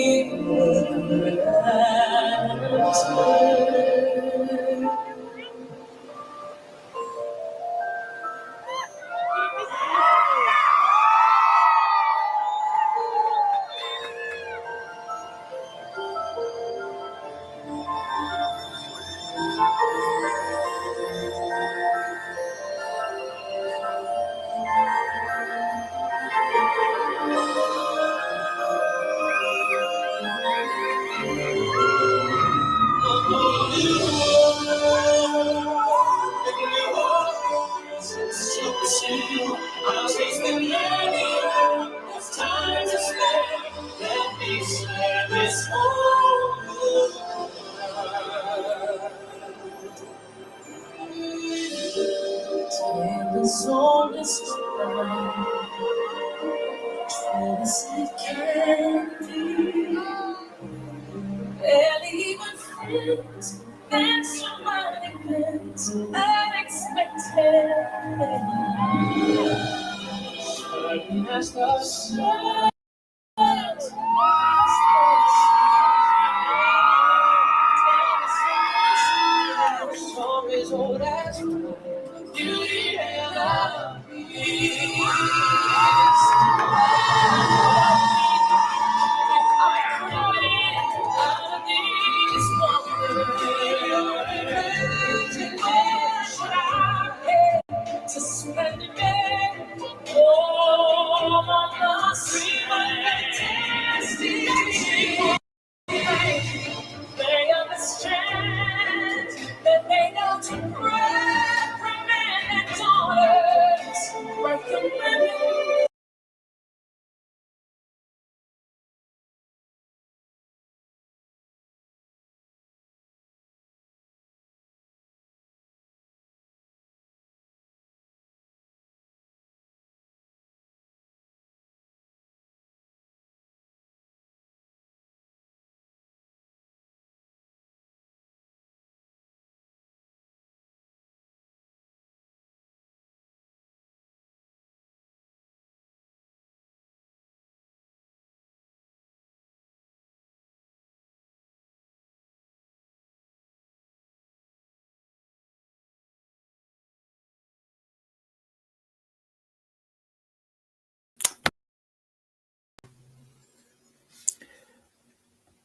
I'll taste the yearning. It's time to spend. Let me share this whole Till the soul is dry, translucent candy, barely even fit. Then somebody meant unexpected. Sudden as the sun.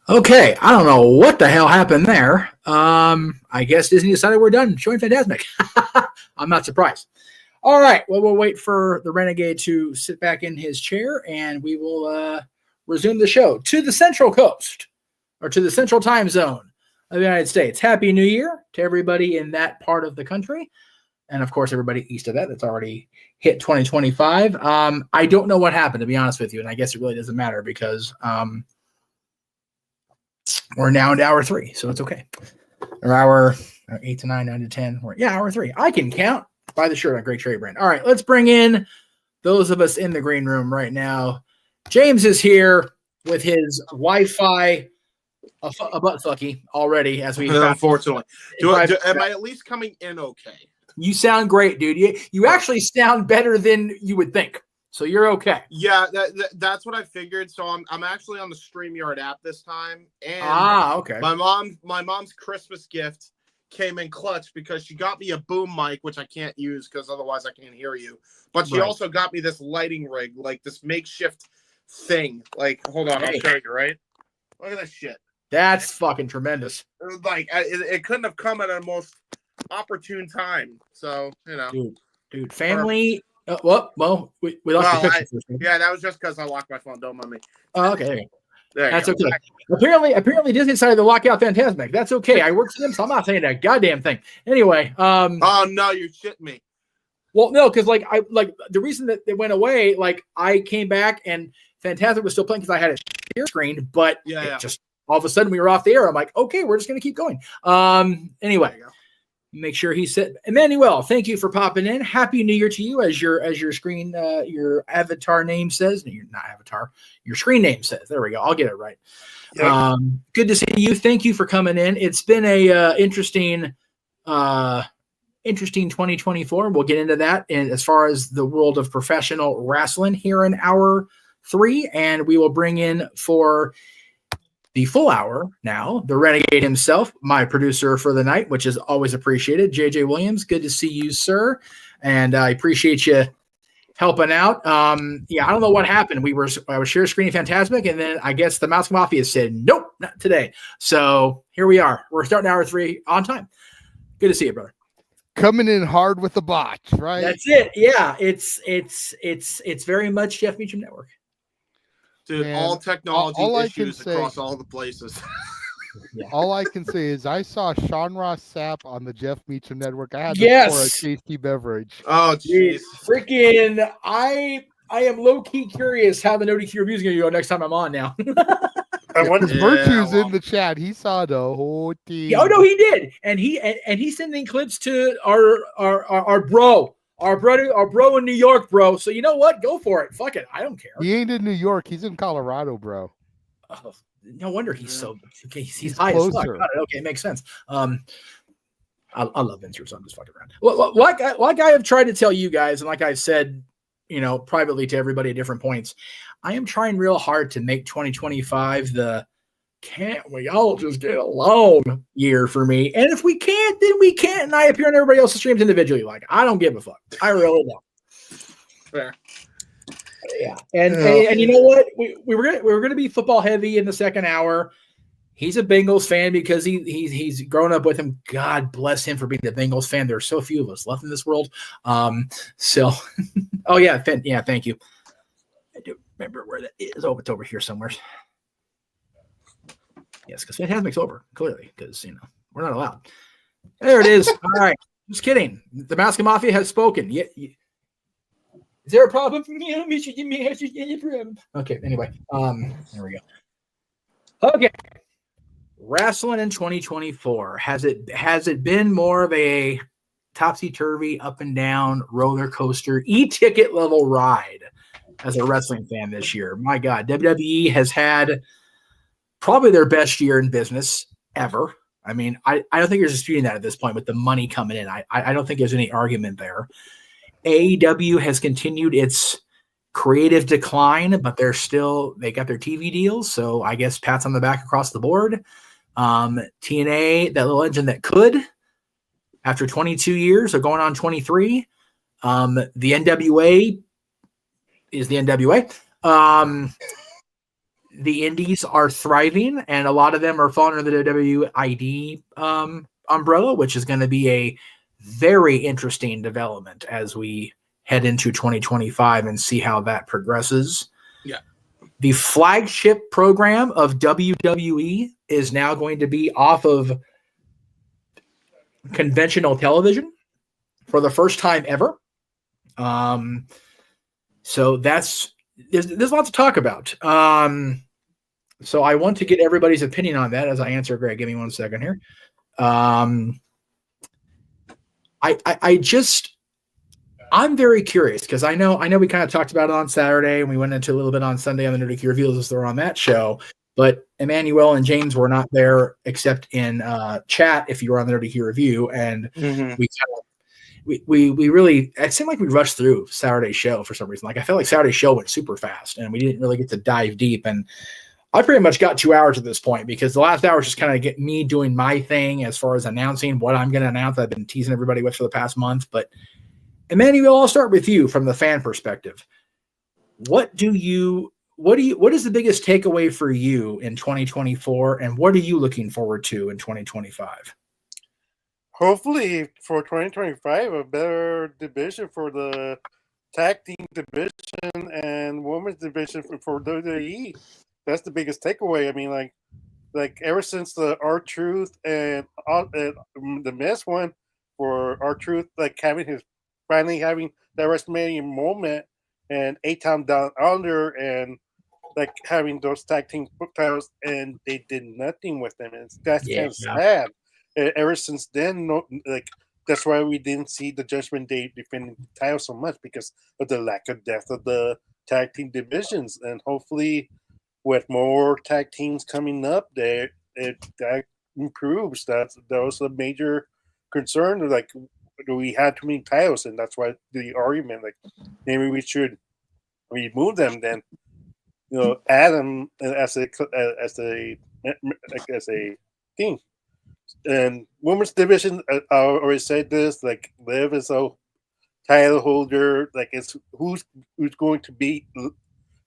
Okay, I don't know what the hell happened there. I guess Disney decided we're done showing Fantasmic. I'm not surprised. All right, well, we'll wait for the Renegade to sit back in his chair, and we will resume the show to the Central Coast, or to the Central Time Zone of the United States. Happy New Year to everybody in that part of the country, and of course, everybody east of that that's already hit 2025. I don't know what happened, to be honest with you, and I guess it really doesn't matter because we're now into hour 3, so it's okay. Or hour 8 to 9, 9 to 10. Hour 3. I can count. Buy the shirt on Great Trade Brand. All right, let's bring in those of us in the green room right now. James is here with his Wi-Fi, a butt fucky already, as we unfortunately. Am I at least coming in okay? You sound great, dude. You actually sound better than you would think. So you're okay. Yeah, that's what I figured. So I'm actually on the StreamYard app this time. And okay. My mom's Christmas gift came in clutch because she got me a boom mic, which I can't use because otherwise I can't hear you. But she also got me this lighting rig, like this makeshift thing. Like, hold on, I'll show you, right? Look at this shit. That's fucking tremendous. Like, it couldn't have come at a most opportune time. So, you know. Dude, family... well, we lost the picture. Yeah, that was just because I locked my phone. Don't mind me. Oh, okay. That's okay. Apparently Disney decided to lock out Fantasmic. That's okay. I work for them, so I'm not saying that goddamn thing. Anyway. Oh no, you're shitting me. Well, no, because the reason that it went away, like I came back and Fantasmic was still playing because I had a share screen, but just all of a sudden we were off the air. I'm like, okay, we're just gonna keep going. Anyway. Make sure he said, Emmanuel, thank you for popping in. Happy New Year to you, as your screen, your avatar name says. No, you're not avatar. Your screen name says. There we go. I'll get it right. Yep. Good to see you. Thank you for coming in. It's been a interesting 2024. We'll get into that. And as far as the world of professional wrestling here in hour 3, and we will bring in for the full hour now, the Renegade himself, my producer for the night, which is always appreciated. JJ Williams, good to see you, sir. And I appreciate you helping out. I don't know what happened. I was share screening Fantasmic, and then I guess the Mouse Mafia said, nope, not today. So here we are. We're starting hour 3 on time. Good to see you, brother. Coming in hard with the botch, right? That's it. Yeah, it's very much Jeff Meacham Network. Dude, all technology issues across all the places. All I can say is I saw Sean Ross Sapp on the Jeff Meacham Network. I had to pour a tasty beverage. Oh, jeez. Freaking, I am low-key curious how the No DQ review is going to go next time I'm on now. Virtue's in the chat. He saw the whole thing. Oh, no, he did. And he's sending clips to our bro. Our bro in New York, bro. So you know what? Go for it. Fuck it. I don't care. He ain't in New York. He's in Colorado, bro. Oh, no wonder he's so. Okay, he's high as fuck. Okay, makes sense. I love Vince, so I'm just fucking around. Like I have tried to tell you guys, and like I've said, privately to everybody at different points, I am trying real hard to make 2025 the can't we all just get along year for me. And if we can't, then we can't. And I appear on everybody else's streams individually. Like, I don't give a fuck. I really don't. Fair. Yeah. And you know what? We were gonna be football heavy in the second hour. He's a Bengals fan because he's grown up with him. God bless him for being a Bengals fan. There are so few of us left in this world. Oh yeah, thank you. I do remember where that is. Oh, it's over here somewhere. Yes, because Fantasmic's over, clearly, because, we're not allowed. There it is. All right. Just kidding. The Mask Mafia has spoken. Is there a problem for me? Okay, anyway. There we go. Okay. Wrestling in 2024. Has it been more of a topsy-turvy, up and down, roller coaster, e-ticket level ride as a wrestling fan this year? My God, WWE has had probably their best year in business ever. I mean, I don't think you're disputing that at this point with the money coming in. I don't think there's any argument there. AEW has continued its creative decline, but they got their TV deals. So I guess pats on the back across the board. TNA, that little engine that could, after 22 years or going on 23. The NWA is the NWA. the indies are thriving, and a lot of them are falling under the WID umbrella, which is going to be a very interesting development as we head into 2025 and see how that progresses. Yeah. The flagship program of WWE is now going to be off of conventional television for the first time ever. So there's lots to talk about. So I want to get everybody's opinion on that as I answer Greg. Give me 1 second here. I'm very curious because I know we kind of talked about it on Saturday and we went into a little bit on Sunday on the Nerdy Key Reveals as they were on that show. But Emmanuel and James were not there except in chat if you were on the Nerdy Key Review, and we really, it seemed like we rushed through Saturday's show for some reason. Like I felt like Saturday's show went super fast and we didn't really get to dive deep. And I pretty much got 2 hours at this point because the last hour was just kind of get me doing my thing as far as announcing what I'm going to announce. I've been teasing everybody with for the past month. But Emmanuel, I'll start with you from the fan perspective. What is the biggest takeaway for you in 2024, and what are you looking forward to in 2025? Hopefully for 2025, a better division for the tag team division and women's division for WWE. That's the biggest takeaway. I mean, like ever since the R-Truth and the Miz one, for R-Truth, like finally having that WrestleMania moment, and 8-Town Down Under, and like having those tag team titles, and they did nothing with them. And that's kind of sad. Ever since then, that's why we didn't see the Judgment Day defending the title so much, because of the lack of depth of the tag team divisions. And hopefully, with more tag teams coming up, that improves. That was a major concern. Like, we had too many titles, and that's why the argument, like, maybe we should remove them, then add them as a team. And women's division, I already said this, like, Liv is a title holder. Like, it's who's going to beat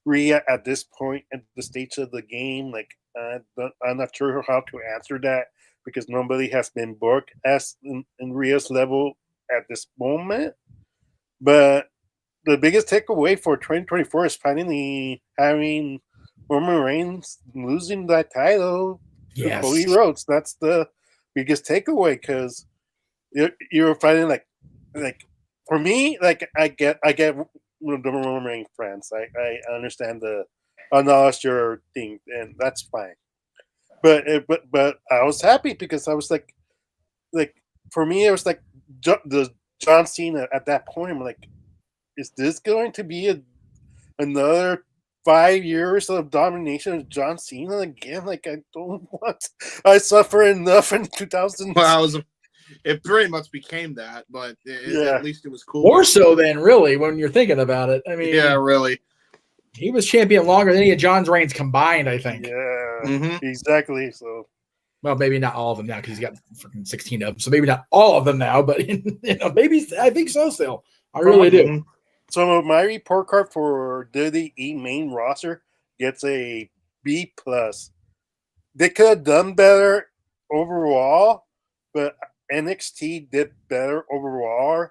Rhea at this point at the stage of the game. Like, I'm not sure how to answer that, because nobody has been booked as in Rhea's level at this moment. But the biggest takeaway for 2024 is finally having Roman Reigns losing that title to Cody Rhodes. That's the biggest takeaway, because you're fighting like for me, like I get the Roman Reigns fans. I understand the acknowledge your thing, and that's fine. But I was happy because I was like for me it was like the John Cena at that point. I'm like, is this going to be another 5 years of domination of John Cena again? Like, I don't want. I suffer enough in 2000. Well, it pretty much became that, but at least it was cool. More so than really when you're thinking about it. I mean, yeah, really. He was champion longer than any of John's reigns combined, I think. Yeah, exactly. So, well, maybe not all of them now because he's got freaking 16 of them. So maybe not all of them now, but maybe I think so still. I really do. So my report card for WWE main roster gets a B+. They could have done better overall, but NXT did better overall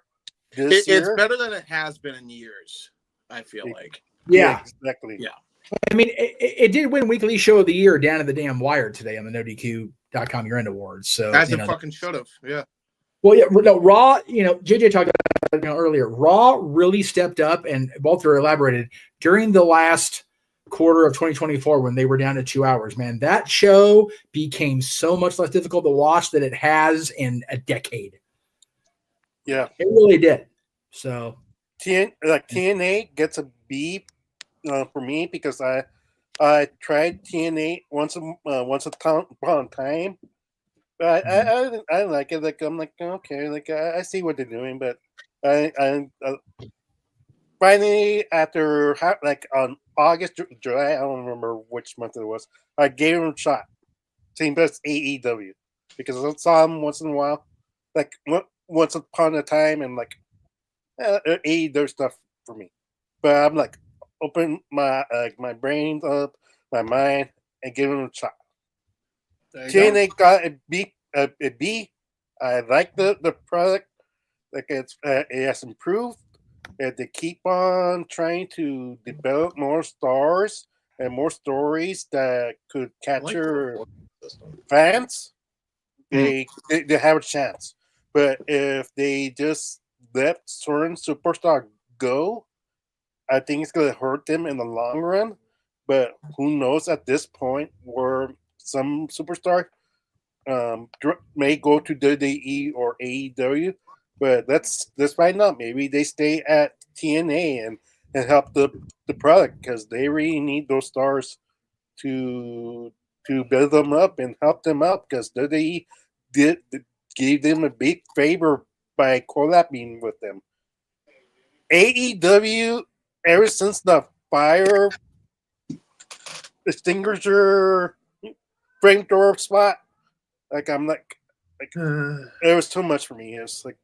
this year. It's better than it has been in years, I feel like. Yeah, exactly. Yeah. I mean, it did win Weekly Show of the Year down at the damn wire today on the NoDQ.com Year End Awards. So as it fucking should have. Yeah. Well, yeah, no, Raw, JJ talked about it earlier. Raw really stepped up, and Walter elaborated during the last quarter of 2024 when they were down to 2 hours. Man, that show became so much less difficult to watch than it has in a decade. Yeah. It really did. So TNA gets a B for me, because I tried TNA once upon a time. But I like it. Like, I'm like, okay, like I see what they're doing, but I finally, after like on August, July, I don't remember which month it was, I gave them a shot. Same as AEW, because I saw them once in a while, like once upon a time, and like AEW stuff for me. But I'm like, open my my brain up, my mind and give them a shot. TNA got a B. I like the product. Like it has improved. And they keep on trying to develop more stars and more stories that could capture fans. They have a chance. But if they just let certain superstar go, I think it's going to hurt them in the long run. But who knows at this point where some superstar may go to WWE or AEW. But let's find out. Maybe they stay at TNA and help the product because they really need those stars to build them up and help them out because they gave them a big favor by collabing with them. AEW, ever since the fire extinguisher flamethrower spot, like I'm like it was too much for me. It was like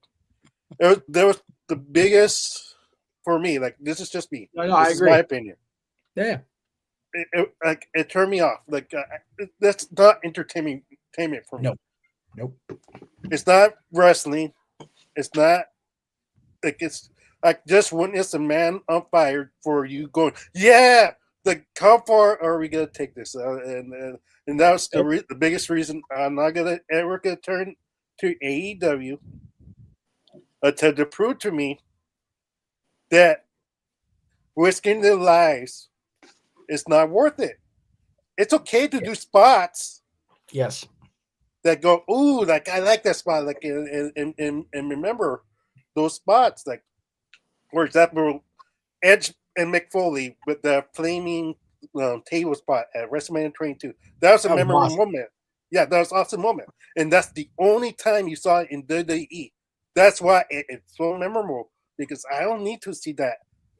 there was the biggest for me. Like this is just me. No, this I is agree. my opinion. Yeah. It turned me off. Like that's not entertainment for me. Nope. It's not wrestling. It's not like it's like just witness a man on fire for you going, yeah. Like how far are we gonna take this? And that was the biggest reason I'm not ever gonna turn to AEW to prove to me that risking their lives is not worth it. It's okay to do spots. Yes. That go, ooh, like I like that spot, like and remember those spots, like for example, Edge and Mick Foley with the flaming table spot at WrestleMania 22. That was a memorable moment. Yeah, that was an awesome moment, and that's the only time you saw it in WWE. That's why it's so memorable because I don't need to see that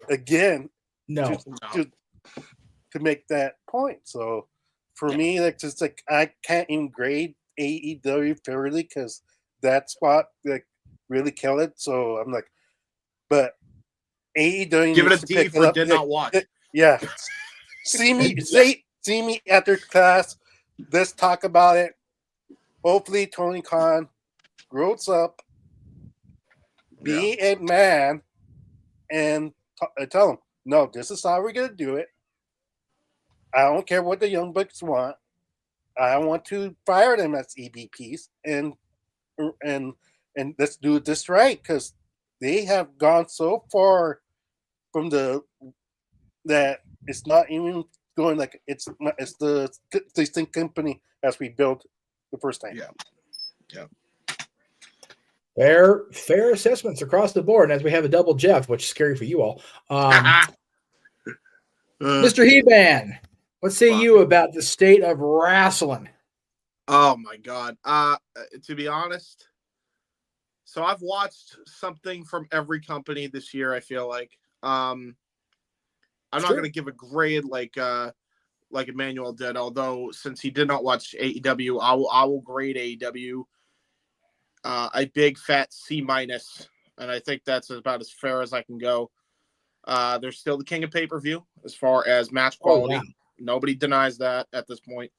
again. No. To make that point. So for me, like just like I can't even grade AEW fairly because that spot like really killed it. So I'm like, but AEW give it a D for did not watch. Yeah, see me after class. Let's talk about it. Hopefully, Tony Khan grows up, be a man, and tell him, no, this is how we're gonna do it. I don't care what the Young Bucks want. I want to fire them as EVPs and let's do this right because they have gone so far from that it's not even going like it's the same company as we built the first time. Yeah. Fair assessments across the board. And as we have a double Jeff, which is scary for you all. Mr. He-Man, what say you about the state of wrestling? Oh my God. To be honest, so I've watched something from every company this year, I feel like. I'm not going to give a grade like Emmanuel did, although since he did not watch AEW, I will grade AEW a big fat C-, and I think that's about as fair as I can go. They're still the king of pay-per-view as far as match quality. Nobody denies that at this point.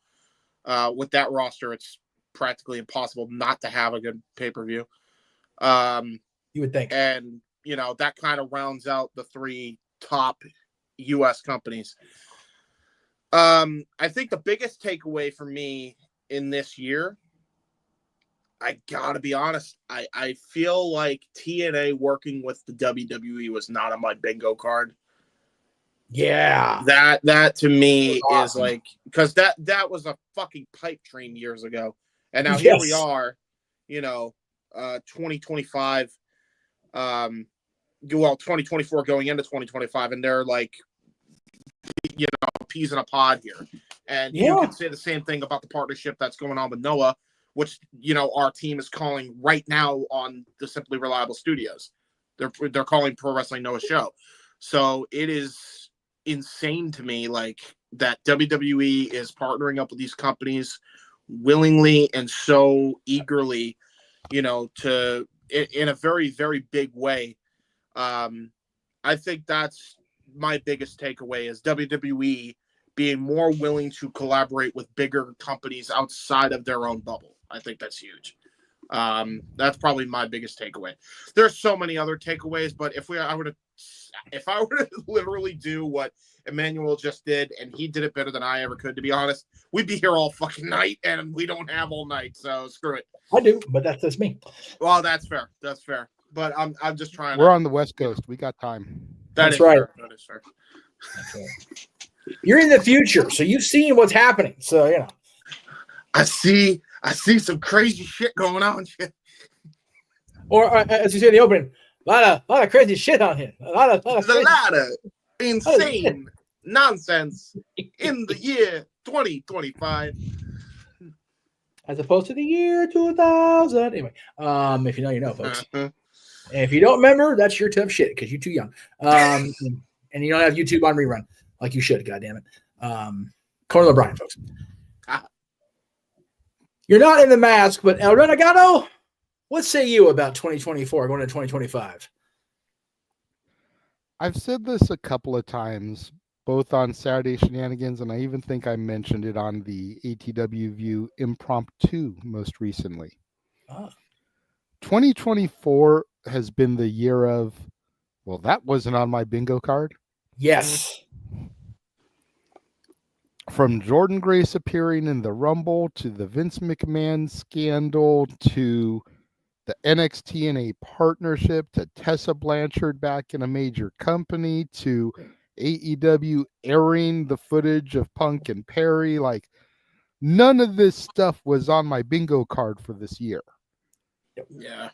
With that roster, it's practically impossible not to have a good pay-per-view. You would think. And, that kind of rounds out the three top U.S. companies. I think the biggest takeaway for me in this year, I gotta be honest, I feel like TNA working with the WWE was not on my bingo card. Yeah. That to me is like, because that was a fucking pipe dream years ago. And now here we are, 2025, 2024 going into 2025, and they're like, peas in a pod here. And you could say the same thing about the partnership that's going on with Noah, which, our team is calling right now on the Simply Reliable Studios. They're calling Pro Wrestling Noah Show. So it is insane to me, like, that WWE is partnering up with these companies willingly and so eagerly, to in a very, very big way. I think that's my biggest takeaway is WWE being more willing to collaborate with bigger companies outside of their own bubble. I think that's huge. That's probably my biggest takeaway. There's so many other takeaways, but if I were to literally do what Emmanuel just did, and he did it better than I ever could, to be honest, we'd be here all fucking night, and we don't have all night, so screw it. I do, but that's just me. Well, that's fair. That's fair. But I'm just trying. We're on the West Coast. We got time. That's right. Fair. That is fair. You're in the future, so you've seen what's happening. So you know. I see some crazy shit going on. Or as you say in the opening, a lot of crazy shit on here. There's a lot of insane nonsense in the year 2025. As opposed to the year 2000. Anyway, if you know, you know, folks. And if you don't remember, that's your tough shit because you're too young. And you don't have YouTube on rerun like you should, goddammit. Conan O'Brien, folks. You're not in the mask, but El Renegado, what say you about 2024 going into 2025? I've said this a couple of times, both on Saturday Shenanigans, and I even think I mentioned it on the ATW View Impromptu most recently. 2024 has been the year of, well, that wasn't on my bingo card. Yes. From Jordan Grace appearing in the Rumble to the Vince McMahon scandal to the NXT in a partnership to Tessa Blanchard back in a major company to AEW airing the footage of Punk and Perry. Like, none of this stuff was on my bingo card for this year. Yeah.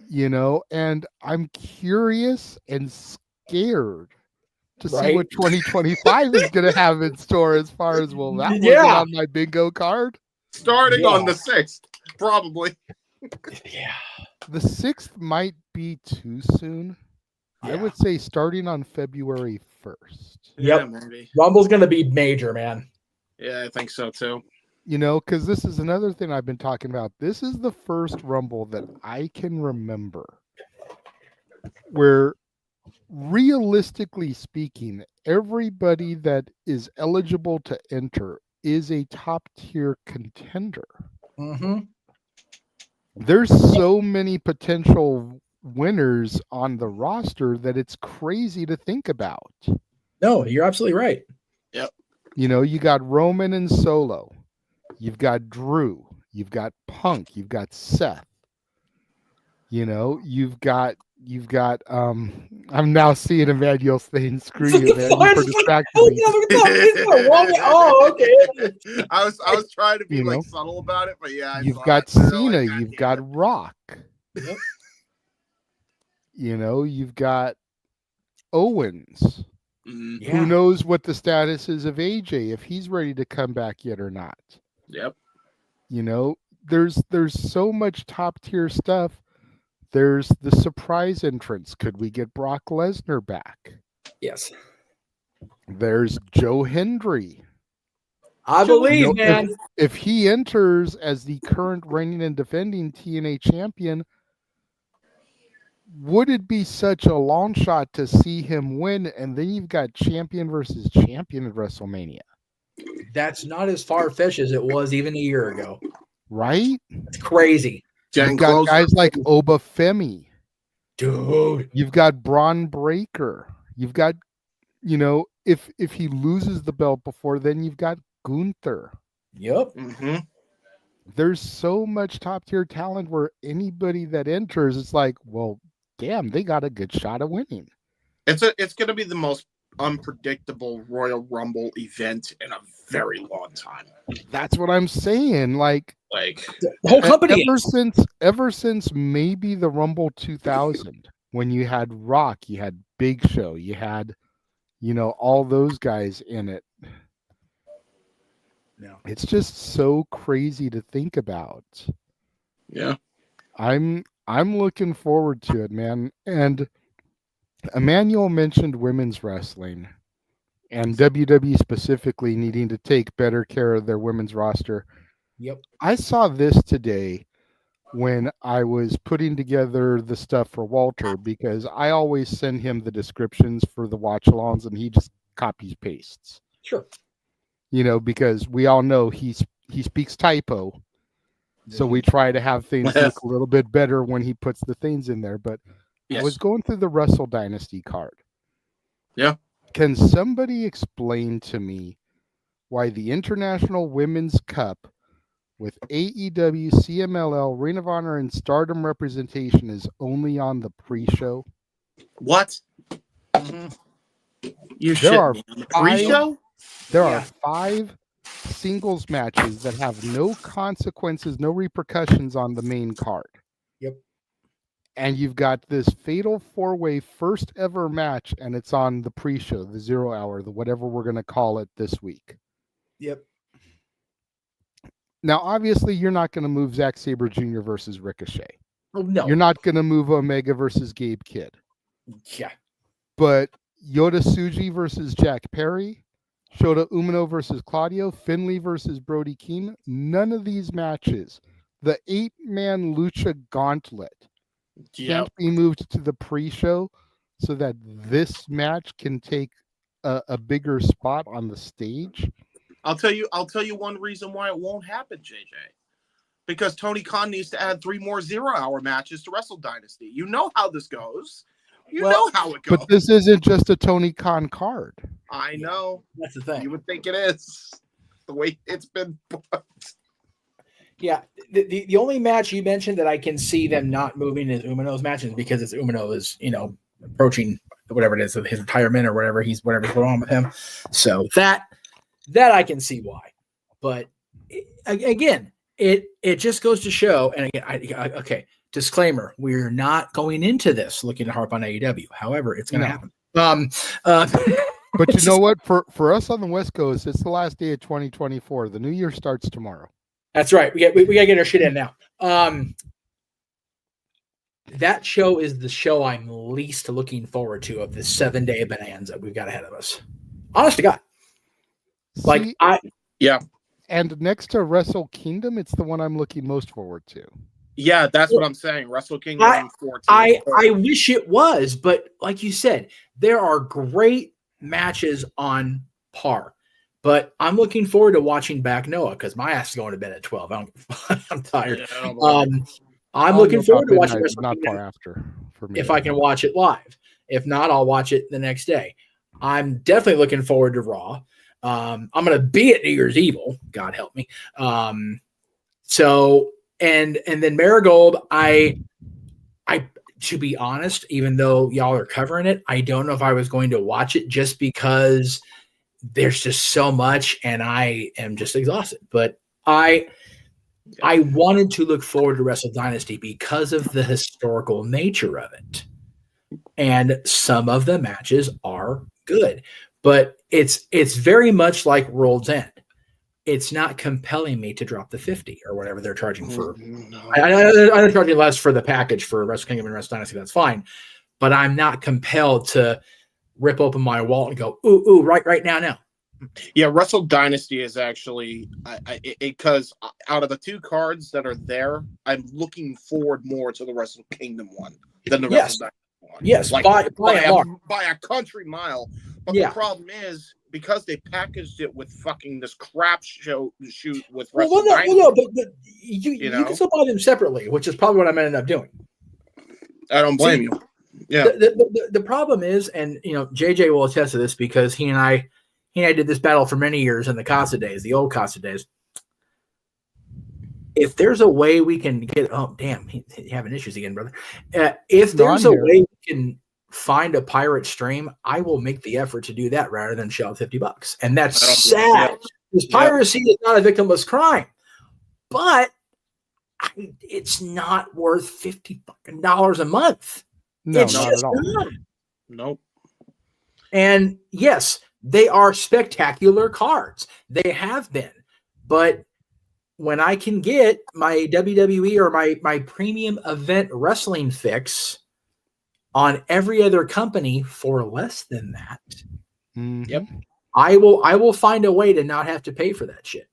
You know, and I'm curious and scared to see what 2025 is going to have in store as far as, well, that wasn't on my bingo card. Starting on the 6th, probably. Yeah. The 6th might be too soon. I would say starting on February 1st. Yep. Yeah, maybe. Rumble's going to be major, man. Yeah, I think so too. You know, because this is another thing I've been talking about. This is the first Rumble that I can remember where, realistically speaking, everybody that is eligible to enter is a top tier contender. Mm-hmm. There's so many potential winners on the roster that it's crazy to think about. No, you're absolutely right. Yep. You know, you got Roman and Solo. You've got Drew. You've got Punk. You've got Seth. You know, you've got I'm now seeing Emmanuel saying screw you, man, for distracting me. Oh, okay. I was trying to be like subtle about it, but yeah. You've got Cena, you've got Rock. Yep. You know, you've got Owens. Yeah. Who knows what the status is of AJ, if he's ready to come back yet or not. Yep. You know, there's so much top tier stuff. There's the surprise entrance. Could we get Brock Lesnar back? Yes. There's Joe Hendry. I believe, man. If he enters as the current reigning and defending TNA champion, would it be such a long shot to see him win? And then you've got champion versus champion at WrestleMania. That's not as far-fetched as it was even a year ago. Right? It's crazy. You've got guys like Oba Femi. Dude. You've got Braun Breaker. You've got, you know, if he loses the belt before then, you've got Gunther. Yep. Mm-hmm. There's so much top tier talent where anybody that enters, it's like, well, damn, they got a good shot of winning. It's going to be the most unpredictable Royal Rumble event in a very long time. That's what I'm saying. Like the whole company. Ever since maybe the Rumble 2000, when you had Rock, you had Big Show, you had, you know, all those guys in it. No. It's just so crazy to think about. Yeah. I'm looking forward to it, man. And Emmanuel mentioned women's wrestling and WWE specifically needing to take better care of their women's roster. Yep. I saw this today when I was putting together the stuff for Walter, because I always send him the descriptions for the watch-alongs and he just copies pastes. Sure. You know, because we all know he speaks typo. So we try to have things look a little bit better when he puts the things in there. But I was going through the Wrestle Dynasty card. Yeah. Can somebody explain to me why the International Women's Cup with AEW, CMLL, Ring of Honor, and Stardom representation is only on the pre-show? What? You There are pre-show? There are 5 singles matches that have no consequences, no repercussions on the main card. Yep. And you've got this fatal 4-way first ever match, and it's on the pre-show, the 0 hour, the whatever we're going to call it this week. Yep. Now, obviously, you're not going to move Zack Sabre Jr. versus Ricochet. Oh, no. You're not going to move Omega versus Gabe Kidd. Yeah. But Yota Tsuji versus Jack Perry, Shota Umino versus Claudio, Finlay versus Brody Keane, none of these matches, the 8-man Lucha Gauntlet, can't be moved to the pre-show so that this match can take a bigger spot on the stage. I'll tell you one reason why it won't happen, JJ. Because Tony Khan needs to add 3 more 0-hour matches to Wrestle Dynasty. You know how this goes. You know how it goes. But this isn't just a Tony Khan card. I know. That's the thing. You would think it is. The way it's been booked. Yeah. The only match you mentioned that I can see them not moving is Umino's match, is because it's Umino is, approaching whatever it is, his retirement or whatever's going on with him. So that I can see why. But again, it just goes to show, and again, okay, disclaimer, we're not going into this looking to harp on AEW. However, it's going to happen. But you know what? For us on the West Coast, it's the last day of 2024. The new year starts tomorrow. That's right. We got to get our shit in now. That show is the show I'm least looking forward to of this 7-day bonanza we've got ahead of us. Honest to God. And next to Wrestle Kingdom, it's the one I'm looking most forward to. Yeah, that's what I'm saying. Wrestle Kingdom 14. I wish it was, but like you said, there are great matches on par. But I'm looking forward to watching back Noah because my ass is going to bed at 12. I'm tired. I'm looking forward to watching Wrestle not Kingdom far after for me. if I can watch it live. If not, I'll watch it the next day. I'm definitely looking forward to Raw. I'm going to be at New Year's Evil. God help me. So and then Marigold, I to be honest, even though y'all are covering it, I don't know if I was going to watch it just because there's just so much and I am just exhausted. But I wanted to look forward to Wrestle Dynasty because of the historical nature of it. And some of the matches are good, but it's very much like World's End. It's not compelling me to drop the 50 or whatever they're charging for. I'm charging less for the package for Wrestle Kingdom and Wrestle Dynasty. That's fine. But I'm not compelled to rip open my wallet and go, ooh, right now. Yeah, Wrestle Dynasty is actually because out of the 2 cards that are there, I'm looking forward more to the Wrestle Kingdom one than the Wrestle Dynasty one. Yes, like, by a country mile. But the problem is because they packaged it with fucking this crap shoot with Wrestle Dynasty. But you can still buy them separately, which is probably what I'm ended up doing. I don't blame you. Yeah. The problem is, and JJ will attest to this because he and I did this battle for many years in the Casa days, the old Casa days. If there's a way we can get, you're having issues again, brother. If there's a way we can find a pirate stream, I will make the effort to do that rather than shell $50. And that's sad because piracy is not a victimless crime, but it's not worth $50 a month. No, it's not just at all. not. Nope. And yes, they are spectacular cards. They have been. But when I can get my WWE or my premium event wrestling fix on every other company for less than that, Yep, I will find a way to not have to pay for that shit.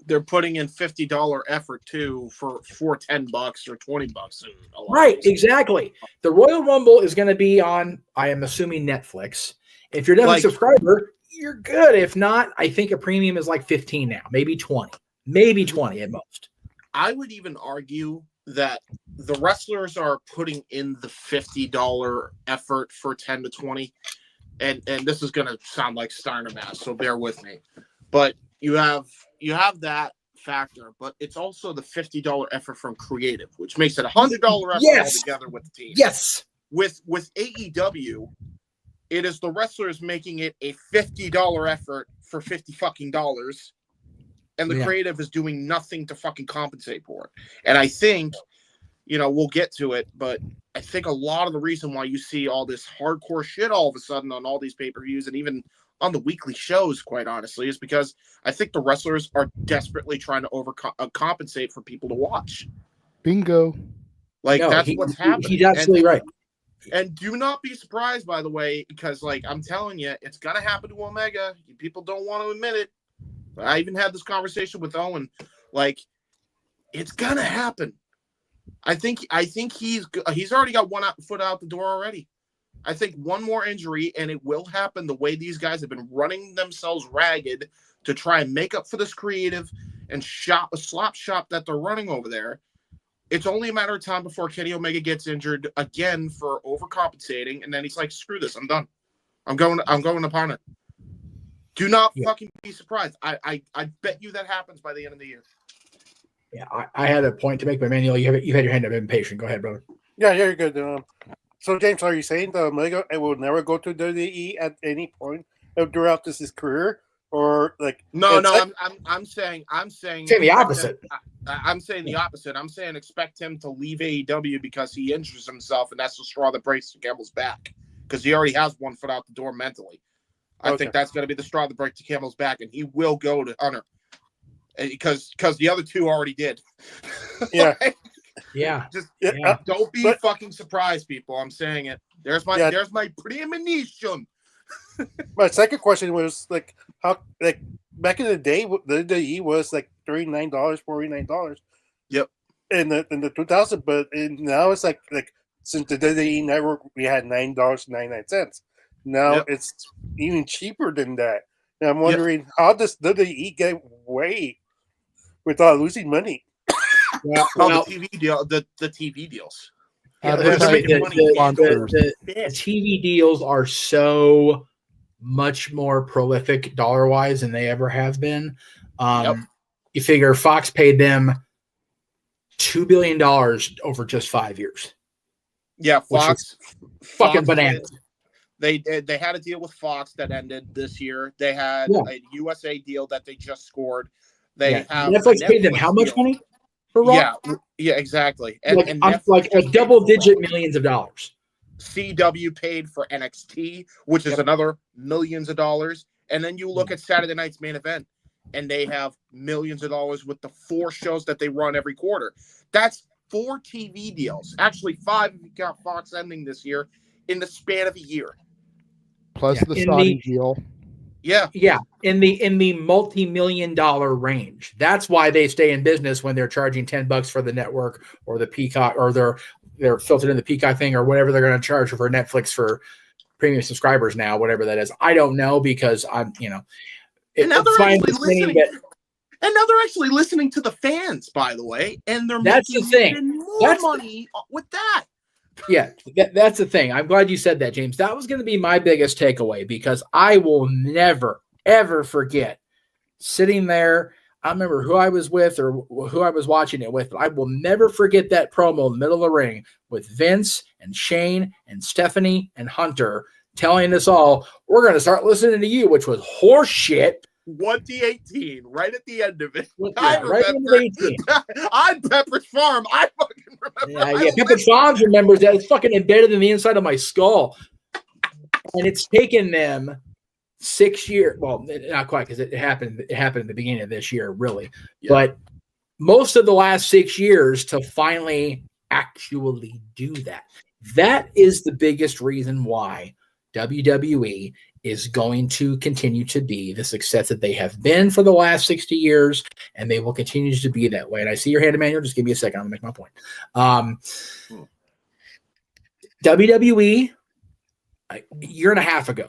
They're putting in $50 effort too for $10 or $20. Right, exactly. The Royal Rumble is going to be on, I am assuming, Netflix. If you're not a subscriber, you're good. If not, I think a premium is like 15 now, maybe 20, maybe 20 at most. I would even argue that the wrestlers are putting in the $50 effort for 10 to 20. And this is going to sound like Steiner math, so bear with me. But you have that factor, but it's also the $50 effort from creative, which makes it $100 effort altogether with the team. Yes. With AEW, it is the wrestlers making it a $50 effort for $50 fucking dollars, and the creative is doing nothing to fucking compensate for it. And I think, we'll get to it, but I think a lot of the reason why you see all this hardcore shit all of a sudden on all these pay-per-views and even on the weekly shows, quite honestly, is because I think the wrestlers are desperately trying to compensate for people to watch. Bingo. That's what's happening. He's absolutely right. And do not be surprised, by the way, because I'm telling you, it's gonna happen to Omega. People don't want to admit it. I even had this conversation with Owen. It's gonna happen. I think he's already got one foot out the door already. I think one more injury and it will happen. The way these guys have been running themselves ragged to try and make up for this creative and slop shop that they're running over there. It's only a matter of time before Kenny Omega gets injured again for overcompensating, and then he's like, "Screw this, I'm done. I'm going upon it." Do not fucking be surprised. I bet you that happens by the end of the year. Yeah, I had a point to make, but Manuel, you had your hand up. Impatient. Go ahead, brother. Yeah, you're good. So James, are you saying that Omega will never go to WWE at any point throughout his career, or No, I'm saying the opposite. I'm saying the opposite. I'm saying expect him to leave AEW because he injures himself, and that's the straw that breaks the camel's back. Because he already has one foot out the door mentally. I think that's going to be the straw that breaks the camel's back, and he will go to Hunter because the other two already did. Yeah. Don't be fucking surprised, people. I'm saying it. There's my premonition. My second question was how back in the day, the E was $39, $49. Yep. In the 2000s, but now it's since the WWE network we had $9.99. Now it's even cheaper than that. And I'm wondering how does WWE get away without losing money? The TV deal, the TV deals. The TV deals are so much more prolific dollar-wise than they ever have been. You figure Fox paid them $2 billion over just 5 years. Yeah, Fox fucking bananas. They had a deal with Fox that ended this year. They had a USA deal that they just scored. They have Netflix paid them how much money for Raw? Yeah, exactly. And a double-digit millions of dollars. CW paid for NXT, which is another millions of dollars. And then you look at Saturday night's main event, and they have millions of dollars with the 4 shows that they run every quarter. That's 4 TV deals. Actually, 5 if you count Fox ending this year in the span of a year. Plus the Saudi deal. Yeah. In the multi-million-dollar range. That's why they stay in business when they're charging $10 for the network or the Peacock, or they're filtered in the Peacock thing, or whatever they're going to charge for Netflix for premium subscribers now, whatever that is. I don't know, because I'm, and now they're actually listening to the fans, by the way, and they're making even more money with that. Yeah, that's the thing. I'm glad you said that, James. That was going to be my biggest takeaway, because I will never, ever forget sitting there. I don't remember who I was with or who I was watching it with, but I will never forget that promo in the middle of the ring with Vince and Shane and Stephanie and Hunter telling us all, we're going to start listening to you, which was horse shit. 1D18, right at the end of it. I remember. On Pepper's Farm. I fucking remember. Yeah, Pepper's Farm remembers that. It's fucking embedded in the inside of my skull. And it's taken them 6 years. Well, not quite, because it happened at the beginning of this year, really. Yeah. But most of the last 6 years to finally actually do that. That is the biggest reason why WWE is going to continue to be the success that they have been for the last 60 years, and they will continue to be that way. And I see your hand, Emmanuel. Just give me a second. I'm going to make my point. WWE, a year and a half ago,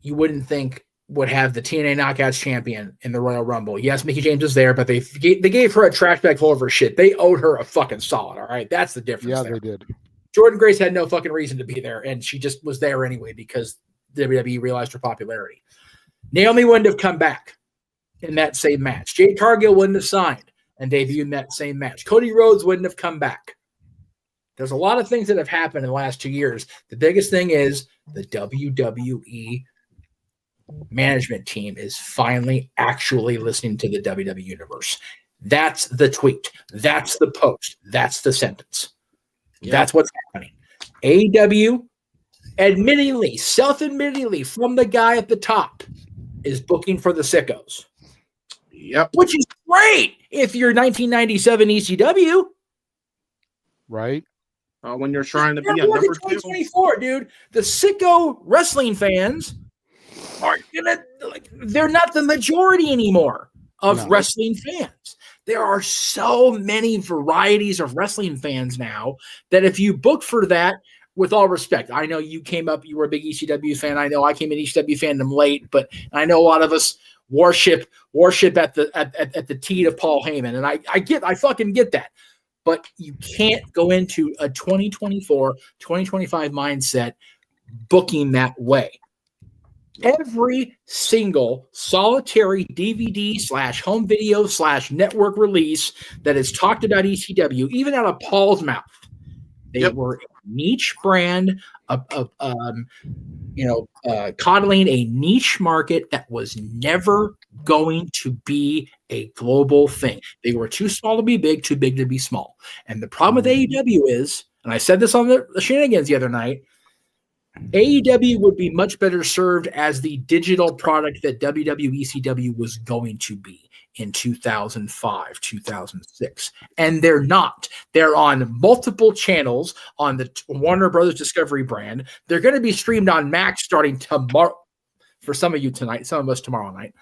you wouldn't think would have the TNA Knockouts champion in the Royal Rumble. Yes, Mickie James is there, but they gave her a trash bag full of her shit. They owed her a fucking solid, all right? That's the difference. Yeah, there. they did. Jordan Grace had no fucking reason to be there, and she just was there anyway because WWE realized her popularity. Naomi wouldn't have come back in that same match. Jade Cargill wouldn't have signed and debuted in that same match. Cody Rhodes wouldn't have come back. There's a lot of things that have happened in the last 2 years. The biggest thing is the WWE management team is finally actually listening to the WWE universe. That's the tweet. That's the post. That's the sentence. Yep. That's what's happening. AEW, admittedly, self-admittedly, from the guy at the top, is booking for the sickos. Yep. Which is great if you're 1997 ECW. Right. When you're trying to be a number number 2024, dude. The sicko wrestling fans aren't gonna they're not the majority anymore of wrestling fans. There are so many varieties of wrestling fans now that if you book for that, with all respect, I know you came up, you were a big ECW fan. I know I came in ECW fandom late, but I know a lot of us worship at the teat of Paul Heyman, and I fucking get that. But you can't go into a 2024, 2025 mindset booking that way. Every single solitary DVD / home video / network release that is talked about ECW, even out of Paul's mouth, they were a niche brand coddling a niche market that was never going to be a global thing. They were too small to be big, too big to be small. And the problem with AEW is, and I said this on the Shenanigans the other night, AEW would be much better served as the digital product that WWECW was going to be in 2005, 2006. And they're not. They're on multiple channels on the Warner Brothers Discovery brand. They're going to be streamed on Max starting tomorrow. For some of you tonight, some of us tomorrow night.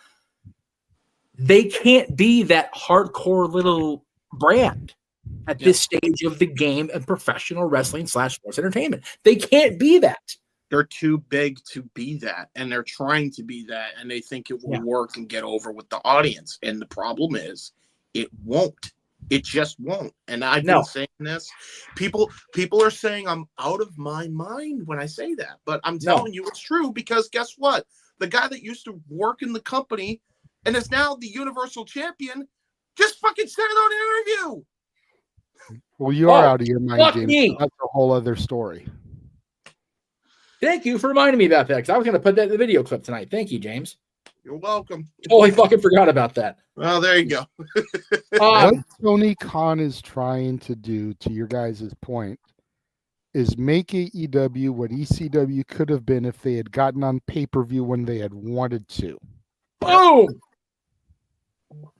They can't be that hardcore little brand at this stage of the game of professional wrestling / sports entertainment. They can't be that. They're too big to be that, and they're trying to be that, and they think it will work and get over with the audience. And the problem is, it won't. It just won't. And I've been saying this. People are saying I'm out of my mind when I say that, but I'm telling you it's true, because guess what? The guy that used to work in the company and is now the Universal Champion just fucking said it on an interview. Well, you are out of your mind, James. That's a whole other story. Thank you for reminding me about that, because I was going to put that in the video clip tonight. Thank you, James. You're welcome. Totally fucking forgot about that. Well, there you go. What Tony Khan is trying to do, to your guys' point, is make AEW what ECW could have been if they had gotten on pay-per-view when they had wanted to. Boom!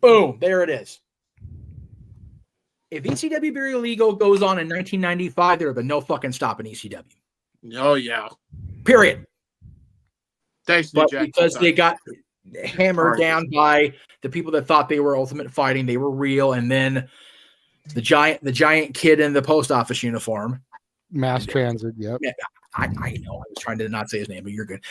Boom. There it is. If ECW Burial Legal goes on in 1995, there would have been no fucking stopping ECW. Oh, yeah. Period. Thanks, but because they got hammered down by the people that thought they were Ultimate Fighting, they were real, and then the giant kid in the post office uniform, Mass Transit. Yep. Yeah, I know. I was trying to not say his name, but you're good.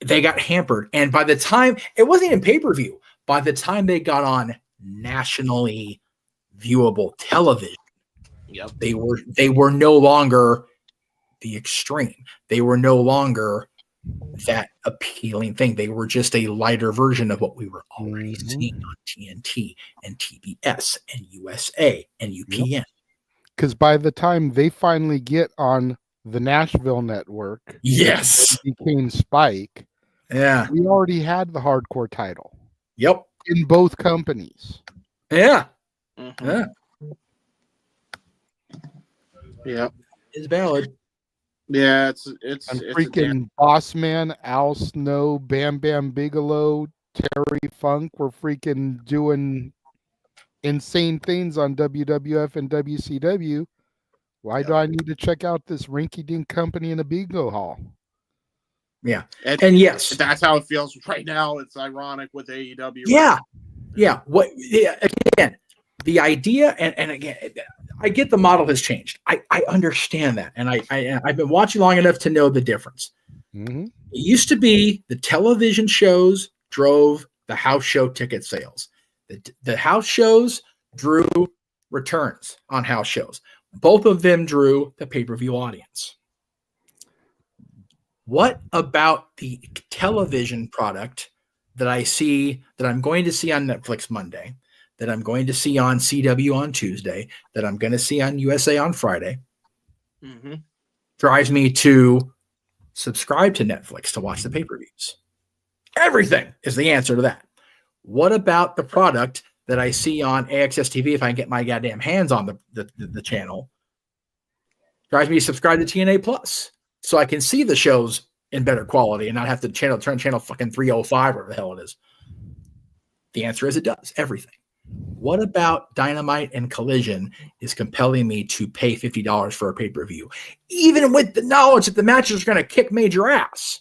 They got hampered, and by the time it wasn't even pay-per-view, by the time they got on nationally viewable television, they were no longer the extreme. They were no longer that appealing thing. They were just a lighter version of what we were already seeing on TNT and TBS and USA and UPN. Because by the time they finally get on the Nashville network, yes, it became Spike. Yeah, we already had the hardcore title. Yep, in both companies. Yeah, yeah. It's valid. Yeah, it's freaking Boss Man, Al Snow, Bam Bam Bigelow, Terry Funk were freaking doing insane things on WWF and WCW. Why do I need to check out this rinky-dink company in a bingo hall? Yeah, and yes, that's how it feels right now. It's ironic with AEW. Yeah. What? Yeah, again, the idea, and again, I get the model has changed. I understand that, and I've been watching long enough to know the difference. Mm-hmm. It used to be the television shows drove the house show ticket sales. The house shows drew returns on house shows. Both of them drew the pay-per-view audience. What about the television product that I'm going to see on Netflix Monday, that I'm going to see on CW on Tuesday, that I'm going to see on USA on Friday, drives me to subscribe to Netflix to watch the pay-per-views? Everything is the answer to that. What about the product that I see on AXS TV if I can get my goddamn hands on the channel? Drives me to subscribe to TNA Plus so I can see the shows in better quality and not have to turn channel fucking 305 or the hell it is. The answer is it does everything. What about Dynamite and Collision is compelling me to pay $50 for a pay-per-view, even with the knowledge that the matches are going to kick major ass?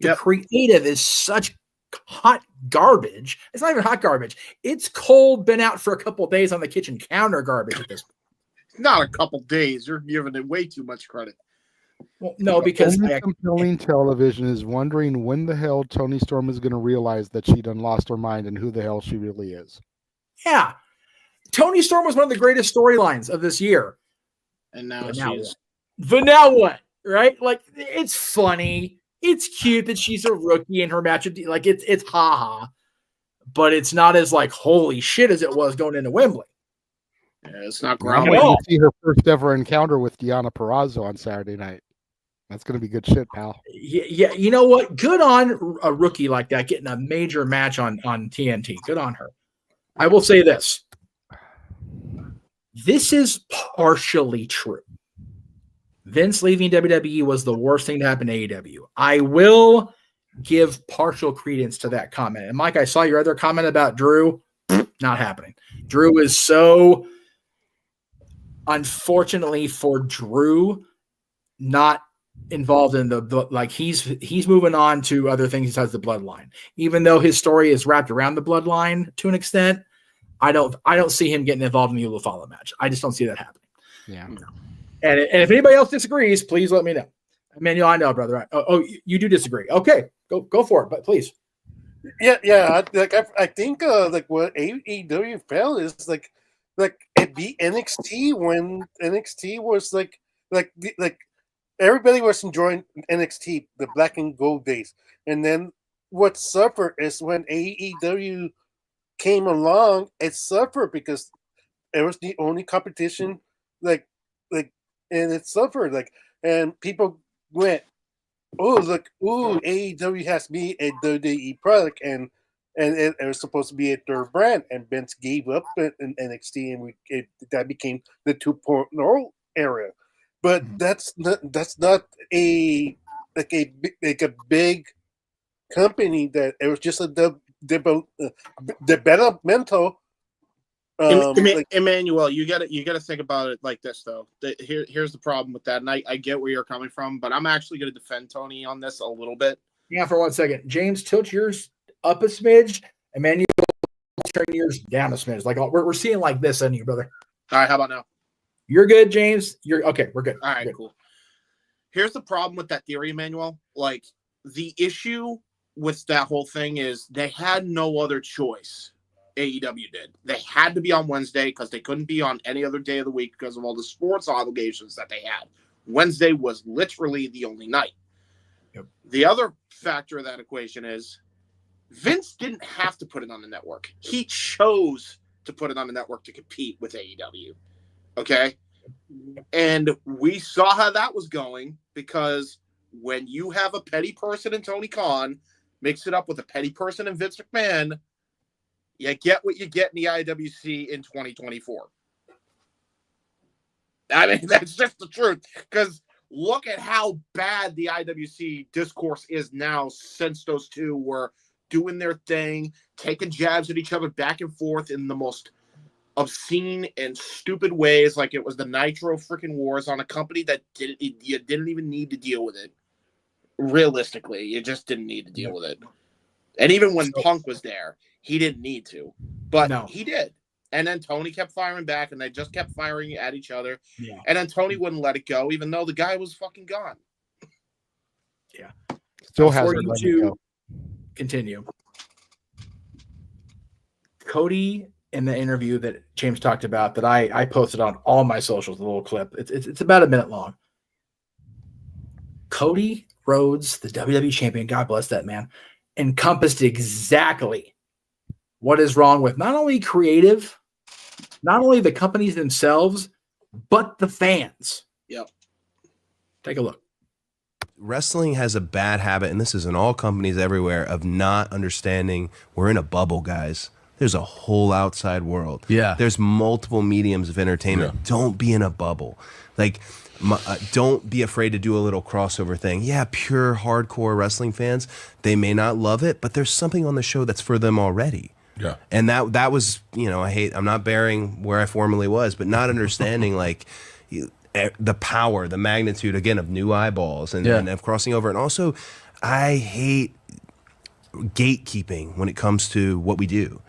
The creative is such hot garbage. It's not even hot garbage. It's cold, been out for a couple of days on the kitchen counter garbage at this point. Not a couple days. You're giving it way too much credit. Well, no, because compelling television is wondering when the hell Toni Storm is going to realize that she done lost her mind and who the hell she really is. Yeah. Toni Storm was one of the greatest storylines of this year. And now But now what? Right? Like, it's funny. It's cute that she's a rookie in her match. Like, it's haha. But it's not as like holy shit as it was going into Wembley. Yeah, it's not I'm groundbreaking. waiting to see her first ever encounter with Deonna Purrazzo on Saturday night. That's going to be good shit, pal. Yeah, you know what? Good on a rookie like that getting a major match on TNT. Good on her. I will say this. This is partially true. Vince leaving WWE was the worst thing to happen to AEW. I will give partial credence to that comment. And Mike, I saw your other comment about Drew. Not happening. Drew is so, unfortunately for Drew, not involved in the like he's moving on to other things besides the bloodline. Even though his story is wrapped around the bloodline to an extent, I don't see him getting involved in the Ulufala match. I just don't see that happening. Yeah. And if anybody else disagrees, please let me know. Emmanuel, I know, brother. Oh, you do disagree. Okay, go for it, but please. Yeah. I think like what AEW felt is like it beat NXT when NXT was like everybody was enjoying NXT, the black and gold days, and then what suffered is when AEW came along, it suffered because it was the only competition, and it suffered and people went, oh look, AEW has to be a WWE product, and it was supposed to be a third brand, and Vince gave up in NXT, and that became the 2.0 era. But that's not a big company. That it was just a developmental. Emmanuel, you got to think about it like this though. Here's the problem with that, and I get where you're coming from, but I'm actually going to defend Tony on this a little bit. Yeah, for 1 second, James, tilt yours up a smidge, Emmanuel, turn yours down a smidge. Like we're seeing like this on you, brother. All right, how about now? You're good, James. You're okay. We're good. All right, cool. Here's the problem with that theory, Emmanuel. Like the issue with that whole thing is they had no other choice. AEW did. They had to be on Wednesday because they couldn't be on any other day of the week because of all the sports obligations that they had. Wednesday was literally the only night. Yep. The other factor of that equation is Vince didn't have to put it on the network. He chose to put it on the network to compete with AEW. Okay? And we saw how that was going because when you have a petty person in Tony Khan, mix it up with a petty person in Vince McMahon, you get what you get in the IWC in 2024. I mean, that's just the truth. Because look at how bad the IWC discourse is now since those two were doing their thing, taking jabs at each other back and forth in the most obscene and stupid ways, like it was the Nitro freaking Wars on a company that you didn't even need to deal with it. Realistically, you just didn't need to deal with it. And even when Punk was there, he didn't need to, but he did. And then Tony kept firing back, and they just kept firing at each other. Yeah. And then Tony wouldn't let it go, even though the guy was fucking gone. Yeah. Still before hasn't you let it two go. continue, Cody, in the interview that James talked about, that I posted on all my socials, a little clip. It's about a minute long. Cody Rhodes, the WWE champion, God bless that man, encompassed exactly what is wrong with not only creative, not only the companies themselves, but the fans. Yep. Take a look. Wrestling has a bad habit, and this is in all companies everywhere, of not understanding we're in a bubble, guys. There's a whole outside world. Yeah. There's multiple mediums of entertainment. Yeah. Don't be in a bubble. Like, don't be afraid to do a little crossover thing. Yeah, pure hardcore wrestling fans, they may not love it, but there's something on the show that's for them already. Yeah. And that was, I'm not bearing where I formerly was, but not understanding like the power, the magnitude, again, of new eyeballs and of crossing over. And also, I hate gatekeeping when it comes to what we do.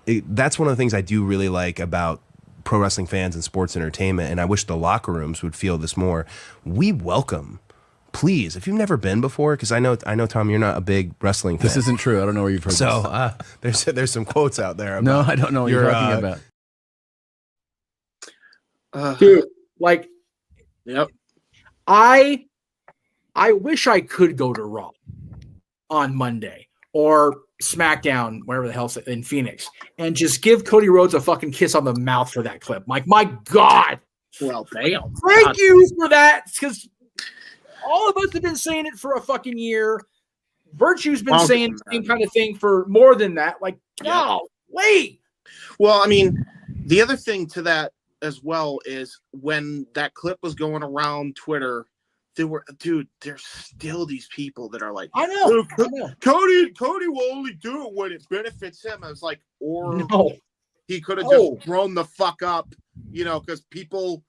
That's one of the things I do really like about pro wrestling fans and sports entertainment, and I wish the locker rooms would feel this more. We welcome, please, if you've never been before, because I know, Tom, you're not a big wrestling fan. This isn't true. I don't know where you've heard so, this. there's some quotes out there. No, I don't know what you're talking about. Dude, like, yep. I wish I could go to Raw on Monday or SmackDown, wherever the hell in Phoenix, and just give Cody Rhodes a fucking kiss on the mouth for that clip. Like, my God. Well, damn. Thank you for that, because all of us have been saying it for a fucking year. Virtue's been saying the same kind of thing for more than that. Like, golly. Well, I mean, the other thing to that as well is when that clip was going around Twitter, there's still these people that are like, I know. Cody will only do it when it benefits him. I was like, he could have just grown the fuck up, because people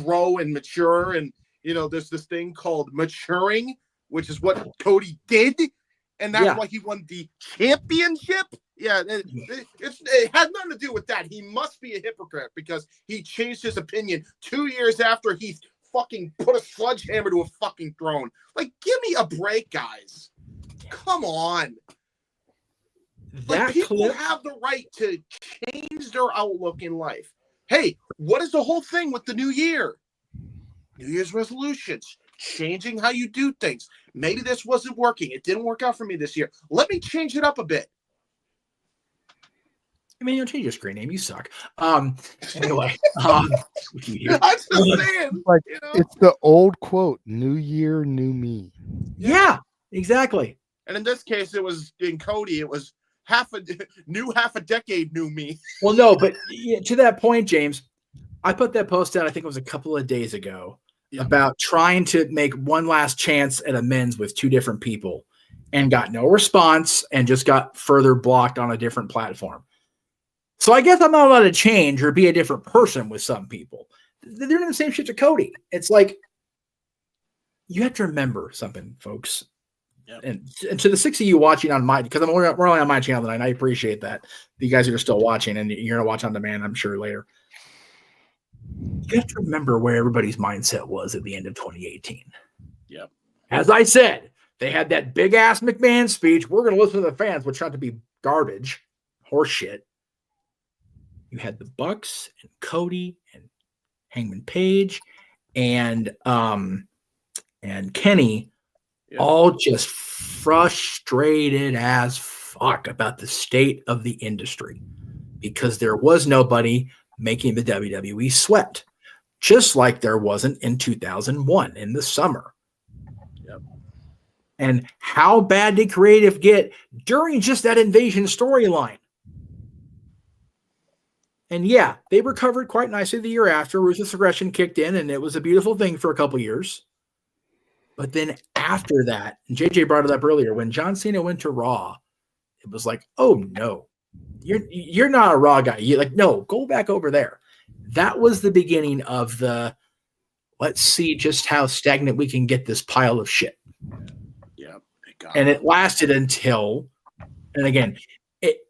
grow and mature, and there's this thing called maturing, which is what Cody did, and that's why he won the championship. Yeah, it had nothing to do with that. He must be a hypocrite because he changed his opinion 2 years after he fucking put a sledgehammer to a fucking throne. Like, give me a break, guys. Come on. Like, people have the right to change their outlook in life. Hey, what is the whole thing with the new year? New Year's resolutions, changing how you do things. Maybe this wasn't working. It didn't work out for me this year. Let me change it up a bit. I mean, you'll change your screen name. You suck. Anyway, I'm just saying. Like, it's the old quote: "New year, new me." Yeah, exactly. And in this case, it was in Cody. It was half a decade new me. Well, no, but to that point, James, I put that post out, I think it was a couple of days ago, about trying to make one last chance at amends with two different people and got no response and just got further blocked on a different platform. So I guess I'm not allowed to change or be a different person with some people. They're doing the same shit to Cody. It's like, you have to remember something, folks. Yep. And to the 6 of you watching on my, because we're only on my channel tonight, and I appreciate that. You guys are still watching, and you're going to watch on demand, I'm sure, later. You have to remember where everybody's mindset was at the end of 2018. Yep. As I said, they had that big-ass McMahon speech. We're going to listen to the fans, which turned out to be garbage, horse shit. You had the Bucks and Cody and Hangman Page and Kenny all just frustrated as fuck about the state of the industry because there was nobody making the WWE sweat, just like there wasn't in 2001 in the summer. Yep. And how bad did creative get during just that invasion storyline? And yeah, they recovered quite nicely the year after. Ruthless aggression kicked in, and it was a beautiful thing for a couple years. But then after that, and JJ brought it up earlier, when John Cena went to Raw, it was like, oh no, you're not a Raw guy. You're like, no, go back over there. That was the beginning of the let's see just how stagnant we can get this pile of shit. Yeah. And it lasted until, and again,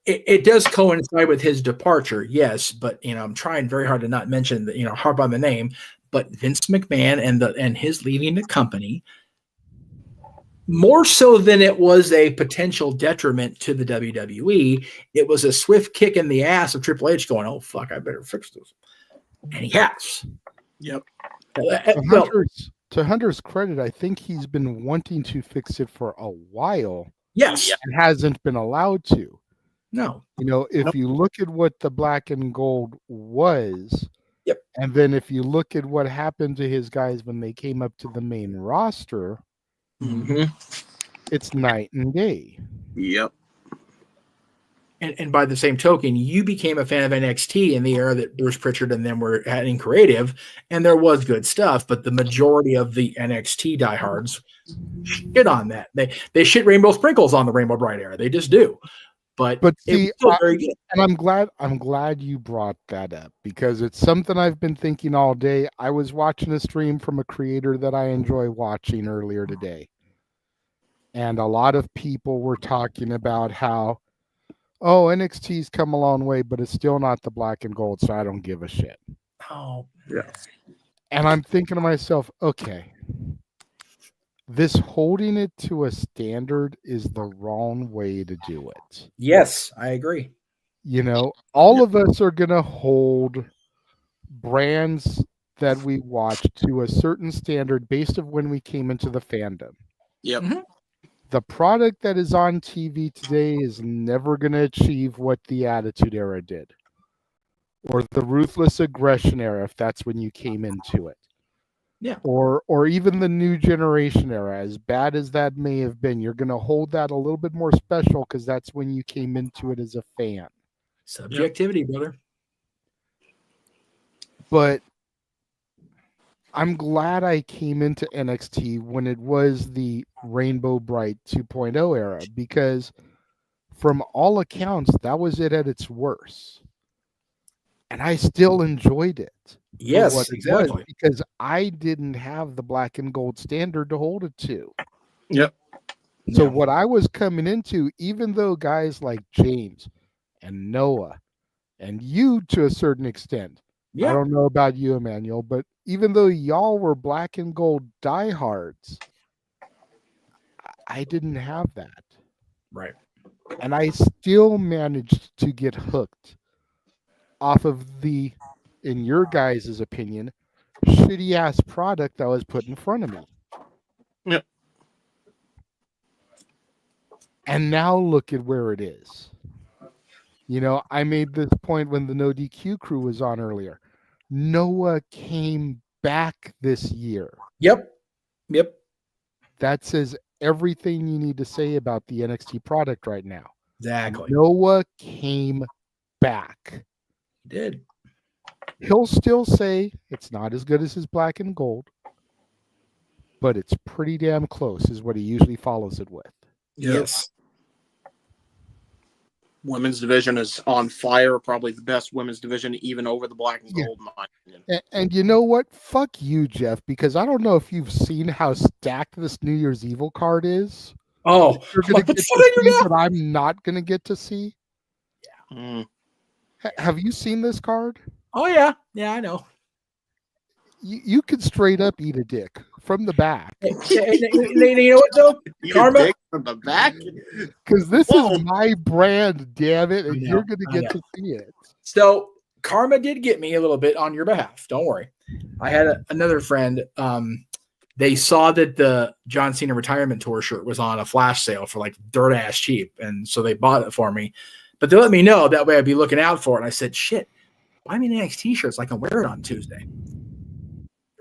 it does coincide with his departure, yes, but I'm trying very hard to not mention that, harp on the name, but Vince McMahon and his leaving the company more so than it was a potential detriment to the WWE, it was a swift kick in the ass of Triple H going, "Oh fuck, I better fix this," and he has. Yep. To Hunter's credit, I think he's been wanting to fix it for a while. Yes, and hasn't been allowed to. No, if you look at what the black and gold was, and then if you look at what happened to his guys when they came up to the main roster. It's night and day. Yep. And by the same token, you became a fan of NXT in the era that Bruce Pritchard and them were adding creative, and there was good stuff, but the majority of the NXT diehards shit on that. They shit rainbow sprinkles on the Rainbow Bright era. They just do. But see, it's still very good. And I'm glad you brought that up because it's something I've been thinking all day. I was watching a stream from a creator that I enjoy watching earlier today. And a lot of people were talking about how, NXT's come a long way, but it's still not the black and gold, so I don't give a shit. Oh, yeah. And I'm thinking to myself, okay, this holding it to a standard is the wrong way to do it. Yes, I agree. All of us are going to hold brands that we watch to a certain standard based on when we came into the fandom. Yep. The product that is on TV today is never going to achieve what the Attitude Era did. Or the Ruthless Aggression Era, if that's when you came into it. Yeah. Or even the New Generation Era, as bad as that may have been, you're going to hold that a little bit more special because that's when you came into it as a fan. Subjectivity, brother. But I'm glad I came into NXT when it was the Rainbow Bright 2.0 era because from all accounts, that was it at its worst. And I still enjoyed it. Yes, exactly. Because I didn't have the black and gold standard to hold it to. Yep. So what I was coming into, even though guys like James and Noah and you to a certain extent, I don't know about you, Emmanuel, but even though y'all were black and gold diehards, I didn't have that. Right. And I still managed to get hooked off of the, in your guys' opinion, shitty ass product that was put in front of me. Yep. And now look at where it is. I made this point when the No DQ crew was on earlier. Noah came back this year. Yep. That says everything you need to say about the NXT product right now. Exactly. Noah came back. He did. He'll still say it's not as good as his black and gold, but it's pretty damn close, is what he usually follows it with. Yes. Women's division is on fire. Probably the best women's division, even over the black and gold. In my opinion. And you know what? Fuck you, Jeff, because I don't know if you've seen how stacked this New Year's Evil card is. Oh, you're gonna get to see, but I'm not going to get to see. Yeah. Have you seen this card? Oh yeah, I know. You could straight up eat a dick from the back. You know what though? Karma from the back, because this is my brand. Damn it, and you're going to get to see it. So karma did get me a little bit on your behalf. Don't worry. I had another friend. They saw that the John Cena retirement tour shirt was on a flash sale for like dirt ass cheap, and so they bought it for me. But they let me know that way I'd be looking out for it. And I said, "Shit, buy me an NXT shirt so I can wear it on Tuesday."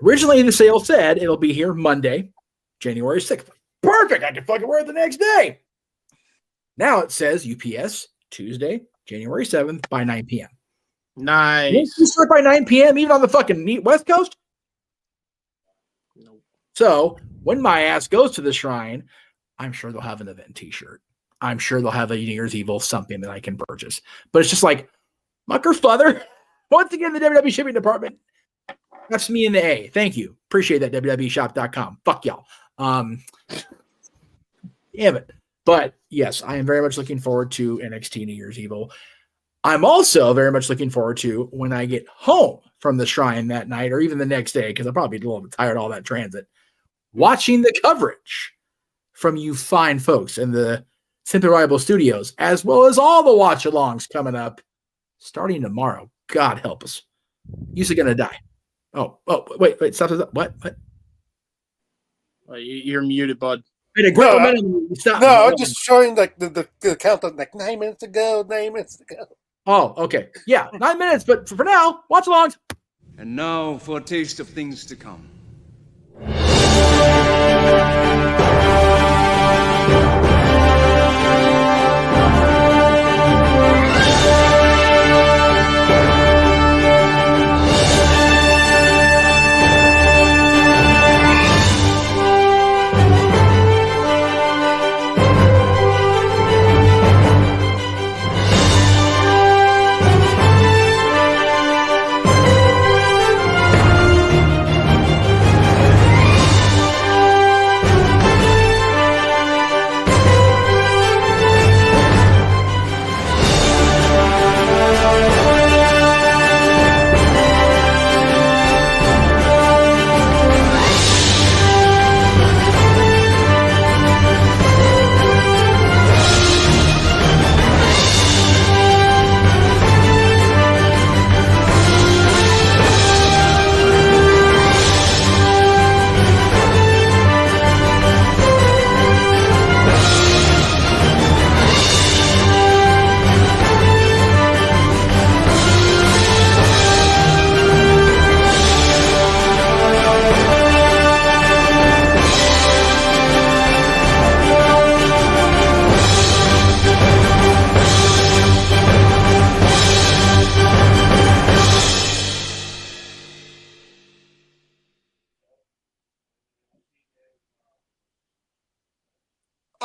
Originally, the sale said it'll be here Monday, January 6th. Perfect. I can fucking wear it the next day. Now it says UPS Tuesday, January 7th by 9 p.m. Nice. You start by 9 p.m. even on the fucking West Coast? Nope. So when my ass goes to the shrine, I'm sure they'll have an event t-shirt. I'm sure they'll have a New Year's Evil something that I can purchase. But it's just like, mucker flether. Once again, the WWE shipping department. That's me in the A. Thank you. Appreciate that, WWEshop.com. Fuck y'all. Damn it. But yes, I am very much looking forward to NXT New Year's Evil. I'm also very much looking forward to when I get home from the shrine that night or even the next day, because I'll probably be a little bit tired of all that transit, watching the coverage from you fine folks in the Simply Reliable Studios, as well as all the watch-alongs coming up starting tomorrow. God help us. You're going to die. Oh, wait, stop. What? You're muted, bud. Wait, a great momentum. Stop. No, I'm just showing like the countdown, like 9 minutes ago. Oh, okay. Yeah, 9 minutes, but for now, watch alongs. And now for a taste of things to come.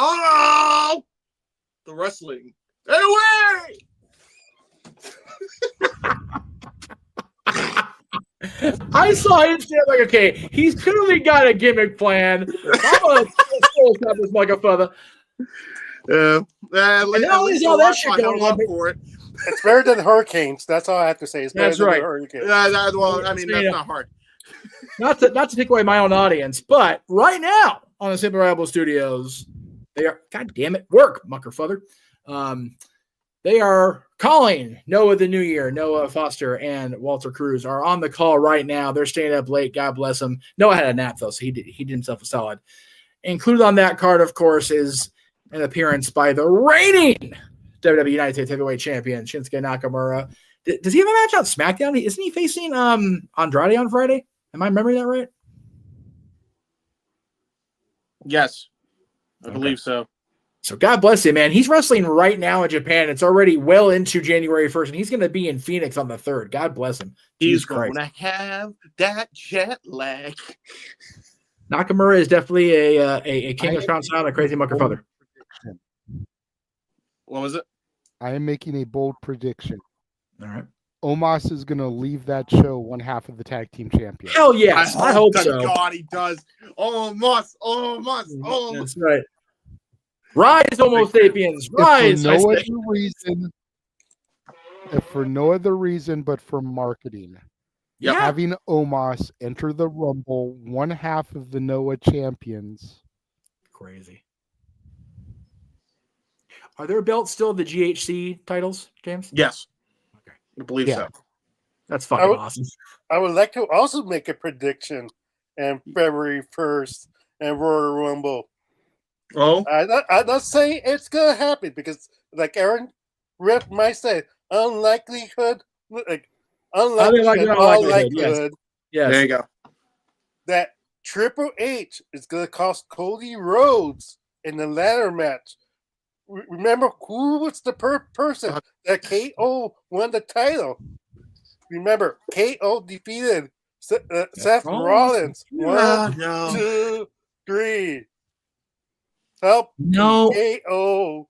Oh, the wrestling. Anyway, I saw him stand like, okay, he's clearly got a gimmick plan. I'm going to stop this motherfucker. Yeah. And now there's all that shit going on. For it. It's better than hurricanes. That's all I have to say. It's better That's than right. hurricanes. Well, I mean, that's not hard. Not to take away my own audience, but right now on the Simply Reliable Studios, they are, God damn it, work, muckerfather. They are calling Noah the New Year. Noah Foster and Walter Cruz are on the call right now. They're staying up late. God bless them. Noah had a nap, though, so he did himself a solid. Included on that card, of course, is an appearance by the reigning WWE United States Heavyweight Champion, Shinsuke Nakamura. Does he have a match on SmackDown? Isn't he facing Andrade on Friday? Am I remembering that right? Yes, I believe so. So God bless him, man. He's wrestling right now in Japan. It's already well into January 1st, and he's going to be in Phoenix on the 3rd. God bless him. He's going to have that jet lag. Nakamura is definitely a king of strong style and a crazy motherfucker. What was it? I am making a bold prediction. All right. Omos is going to leave that show one half of the tag team champion. Hell yes. I hope so. God, he does. Almost. That's right. Rise, Homo sapiens. Rise. If for no other reason but for marketing. Yeah. Having Omos enter the Rumble one half of the Noah champions. Crazy. Are there belts still the GHC titles, James? Yes. Okay. I believe so. That's fucking awesome. I would like to also make a prediction on February 1st and Royal Rumble. Oh? I'm not saying it's going to happen because, like Aaron Rip might say, unlikelihood. Yes. There you go. That Triple H is going to cost Cody Rhodes in the ladder match. Remember who was the person that KO won the title? Remember, KO defeated Seth Rollins. 1, 2, 3. Help KO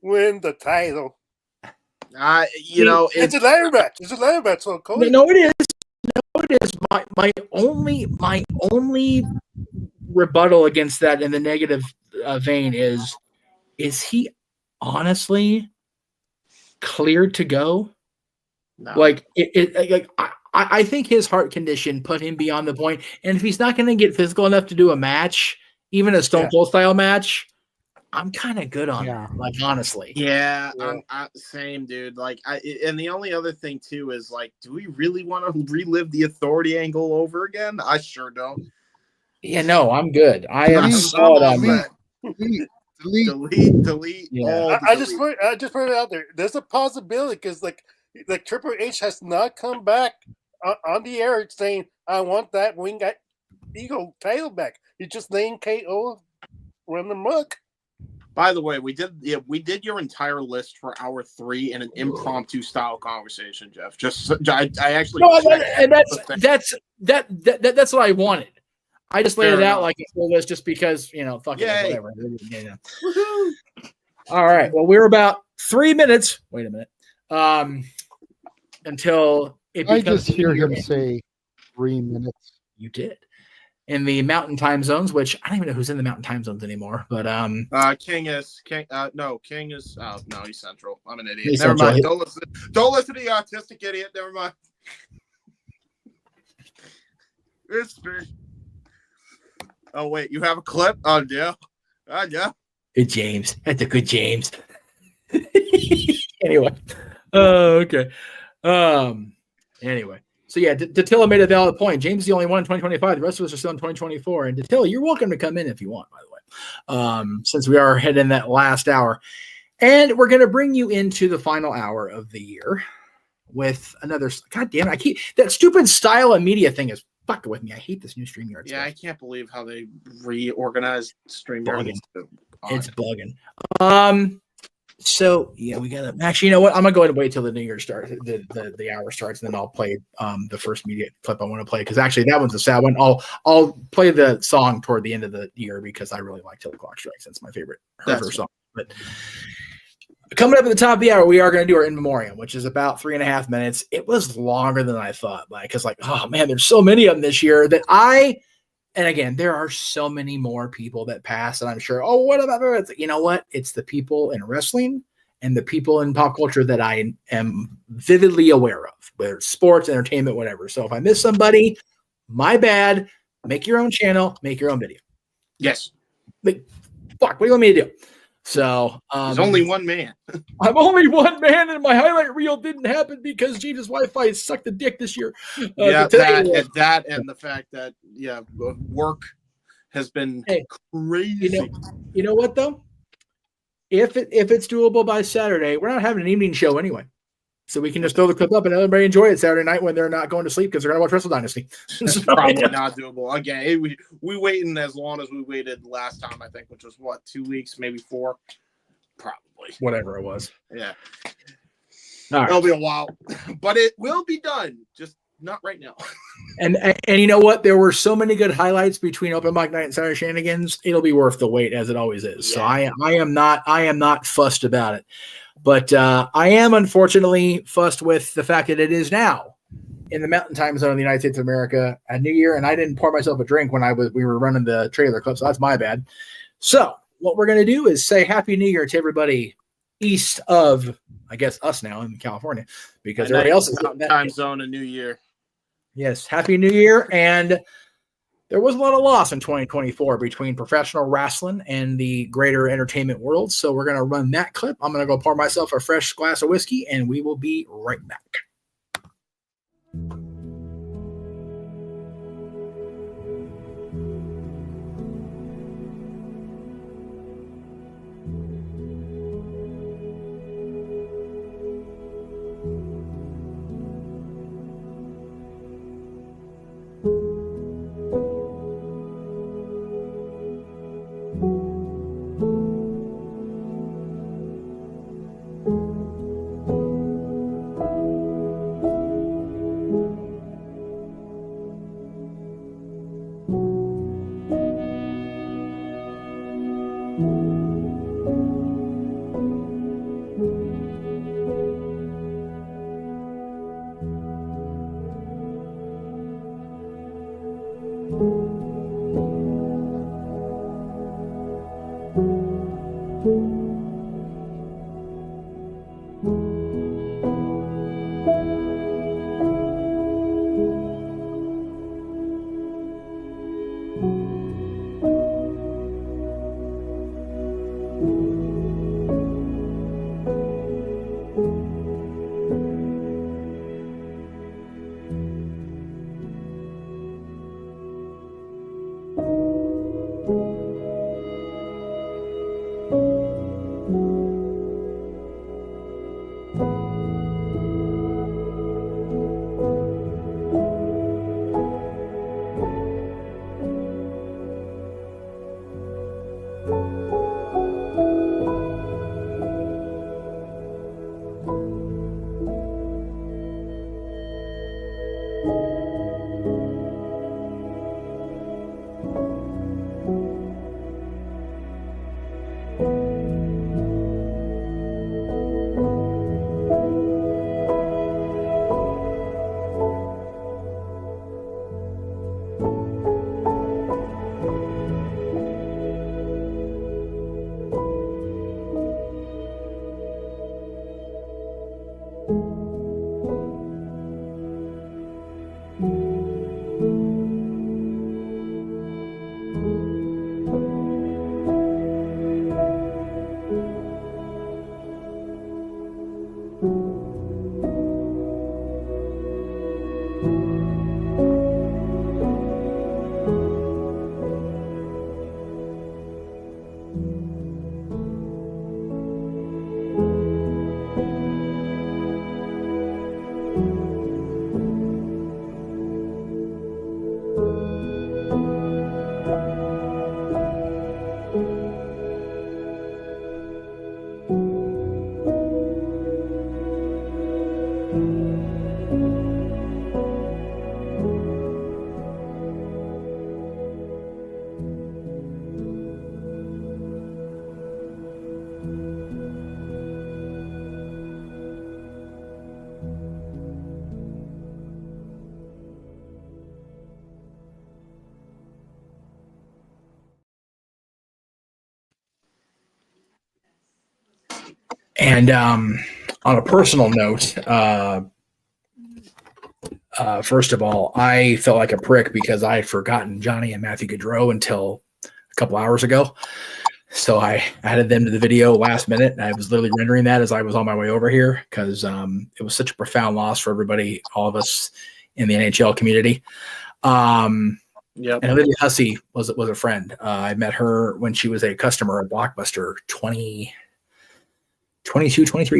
win the title. It's a ladder match. It's a ladder match. So Cody. No, it is. No, it is. My only rebuttal against that in the negative vein is he honestly cleared to go? No. Like I think his heart condition put him beyond the point. And if he's not going to get physical enough to do a match even a Stone Cold style match, I'm kind of good on Yeah. that. Like, honestly. Yeah, I'm same, dude. Like, and the only other thing too is like, do we really want to relive the Authority angle over again? I sure don't. Yeah, no, I'm good. I am solid on that. Delete. Yeah. I just put it out there. There's a possibility because like Triple H has not come back on the air saying, "I want that Wing Eagle title back." He's just laying KO run the muck. By the way, we did your entire list for hour 3 in an impromptu style conversation, Jeff. I actually that's what I wanted. I just laid Fair it out enough. like a full list just because, fuck it, Yay. whatever. All right. Well, we're about 3 minutes. Wait a minute. Until it I becomes just hear him easier. say 3 minutes. You did. In the mountain time zones, which I don't even know who's in the mountain time zones anymore, but King is no, he's central. I'm an idiot. He's Never central. mind. Don't listen to the autistic idiot. Never mind. It's me. Oh wait, you have a clip? Oh yeah. Yeah. good James. That's a good James. Anyway. Okay. Anyway. So yeah, Dattila made a valid point. James is the only one in 2025. The rest of us are still in 2024. And Dattila, you're welcome to come in if you want, by the way. Since we are heading that last hour. And we're going to bring you into the final hour of the year with another. God damn it. I keep that stupid style of media thing is fucking with me. I hate this new StreamYard Yeah, stuff. I can't believe how they reorganized StreamYard. It's bugging. So yeah, we gotta actually, you know what? I'm gonna go ahead and wait till the new year starts, the hour starts, and then I'll play the first media clip I want to play because actually that one's a sad one. I'll play the song toward the end of the year because I really like Till the Clock Strikes. That's my favorite her song. But coming up at the top of the hour, we are going to do our in memoriam, which is about 3.5 minutes. It was longer than I thought, because oh man, there's so many of them this year that and again, there are so many more people that pass, and I'm sure, oh, what about it? You know what? It's the people in wrestling and the people in pop culture that I am vividly aware of, whether it's sports, entertainment, whatever. So if I miss somebody, my bad. Make your own channel, make your own video. Yes. Fuck, what do you want me to do? So there's only one man. I'm only one man, and my highlight reel didn't happen because Jesus Wi-Fi sucked the dick this year. That and the fact that work has been crazy. You know what though? If it's doable by Saturday, we're not having an evening show anyway, so we can just throw the clip up and everybody enjoy it Saturday night when they're not going to sleep because they're going to watch Wrestle Dynasty. It's probably not doable. Again, we waiting as long as we waited last time, I think, which was 2 weeks, maybe 4, probably. Whatever it was. Yeah. All right. It'll be a while, but it will be done. Just not right now. And you know what? There were so many good highlights between Open Mic Night and Saturday Shenanigans. It'll be worth the wait, as it always is. So I am not fussed about it. But I am unfortunately fussed with the fact that it is now in the mountain time zone of the United States of America at New Year, and I didn't pour myself a drink when we were running the trailer clip, so that's my bad. So what we're going to do is say Happy New Year to everybody east of, I guess, us now in California, because everybody else is out time zone and New Year. Yes, Happy New Year. And there was a lot of loss in 2024 between professional wrestling and the greater entertainment world. So we're going to run that clip. I'm going to go pour myself a fresh glass of whiskey, and we will be right back. And on a personal note, first of all, I felt like a prick because I had forgotten Johnny and Matthew Gaudreau until a couple hours ago. So I added them to the video last minute, and I was literally rendering that as I was on my way over here because it was such a profound loss for everybody, all of us in the NHL community. And Olivia Hussey was a friend. I met her when she was a customer at Blockbuster 23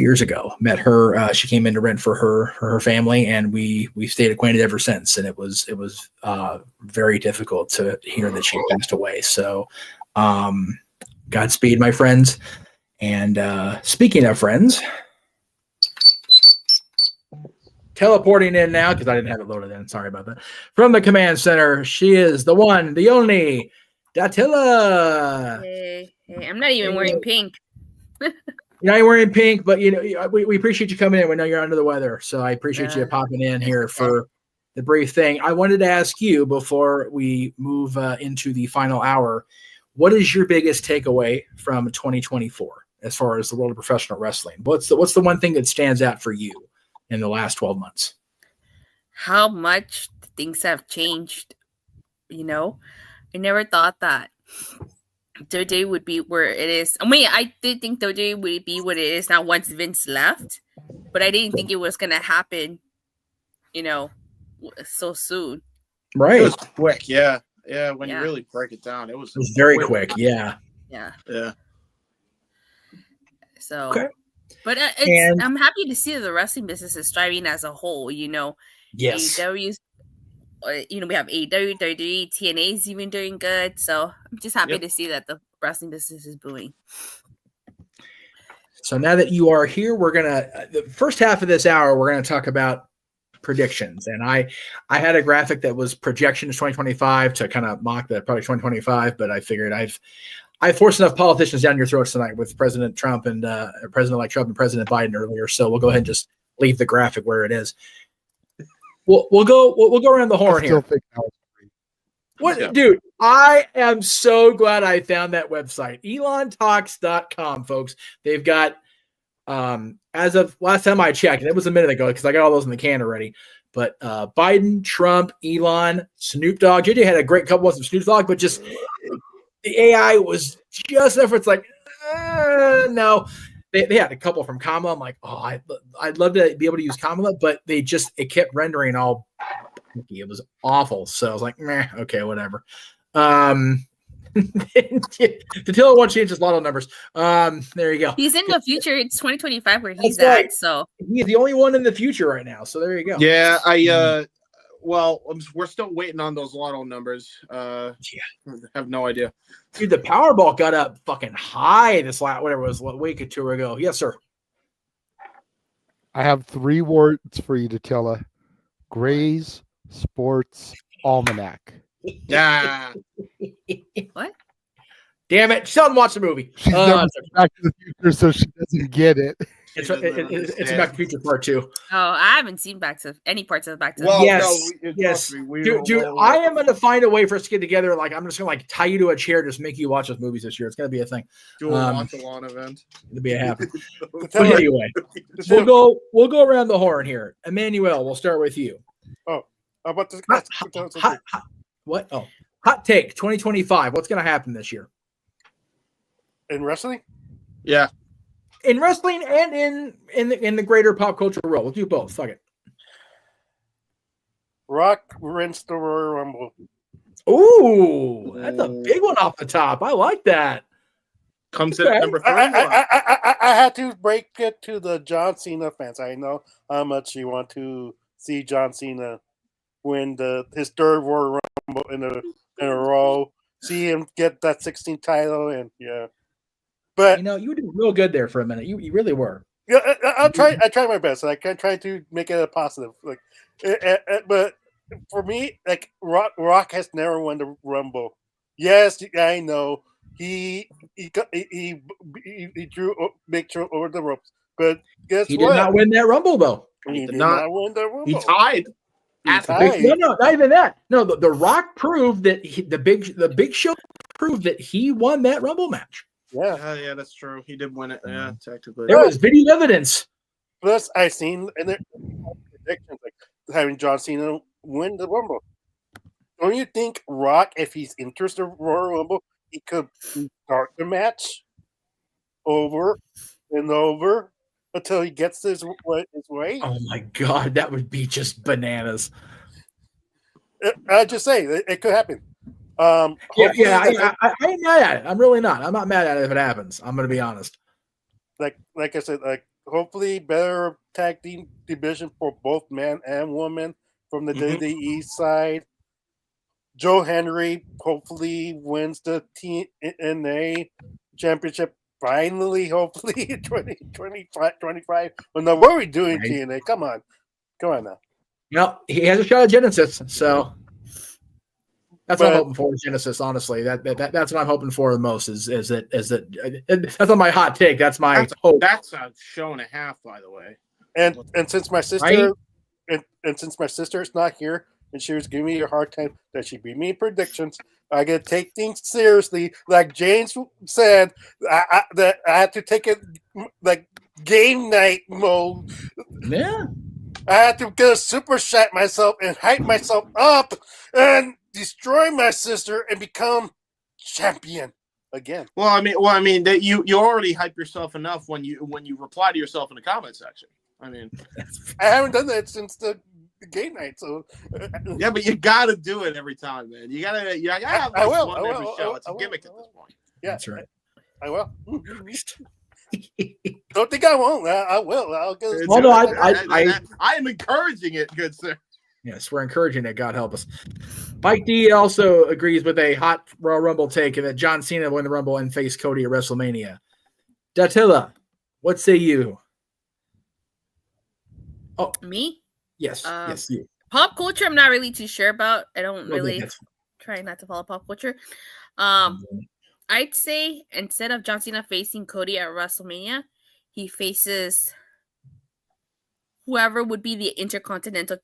years ago. Met her. She came in to rent for her family, and we stayed acquainted ever since. And it was very difficult to hear that she passed away. So Godspeed, my friends. And speaking of friends, teleporting in now because I didn't have it loaded in. Sorry about that. From the command center, she is the one, the only, Datilla. Hey, I'm not even wearing pink. You're not wearing pink, but we appreciate you coming in. We know you're under the weather, so I appreciate you popping in here for the brief thing. I wanted to ask you before we move into the final hour, what is your biggest takeaway from 2024 as far as the world of professional wrestling? What's the one thing that stands out for you in the last 12 months? How much things have changed. I never thought that WWE would be where it is. I mean, I did think WWE would be what it is now once Vince left, but I didn't think it was going to happen, so soon. Right. It was quick. Yeah. Yeah. When you really break it down, it was very quick. Yeah. Yeah. Yeah. So, okay. But I'm happy to see that the wrestling business is thriving as a whole. Yes. AEW's, we have AEW, WWE, TNA's even doing good. So I'm just happy to see that the wrestling business is booming. So now that you are here, we're the first half of this hour, we're gonna talk about predictions. And I had a graphic that was projections 2025 to kind of mock the product 2025, but I figured I've forced enough politicians down your throats tonight with President Trump and President-elect Trump and President Biden earlier. So we'll go ahead and just leave the graphic where it is. We'll go around the horn here. What, dude? I am so glad I found that website, ElonTalks.com, folks. They've got as of last time I checked, and it was a minute ago because I got all those in the can already. But Biden, Trump, Elon, Snoop Dogg. JJ had a great couple ones of Snoop Dogg, but just the AI was just enough. It's like, no. They had a couple from Kamala. I'm like, I'd love to be able to use Kamala, but it kept rendering all. It was awful. So I was like, meh, okay, whatever. Tatilla won't change his lotto numbers. There you go. He's in the future. It's 2025 where he's at. So he's the only one in the future right now. So there you go. Yeah, we're still waiting on those lotto numbers. I have no idea. Dude, the Powerball got up fucking high this whatever it was a week or two ago. Yes, sir. I have 3 words for you, Tatilla. Gray's Sports Almanac. Yeah. What? Damn it. Sheldon watched the movie. She's never Back to the Future, so she doesn't get it. It's Back to the Future Part 2. Oh, I haven't seen any parts of Back to the Well, Future. yes. Dude, I am going to find a way for us to get together. Like, I'm just going to tie you to a chair, just make you watch those movies this year. It's going to be a thing. Do a watch-along event. It'll be a happen. But anyway, we'll go around the horn here. Emmanuel, we'll start with you. Oh, how about this? What? Oh, hot take 2025. What's going to happen this year? In wrestling? Yeah. In wrestling and in the greater pop culture world. We'll do both. Fuck it. Rock wins the Royal Rumble. Ooh, that's a big one off the top. I like that. Comes in at number 3. I had to break it to the John Cena fans. I know how much you want to see John Cena win his 3rd Royal Rumble in a row. See him get that 16th title, and yeah. But you were doing real good there for a minute. You really were. Yeah, I'll try. I try my best. I can try to make it a positive. But for me, Rock has never won the Rumble. Yes, I know he drew Big Show over the ropes, but guess he what? did not win that Rumble though. He did not win the Rumble. He tied. No, not even that. No, the Rock proved that the Big Show proved that he won that Rumble match. Yeah, that's true. He did win it. Yeah, technically. There was video evidence. Plus, I seen in their predictions like having John Cena win the Rumble. Don't you think Rock, if he's interested in Royal Rumble, he could start the match over and over until he gets his way? Oh my god, that would be just bananas. I just say it could happen. I'm mad at it. I'm really not. I'm not mad at it if it happens. I'm going to be honest. Like I said, hopefully better tag team division for both men and women from the WWE side. Joe Henry hopefully wins the TNA championship finally, hopefully in 2025. Well, now what are we doing, TNA? Come on now. No, he has a shot at Genesis, so that's what I'm hoping for. Genesis, honestly, that's what I'm hoping for the most. Is that that's not my hot take. That's my hope. That's a show and a half, by the way. And since my sister and since my sister is not here and she was giving me a hard time that she beat me in predictions, I gotta take things seriously. Like James said, I had to take it like game night mode. Yeah. I had to get a super shot myself and hype myself up and destroy my sister and become champion again. Well, I mean that you already hype yourself enough when you reply to yourself in the comment section. I mean, I haven't done that since the game night, so yeah, but you got to do it every time, man. You gotta have I will. fun every show. It's a gimmick at this point. Yeah, that's right. I will. Don't think I won't. I will. I'll get. Well, no, I am encouraging it, good sir. Yes, we're encouraging it. God help us. Mike D also agrees with a hot Royal Rumble take and that John Cena win the Rumble and face Cody at WrestleMania. Datilla, what say you? Oh, me? Yes, yes, you. Pop culture, I'm not really too sure about. I don't really try not to follow pop culture. I'd say instead of John Cena facing Cody at WrestleMania, he faces whoever would be the Intercontinental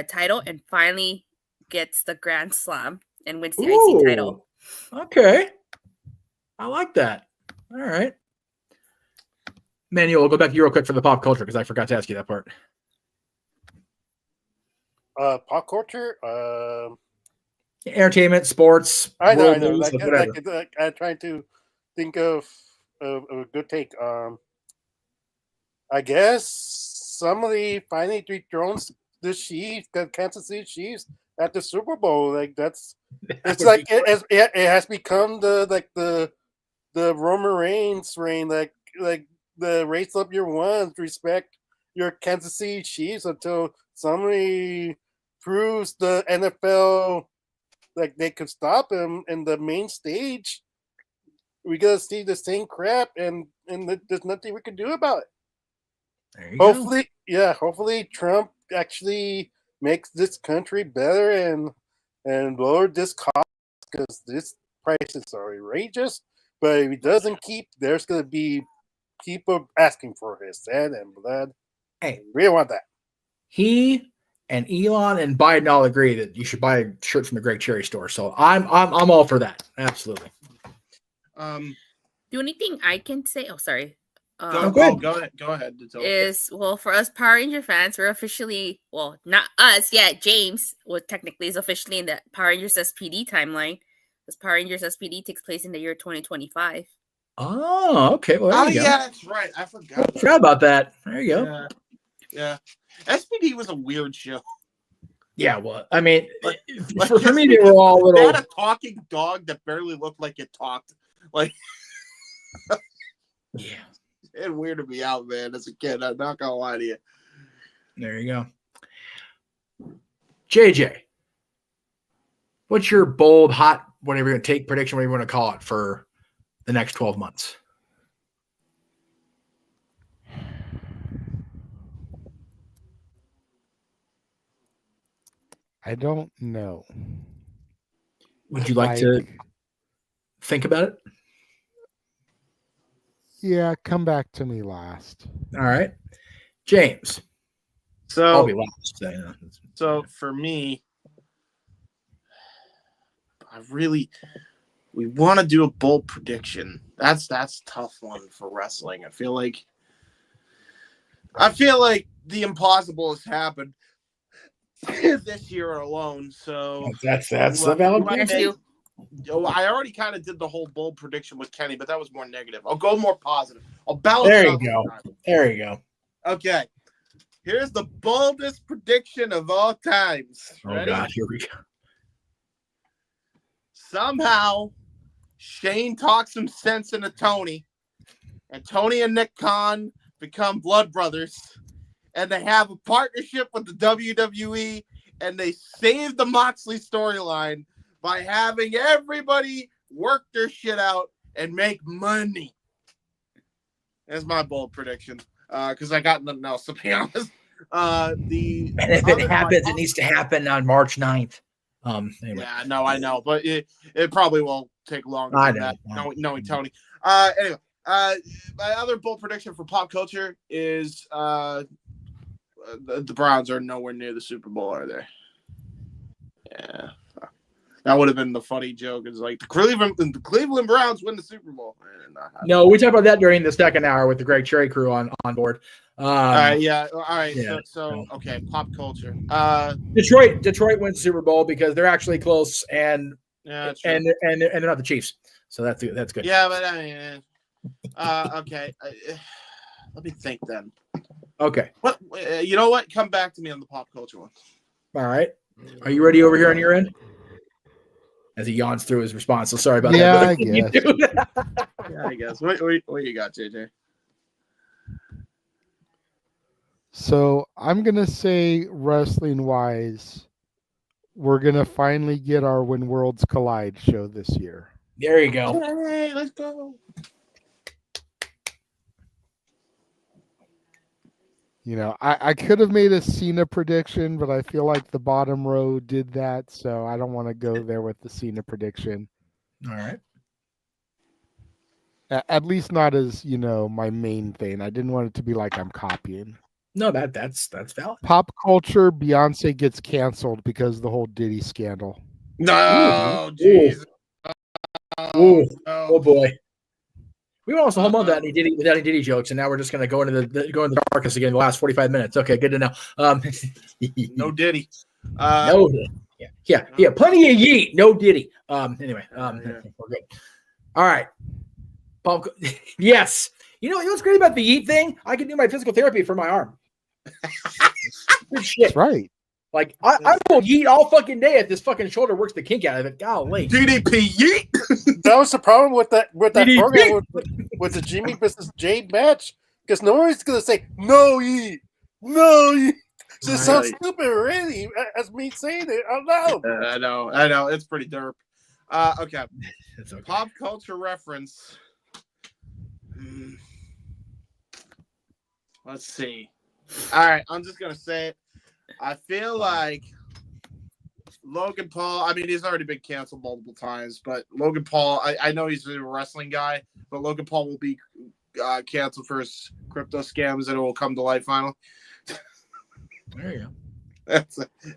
title and finally gets the Grand Slam and wins the IC title. Okay. I like that. All right. Manuel, we'll go back to you real quick for the pop culture because I forgot to ask you that part. Pop culture? Entertainment, sports. I know. News, I'm trying to think of a good take. I guess somebody finally dethrones the Chiefs, the Kansas City Chiefs, at the Super Bowl. Like it's like it has become the Roman Reigns reign, like the race up your ones, respect your Kansas City Chiefs until somebody proves the NFL like they could stop him in the main stage. We gotta see the same crap, and there's nothing we can do about it. There you Hopefully, go. hopefully Trump actually makes this country better and lower this cost because this prices are outrageous. But if he doesn't keep, there's gonna be people asking for his head and blood. Hey, we don't want that. He and Elon and Biden all agree that you should buy a shirt from the Greg Cherry store. So I'm all for that. Absolutely. The only thing I can say, sorry. Go ahead. Is for us Power Ranger fans, we're officially not us yet. James, technically is officially in the Power Rangers SPD timeline. This Power Rangers SPD takes place in the year 2025. Oh, okay. Well, there you go. Yeah, that's right. I forgot. I forgot about that. There you go. Yeah. SPD was a weird show. Yeah, well, I mean, for me, they were all little. They had a talking dog that barely looked like it talked. Like, yeah, it weirded me out, man. As a kid, I'm not gonna lie to you. There you go. JJ, what's your bold, hot, whatever you're gonna take prediction, whatever you want to call it, for the next 12 months? I don't know. Would you like to think about it? Yeah, come back to me last. All right. James. So I'll be last. So for me, I really we want to do a bold prediction. That's a tough one for wrestling. I feel like the impossible has happened this year alone. So that's a valid point. I already kind of did the whole bold prediction with Kenny, but that was more negative. I'll go more positive. I'll balance. There you go. There you go. Okay. Here's the boldest prediction of all times. Ready? Oh God, here we go. Somehow, Shane talks some sense into Tony, and Tony and Nick Khan become blood brothers, and they have a partnership with the WWE, and they save the Moxley storyline by having everybody work their shit out and make money. That's my bold prediction. Because I got nothing else, to be honest. And if it happens, it needs to happen on March 9th. Anyway. Yeah, no, I know, but it probably will take longer than that, knowing Tony. Anyway, my other bold prediction for pop culture is the Browns are nowhere near the Super Bowl, are they? Yeah. That would have been the funny joke. It's like the Cleveland Browns win the Super Bowl. No, we talked about that during the second hour with the Greg Cherry crew on board. All right, yeah. All right. Yeah. So okay, pop culture. Detroit wins the Super Bowl because they're actually close and they're not the Chiefs. So that's good. Yeah, but I mean, okay. Let me think then. Okay. What you know? What? Come back to me on the pop culture one. All right. Are you ready over here on your end? As he yawns through his response. So sorry about that. Yeah, I guess. Yeah, I guess. What you got, JJ? So I'm gonna say, wrestling wise, we're gonna finally get our When Worlds Collide show this year. There you go. Hey, let's go. You know, I could have made a Cena prediction, but I feel like the bottom row did that, so I don't want to go there with the Cena prediction. All right. At least not as, my main thing. I didn't want it to be like I'm copying. No, that's valid. Pop culture, Beyonce gets canceled because of the whole Diddy scandal. No, jeez. Oh boy. We went almost a whole month without any Diddy jokes, and now we're just going to go into the darkness again. The last 45 minutes. Okay, good to know. No Diddy. No. Yeah. Plenty of yeet. No Diddy. Anyway, we're good. All right. Yes. You know what's great about the yeet thing? I can do my physical therapy for my arm. Good shit. That's right. Like I will yeet all fucking day if this fucking shoulder works the kink out of it. Golly. DDP yeet. That was the problem with that DDP. program with the Jimmy versus Jade match, because no one's gonna say no yeet. It just sounds stupid, really, as me saying it out loud. I know. It's pretty derp. Okay. It's okay. Pop culture reference. Let's see. All right, I'm just gonna say it. I feel like Logan Paul, I mean, he's already been canceled multiple times, but Logan Paul, I know he's a wrestling guy, but Logan Paul will be canceled for his crypto scams, and it will come to light finally. There you go.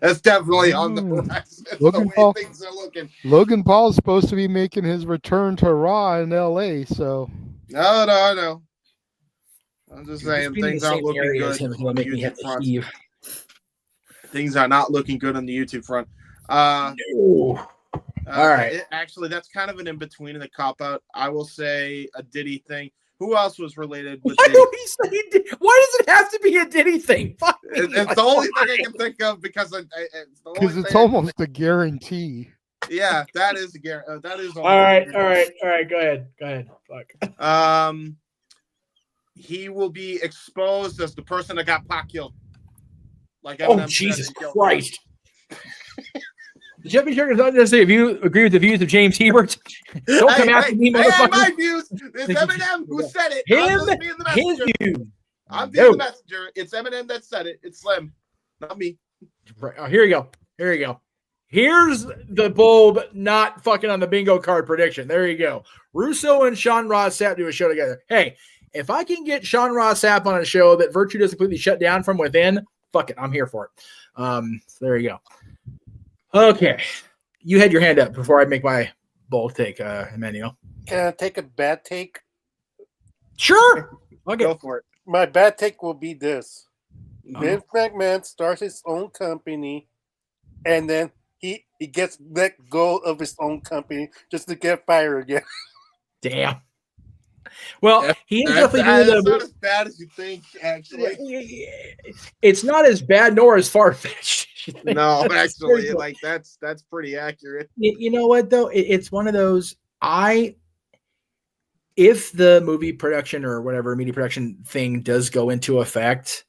That's definitely on the horizon. Logan Paul, things are looking. Logan Paul is supposed to be making his return to Raw in LA, so. No. I'm just saying things aren't looking good. Things are not looking good on the YouTube front. No. All right. Actually, that's kind of an in-between in the cop-out. I will say a Diddy thing. Who else was related with Diddy? Why does it have to be a Diddy thing? It's the only thing I can think of because it's almost a guarantee. Yeah, that is a guarantee. That is all right. Go ahead. Fuck. He will be exposed as the person that got Pac killed. Like Jesus Christ. Jeff Meacham Network, if you agree with the views of James Hebert, don't come after me, motherfucker. My views. It's Eminem who said it. His view. I'm being the messenger. It's Eminem that said it. It's Slim, not me. Right. Oh, here you go. Here's the bulb not fucking on the bingo card prediction. There you go. Russo and Sean Ross Sapp do a show together. Hey, if I can get Sean Ross Sapp on a show that Virtue doesn't completely shut down from within, fuck it, I'm here for it. So there you go. Okay, you had your hand up before I make my bold take, Emmanuel. Can I take a bad take? Sure. Okay. Go for it. My bad take will be this. Oh. Vince McMahon starts his own company, and then he gets let go of his own company just to get fired again. Damn. Well, he is That's definitely doing not as bad as you think, actually. It's not as bad nor as far fetched. No, actually, like that's pretty accurate. You know what though? It's one of those. If the movie production or whatever media production thing does go into effect,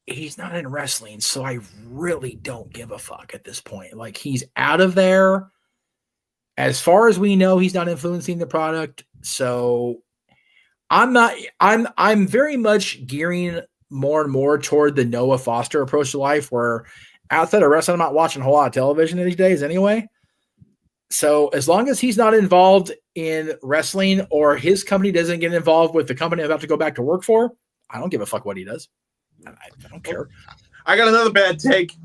he's not in wrestling, so I really don't give a fuck at this point. Like, he's out of there. As far as we know, he's not influencing the product. So I'm very much gearing more and more toward the Noah Foster approach to life, where outside of wrestling, I'm not watching a whole lot of television these days anyway. So as long as he's not involved in wrestling or his company doesn't get involved with the company I'm about to go back to work for, I don't give a fuck what he does. I don't care. I got another bad take.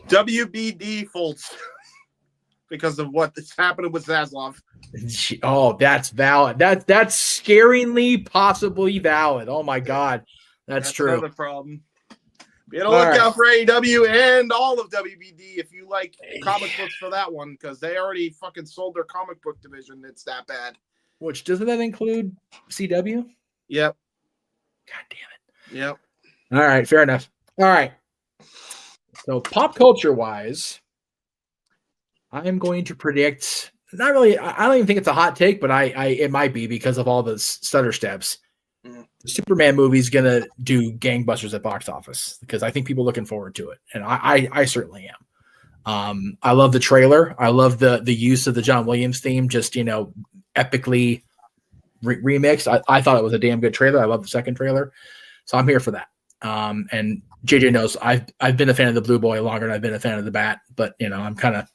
WB defaults because of what's happening with Zaslav. Oh, that's valid. That's scaringly possibly valid. Oh my God. That's true. Another problem. Be on the lookout for AEW and all of WBD if you like comic books for that one, because they already fucking sold their comic book division. It's that bad. Which, doesn't that include CW? Yep. God damn it. Yep. All right, fair enough. All right. So pop culture wise, I am going to predict, not really, I don't even think it's a hot take, but it might be because of all the stutter steps. The Superman movie is going to do gangbusters at box office because I think people are looking forward to it. And I certainly am. I love the trailer. I love the use of the John Williams theme, just, epically remixed. I thought it was a damn good trailer. I love the second trailer. So I'm here for that. And JJ knows I've been a fan of the Blue Boy longer than I've been a fan of the Bat, but I'm kind of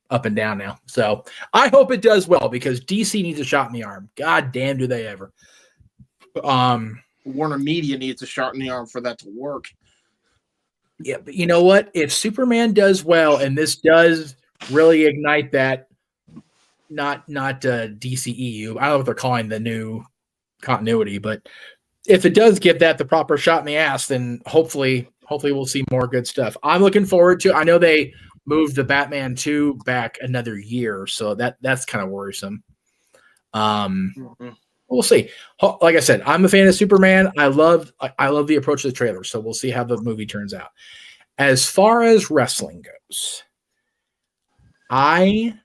up and down now. So I hope it does well because DC needs a shot in the arm. God damn, do they ever. Warner Media needs a shot in the arm for that to work. Yeah, but you know what? If Superman does well and this does really ignite that, not DCEU, I don't know what they're calling the new continuity, but if it does give that the proper shot in the ass, then hopefully we'll see more good stuff. I'm looking forward to. I know they moved the Batman 2 back another year, so that's kind of worrisome. We'll see. Like I said, I'm a fan of Superman. I love the approach of the trailer, so we'll see how the movie turns out. As far as wrestling goes, I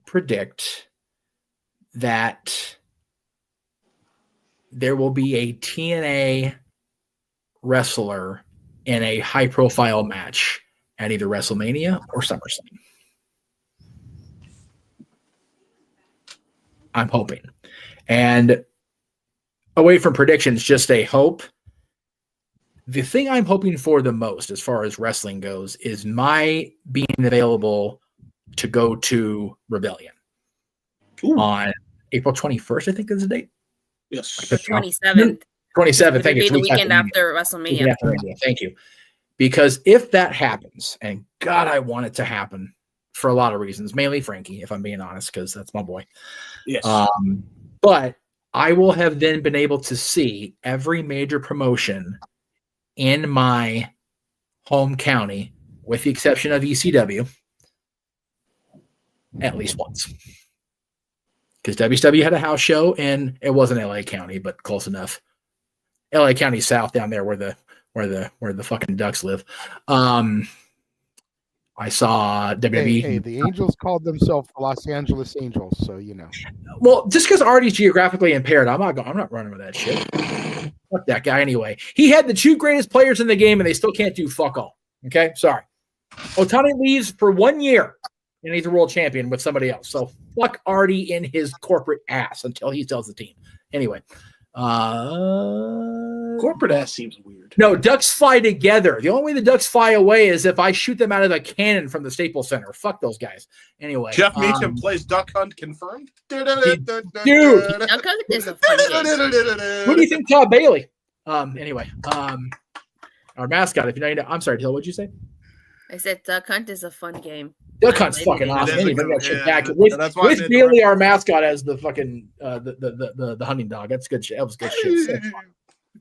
predict that there will be a TNA wrestler in a high-profile match at either WrestleMania or SummerSlam. I'm hoping. And away from predictions, just a hope. The thing I'm hoping for the most as far as wrestling goes is my being available to go to Rebellion on April 21st, I think is the date. Yes. 27th. 27th, thank you. It'll be the weekend after WrestleMania. Thank you. Because if that happens, and God, I want it to happen for a lot of reasons, mainly Frankie, if I'm being honest, because that's my boy. Yes. But I will have then been able to see every major promotion in my home county, with the exception of ECW, at least once. Because WCW had a house show, and it wasn't LA County, but close enough. LA County South down there where the fucking Ducks live. I saw WWE. Hey, the Angels called themselves the Los Angeles Angels, so you know. Well, just because Artie's geographically impaired, I'm not running with that shit. Fuck that guy anyway. He had the two greatest players in the game, and they still can't do fuck all. Okay, sorry. Otani leaves for 1 year, and he's a world champion with somebody else. So fuck Artie in his corporate ass until he tells the team. Anyway. Corporate ass seems weird. No, ducks fly together. The only way the ducks fly away is if I shoot them out of a cannon from the Staples Center. Fuck those guys. Anyway, Jeff Meacham plays Duck Hunt confirmed. Dude, Duck Hunt is a fun game. What do you think, Todd Bailey? Anyway, our mascot. If you know, I'm sorry, Till. What'd you say? I said Duck Hunt is a fun game. Duck Hunt's fucking awesome. They need to bring that shit back with Bailey, our mascot, as the fucking the hunting dog. That's good shit. That was good shit.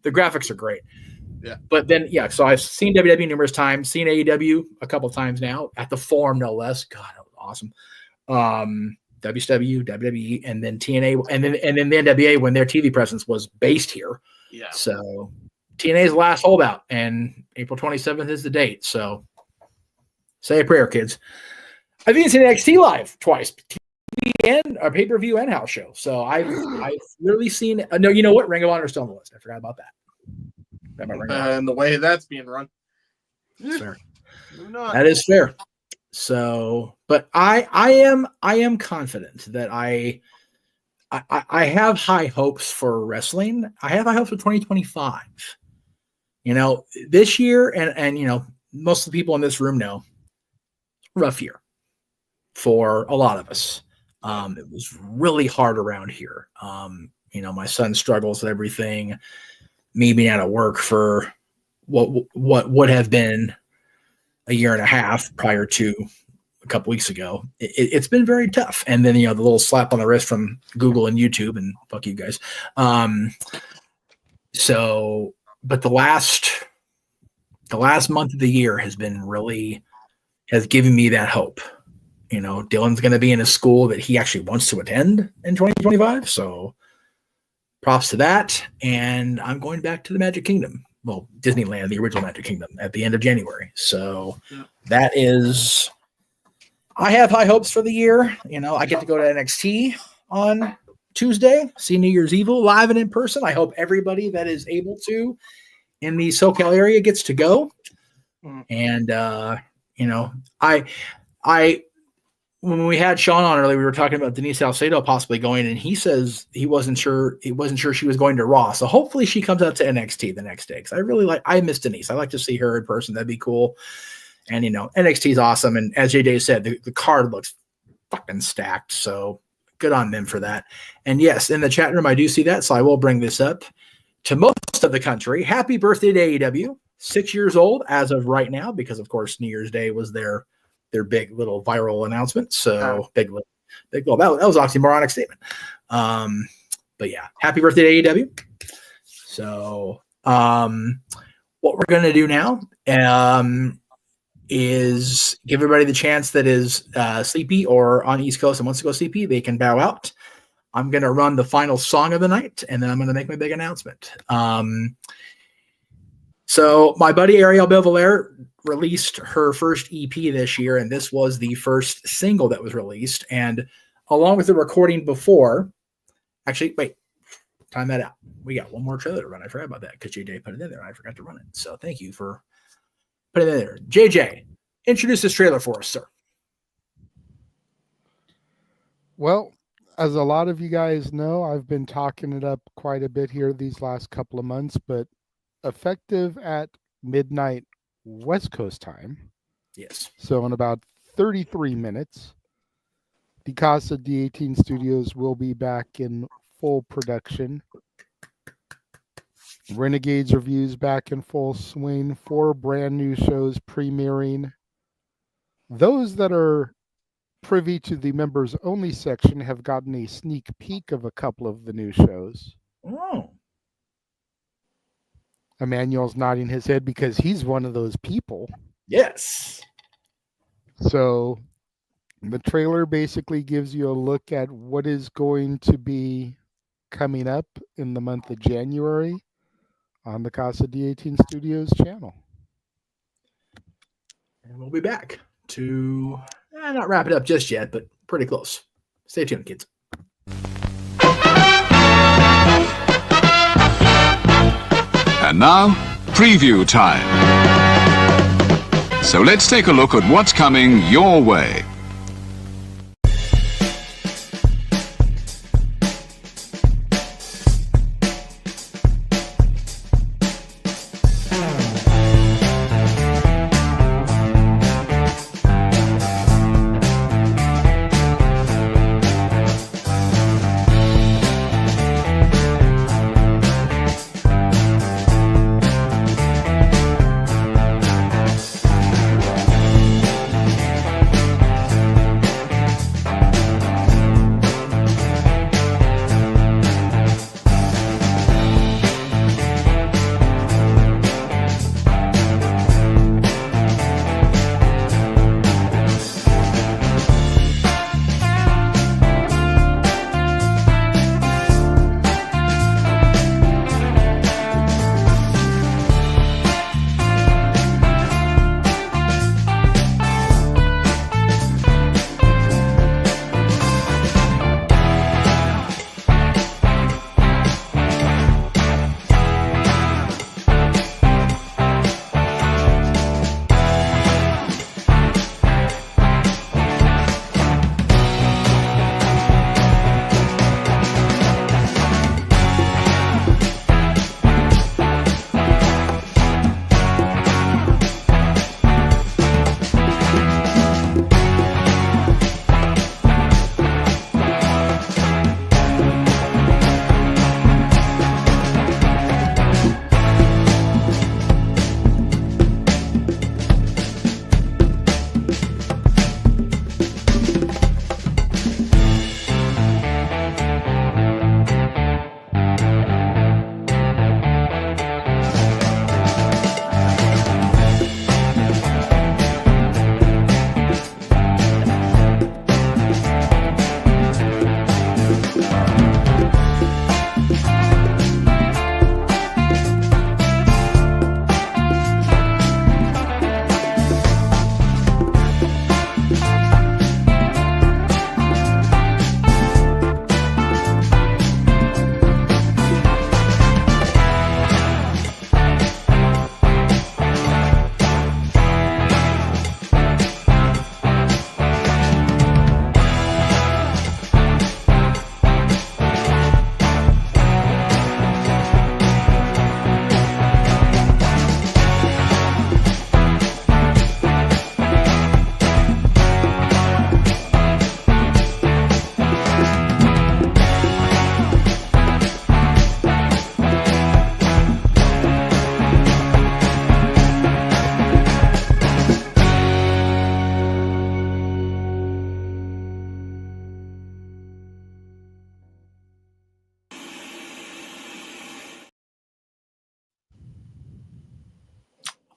The graphics are great. Yeah. But then so I've seen WWE numerous times, seen AEW a couple times now at the Forum, no less. God, that was awesome. WCW, WWE, and then TNA, and then the NWA when their TV presence was based here. Yeah. So TNA's the last holdout, and April 27th is the date. So say a prayer, kids. I've even seen NXT live twice, TV and a pay-per-view and house show. So I've literally seen. No, you know what? Ring of Honor is still on the list. I forgot about that. And the way that's being run. Fair. That is fair. So, but I am confident that I have high hopes for wrestling. I have high hopes for 2025. You know, this year, and you know, most of the people in this room know, rough year for a lot of us. It was really hard around here. You know, my son struggles with everything. Me being out of work for what would have been a year and a half prior to a couple weeks ago, it's been very tough. And then, you know, the little slap on the wrist from Google and YouTube, and fuck you guys. So, but the last month of the year has given me that hope. You know, Dylan's going to be in a school that he actually wants to attend in 2025. So props to that. And I'm going back to the Magic Kingdom. Well, Disneyland, the original Magic Kingdom, at the end of January. So that is, I have high hopes for the year. You know, I get to go to NXT on Tuesday, see New Year's Evil live and in person. I hope everybody that is able to in the SoCal area gets to go. And, you know, when we had Sean on earlier, we were talking about Denise Salcedo possibly going, and he says he wasn't sure she was going to Raw. So hopefully she comes out to NXT the next day, because I miss Denise. I like to see her in person. That'd be cool. And, you know, NXT is awesome. And as JJ said, the card looks fucking stacked. So good on them for that. And yes, in the chat room, I do see that. So I will bring this up to most of the country. Happy birthday to AEW. 6 years old as of right now, because of course New Year's Day was their big little viral announcement. So big. Well, that was an oxymoronic statement. But yeah, happy birthday to AEW. So what we're going to do now is give everybody the chance that is sleepy or on East Coast and wants to go sleepy. They can bow out. I'm going to run the final song of the night, and then I'm going to make my big announcement. So my buddy Ariel Bellvalaire released her first EP this year, and this was the first single that was released. And along with the recording before, actually, wait, time that out. We got one more trailer to run. I forgot about that because JJ put it in there. I forgot to run it. So thank you for putting it in there. JJ, introduce this trailer for us, sir. Well, as a lot of you guys know, I've been talking it up quite a bit here these last couple of months, but effective at midnight West Coast time. Yes. So in about 33 minutes, the Casa D18 Studios will be back in full production. Renegades reviews back in full swing. 4 brand new shows premiering. Those that are privy to the members only section have gotten a sneak peek of a couple of the new shows. Oh. Emmanuel's nodding his head because he's one of those people. Yes. So the trailer basically gives you a look at what is going to be coming up in the month of January on the Casa D18 Studios channel. And we'll be back to not wrap it up just yet, but pretty close. Stay tuned, kids. And now, preview time. So let's take a look at what's coming your way.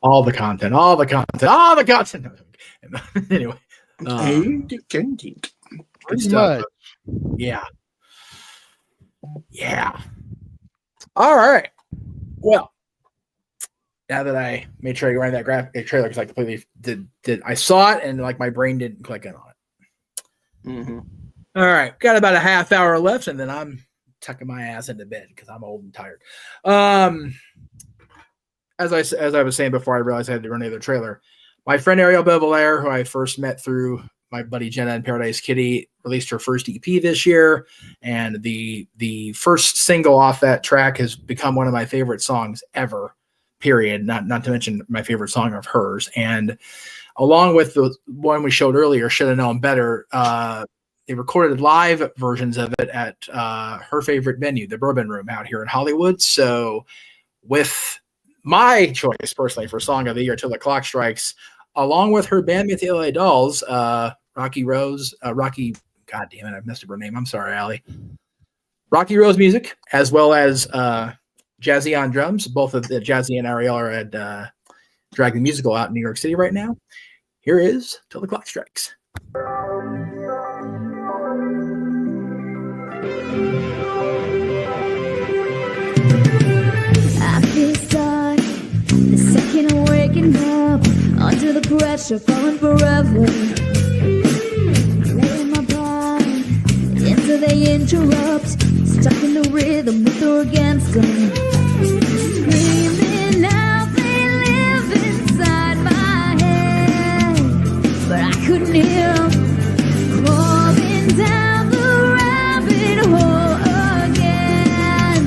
all the content. Anyway, Pretty much. Yeah. All right. Well, now that I made sure I ran that graphic trailer because I completely did I saw it and like my brain didn't click in on it. All right, got about a half hour left, and then I'm tucking my ass into bed because I'm old and tired. As I was saying before, I realized I had to run the other trailer. My friend Ariel Bellvalaire, who I first met through my buddy Jenna and Paradise Kitty, released her first EP this year, and the first single off that track has become one of my favorite songs ever. Period. Not to mention my favorite song of hers, and along with the one we showed earlier, Shoulda Known Better. They recorded live versions of it at her favorite venue, the Bourbon Room out here in Hollywood. So, with my choice personally for Song of the Year, Till the Clock Strikes, along with her bandmate, the LA Dolls, Rocky, God damn it, I've messed up her name. I'm sorry, Allie. Rocky Rose Music, as well as Jazzy on drums. Both of the Jazzy and Ariel are at Drag the Musical out in New York City right now. Here is Till the Clock Strikes. I feel stuck the second I'm waking up under the pressure, falling forever. Letting my body until they interrupt, stuck in the rhythm with or against them. Screaming out, they live inside my head, but I couldn't hear them. Crawling down the rabbit hole again,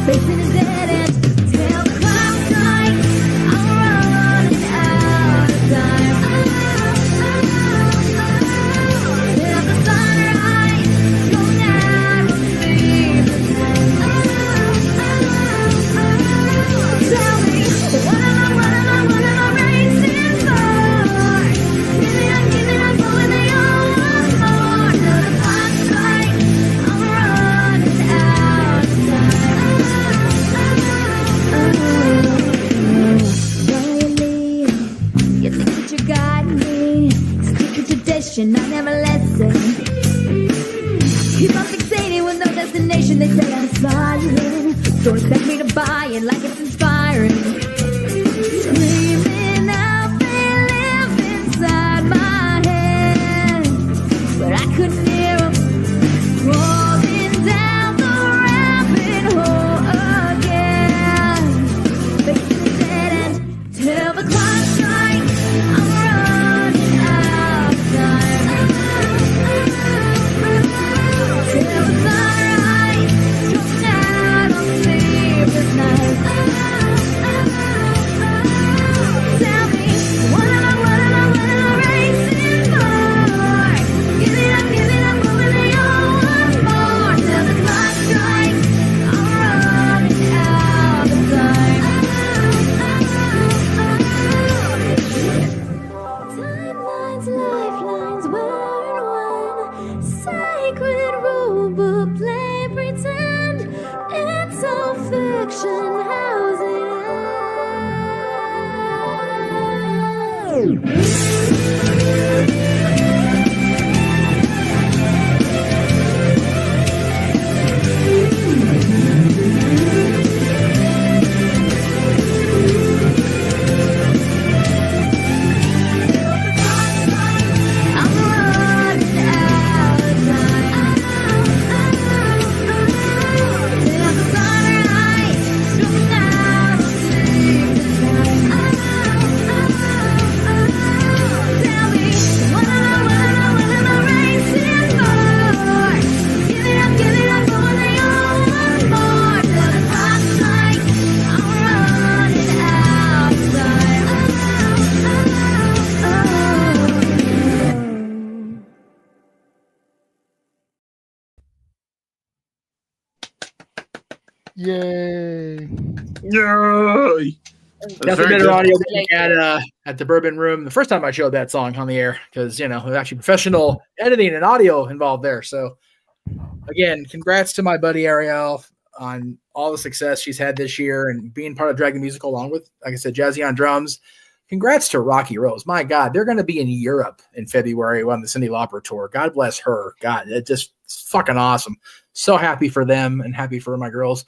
facing a dead end. Till the clock strikes, I'm running out of time. Till the sunrise, you'll never see the tell me, what am I racing for? Giving up, going they all want more. Till the clock strikes, I'm running out of time. Slowly, you think that you got me. Stick to tradition, I never listen. Keep on fixated with no destination. They say I'm aspiring. Don't expect me to buy it like it's inspiring. Screaming out, they live inside my head, but I couldn't hear them. Rolling down the rabbit hole again, facing the dead end. Till the clock strikes, I'm running out of time. Till the sunrise, you'll never sleep this night. Tell me, what am I racing for? Giving up, going they all want more. Till the clock strikes, I'm running out of time. Timelines, lifelines, where and when. Sacred rule book, play pretend. It's all fiction, how's it end? I'm running out of time. Till the sunrise, you'll never sleep this night. Tell me, what am I racing for? Giving up, going they all want more. Till the clock strikes, I'm running out of time. Yay. Yay! That's a better audio than we had at the Bourbon Room the first time I showed that song on the air because, there's actually professional editing and audio involved there. So, again, congrats to my buddy Ariel. on all the success she's had this year and being part of Dragon Musical along with, like I said, Jazzy on drums. Congrats to Rocky Rose. My God, they're going to be in Europe in February on the Cyndi Lauper tour. God bless her. God, it's fucking awesome. So happy for them and happy for my girls.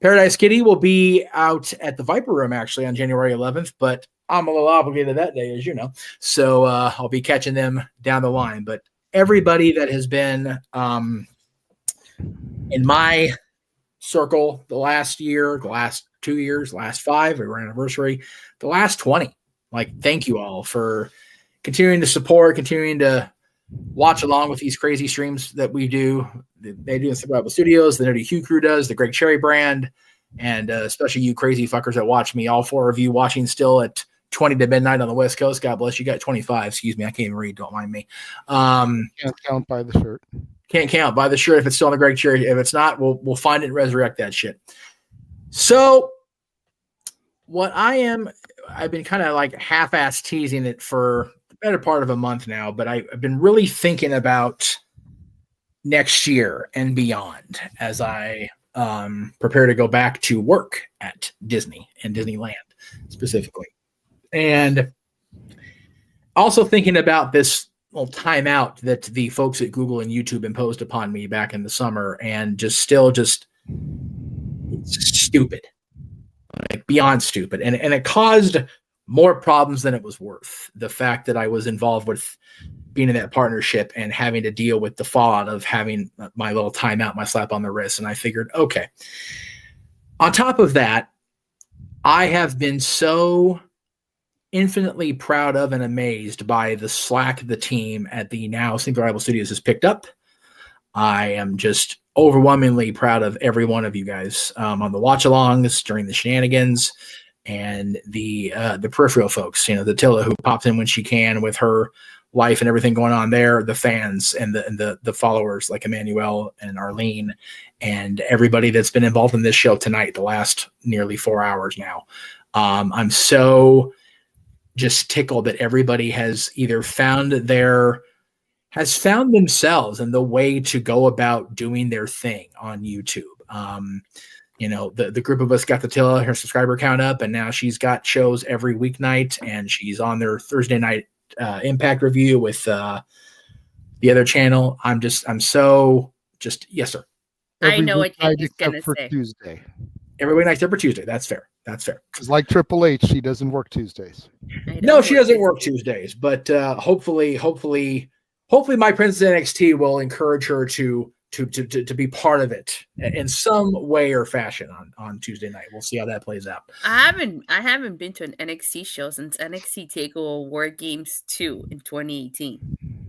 Paradise Kitty will be out at the Viper Room actually on January 11th, but I'm a little obligated that day, as you know. So I'll be catching them down the line. But everybody that has been in my circle the last year, the last 2 years, last 5, we were anniversary, the last 20. Like, thank you all for continuing to support, continuing to watch along with these crazy streams that we do. They do in Songwriter Studios, the Nerdy Hugh crew does, the Greg Cherry brand, and especially you crazy fuckers that watch me, all 4 of you watching still at 20 to midnight on the West Coast. God bless you. Got 25. Excuse me. I can't even read. Don't mind me. Can't count by the shirt. Can't count by the shirt if it's still on the Greg Cherry. If it's not, we'll find it and resurrect that shit. So what I've been kind of like half-ass teasing it for the better part of a month now, but I've been really thinking about next year and beyond as I prepare to go back to work at Disney and Disneyland specifically. And also thinking about this little timeout that the folks at Google and YouTube imposed upon me back in the summer, and just stupid, like beyond stupid. And it caused more problems than it was worth. The fact that I was involved with being in that partnership and having to deal with the fallout of having my little timeout, my slap on the wrist. And I figured, okay, on top of that, I have been so infinitely proud of and amazed by the slack the team at the now Songwriter Studios has picked up. I am just overwhelmingly proud of every one of you guys on the watch-alongs during the shenanigans, and the peripheral folks, the Tilla who pops in when she can with her life and everything going on there, the fans and the followers like Emmanuel and Arlene, and everybody that's been involved in this show tonight, the last nearly 4 hours now. I'm so just tickled that everybody has either found themselves and the way to go about doing their thing on YouTube. The group of us got the Tilla, her subscriber count up, and now she's got shows every weeknight, and she's on their Thursday night Impact review with the other channel. Yes, sir. I know what you're going to say. Tuesday. Every weeknight except for Tuesday. That's fair. Because like Triple H, she doesn't work Tuesdays. No, she doesn't work Tuesdays, but hopefully my Princess NXT will encourage her to be part of it in some way or fashion on Tuesday night. We'll see how that plays out. I haven't been to an NXT show since NXT TakeOver War Games 2 in 2018.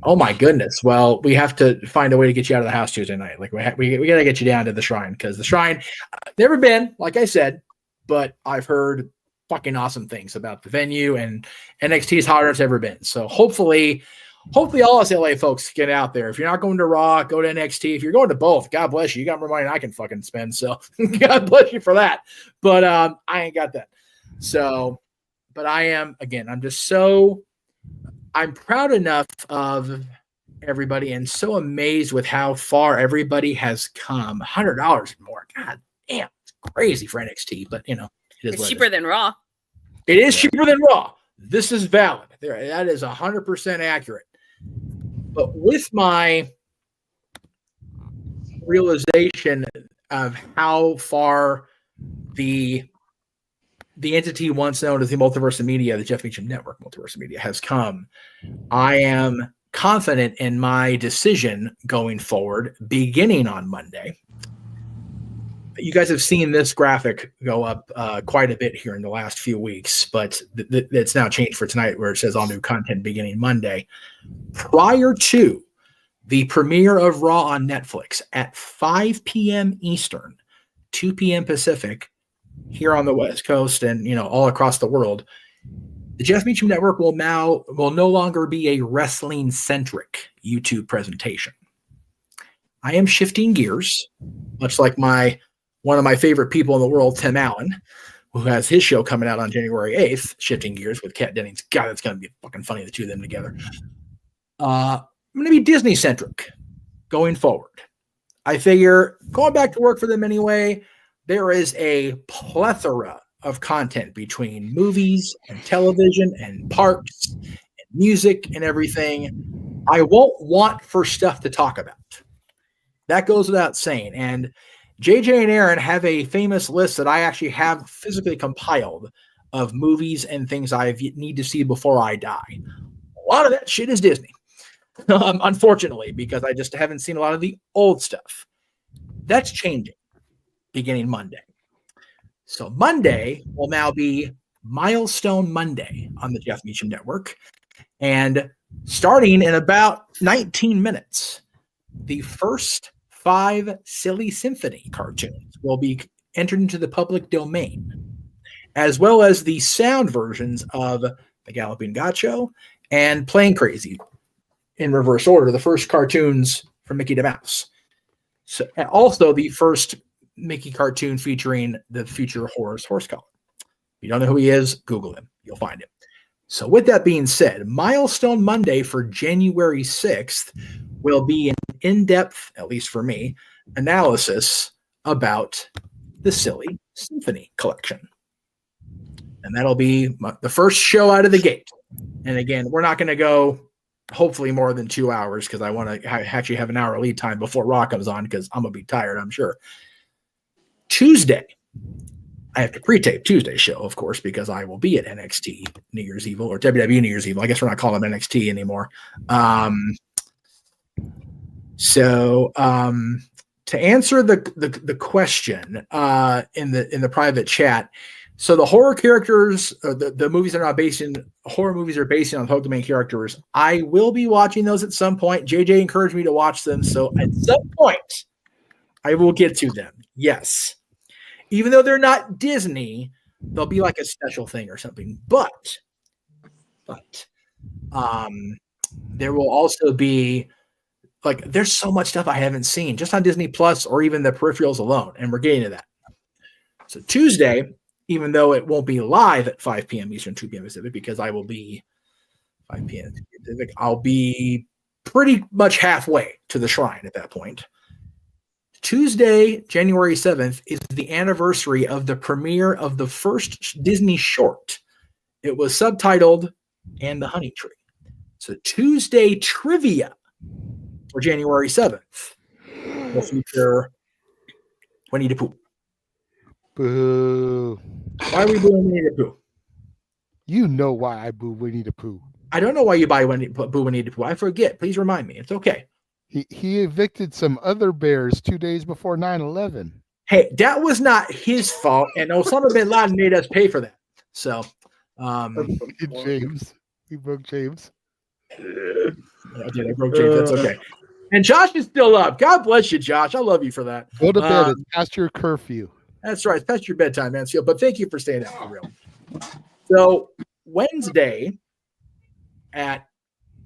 Oh my goodness. Well, we have to find a way to get you out of the house Tuesday night. Like we got to get you down to the Shrine, because the Shrine, never been, like I said, but I've heard fucking awesome things about the venue, and NXT is hotter than it's ever been. So hopefully all us LA folks get out there. If you're not going to Raw, go to NXT. If you're going to both, God bless you. You got more money than I can fucking spend. So God bless you for that. But I ain't got that. So, but I'm proud enough of everybody and so amazed with how far everybody has come. $100 more. God damn, it's crazy for NXT, but it's cheaper than Raw. It is cheaper than Raw. This is valid. That is 100% accurate. But with my realization of how far the entity once known as the Multiverse of Media, the Jeff Meacham Network Multiverse of Media, has come, I am confident in my decision going forward, beginning on Monday. You guys have seen this graphic go up quite a bit here in the last few weeks, but it's now changed for tonight, where it says all new content beginning Monday. Prior to the premiere of Raw on Netflix at 5 p.m. Eastern, 2 p.m. Pacific, here on the West Coast and all across the world, the Jeff Meacham Network will no longer be a wrestling-centric YouTube presentation. I am shifting gears, much like one of my favorite people in the world, Tim Allen, who has his show coming out on January 8th, Shifting Gears with Kat Dennings. God, that's going to be fucking funny, the two of them together. I'm going to be Disney-centric going forward. I figure going back to work for them anyway, there is a plethora of content between movies and television and parks and music and everything. I won't want for stuff to talk about. That goes without saying. And JJ and Aaron have a famous list that I actually have physically compiled of movies and things I need to see before I die. A lot of that shit is Disney, unfortunately, because I just haven't seen a lot of the old stuff. That's changing beginning Monday. So Monday will now be Milestone Monday on the Jeff Meacham Network. And starting in about 19 minutes, the first 5 Silly Symphony cartoons will be entered into the public domain, as well as the sound versions of The Galloping Gaucho and Playing Crazy in reverse order, the first cartoons from Mickey the Mouse. So, and also the first Mickey cartoon featuring the future horse collar. If you don't know who he is, Google him. You'll find him. So with that being said, Milestone Monday for January 6th will be an in-depth, at least for me, analysis about the Silly Symphony collection. And that'll be the first show out of the gate. And again, we're not going to go hopefully more than 2 hours because I want to actually have an hour lead time before Raw comes on because I'm going to be tired, I'm sure. Tuesday, I have to pre-tape Tuesday's show, of course, because I will be at NXT New Year's Evil or WWE New Year's Evil. I guess we're not calling them NXT anymore. To answer the question in the private chat, so the horror characters, the movies that are not based in horror movies are based on public domain characters. I will be watching those at some point. JJ encouraged me to watch them, so at some point I will get to them. Yes. Even though they're not Disney, they'll be like a special thing or something. But there will also be there's so much stuff I haven't seen just on Disney Plus or even the peripherals alone, and we're getting to that. So Tuesday, even though it won't be live at 5 p.m. Eastern, 2 p.m. Pacific, because I will be 5 p.m. Pacific, I'll be pretty much halfway to the shrine at that point. Tuesday, January 7th, is the anniversary of the premiere of the first Disney short. It was subtitled And the Honey Tree. So Tuesday trivia for January 7th will feature Winnie the Pooh. Boo. Why are we booing Winnie the Pooh? You know why I boo Winnie the Pooh. I don't know why you boo Winnie the Pooh. I forget. Please remind me. It's okay. He evicted some other bears 2 days before 9/11. Hey, that was not his fault, and Osama bin Laden made us pay for that. So, James, we broke James. I did. I broke James. That's okay. And Josh is still up. God bless you, Josh. I love you for that. Go to bed. It's past your curfew. That's right. It's past your bedtime, man. But thank you for staying out for real. So Wednesday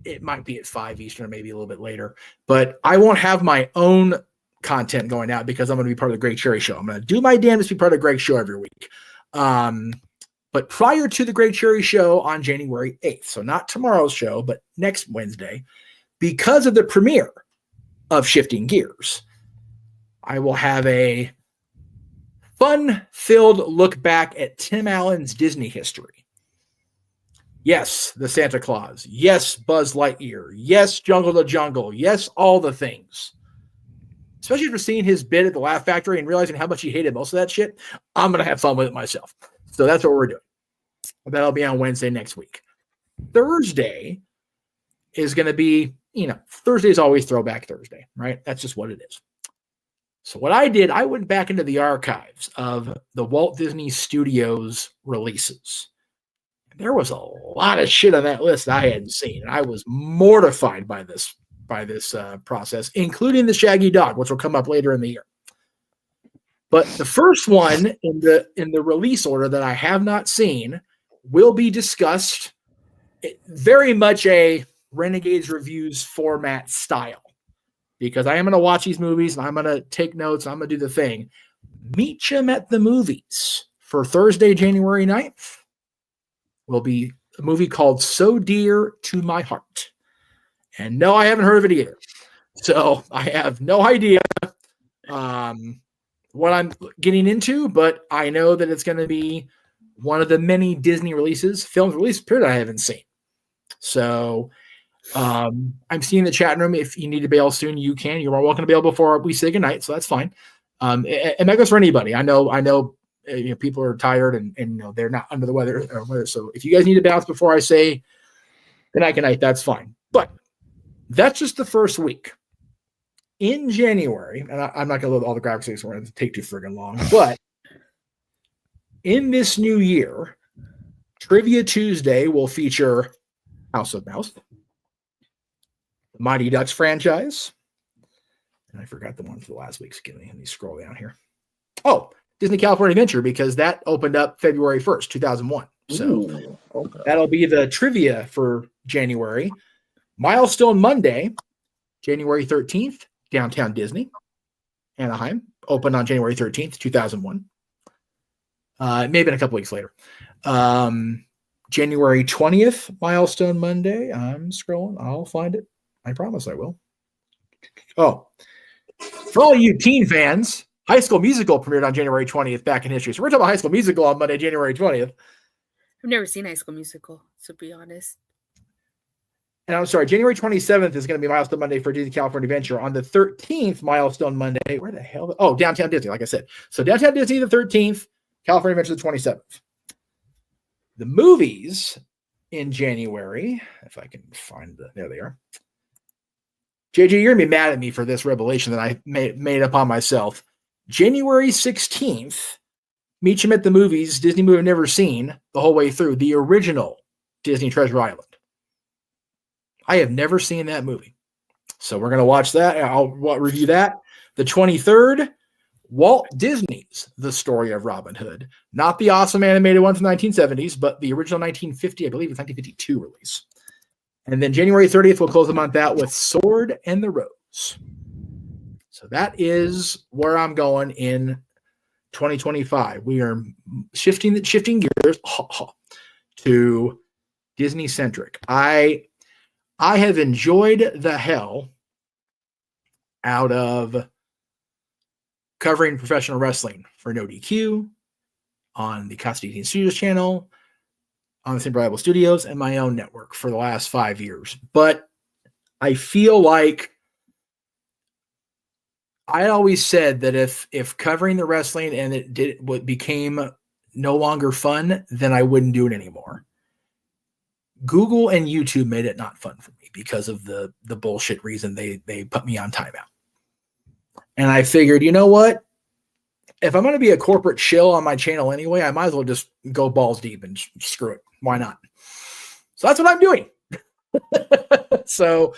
it might be at 5 Eastern or maybe a little bit later, but I won't have my own content going out because I'm going to be part of the Greg Cherry Show. I'm going to do my damnedest to be part of the Greg Show every week. But prior to the Greg Cherry Show on January 8th, so not tomorrow's show, but next Wednesday, because of the premiere of Shifting Gears, I will have a fun-filled look back at Tim Allen's Disney history. Yes, the Santa Claus. Yes, Buzz Lightyear. Yes, Jungle to Jungle. Yes, all the things. Especially for seeing his bit at the Laugh Factory and realizing how much he hated most of that shit, I'm going to have fun with it myself. So that's what we're doing. That'll be on Wednesday next week. Thursday is going to be, Thursday is always Throwback Thursday, right? That's just what it is. So what I did, I went back into the archives of the Walt Disney Studios releases. There was a lot of shit on that list I hadn't seen, and I was mortified by this process, including the Shaggy Dog, which will come up later in the year. But the first one in the release order that I have not seen will be discussed very much a Renegades Reviews format style, because I am going to watch these movies and I'm going to take notes. I'm going to do the thing. Meacham at the Movies for Thursday, January 9th. Will be a movie called So Dear to My Heart. And no, I haven't heard of it either. So I have no idea what I'm getting into, but I know that it's going to be one of the many Disney films release period I haven't seen. So I'm seeing the chat room. If you need to bail soon, you can. You're welcome to bail before we say goodnight, so that's fine. And that goes for anybody. I know people are tired and they're not under the weather. So if you guys need to bounce before I say goodnight, that's fine. But that's just the first week. In January, and I'm not going to load all the graphics, we're going to take too friggin' long, but in this new year, Trivia Tuesday will feature House of Mouse, the Mighty Ducks franchise, and I forgot the one for the last week's. Let me scroll down here. Oh, Disney California Adventure, because that opened up February 1st, 2001. So that'll be the trivia for January. Milestone Monday, January 13th, Downtown Disney, Anaheim, opened on January 13th, 2001. It may have been a couple weeks later. January 20th, Milestone Monday. I'm scrolling. I'll find it. I promise I will. Oh, for all you teen fans, High School Musical premiered on January 20th back in history. So we're talking about High School Musical on Monday, January 20th. I've never seen High School Musical, to be honest. And I'm sorry, January 27th is going to be Milestone Monday for Disney California Adventure. On the 13th, Milestone Monday. Where the hell? Oh, Downtown Disney, like I said. So Downtown Disney the 13th, California Adventure the 27th. The movies in January, if I can find there they are. JJ, you're going to be mad at me for this revelation that I made upon myself. January 16th, Meacham at the Movies, Disney movie I've never seen the whole way through, the original Disney Treasure Island. I have never seen that movie. So we're going to watch that. I'll review that. The 23rd, Walt Disney's The Story of Robin Hood. Not the awesome animated one from the 1970s, but the original 1950, I believe it's 1952 release. And then January 30th, we'll close the month out with Sword and the Rose. So that is where I'm going in 2025. We are shifting gears to Disney centric. I have enjoyed the hell out of covering professional wrestling for No DQ on the Constantine Studios channel, on the Simple Bible Studios, and my own network for the last 5 years. But I feel like I always said that if covering the wrestling and it became no longer fun, then I wouldn't do it anymore. Google and YouTube made it not fun for me because of the bullshit reason they put me on timeout. And I figured, you know what? If I'm going to be a corporate shill on my channel anyway, I might as well just go balls deep and screw it. Why not? So that's what I'm doing. So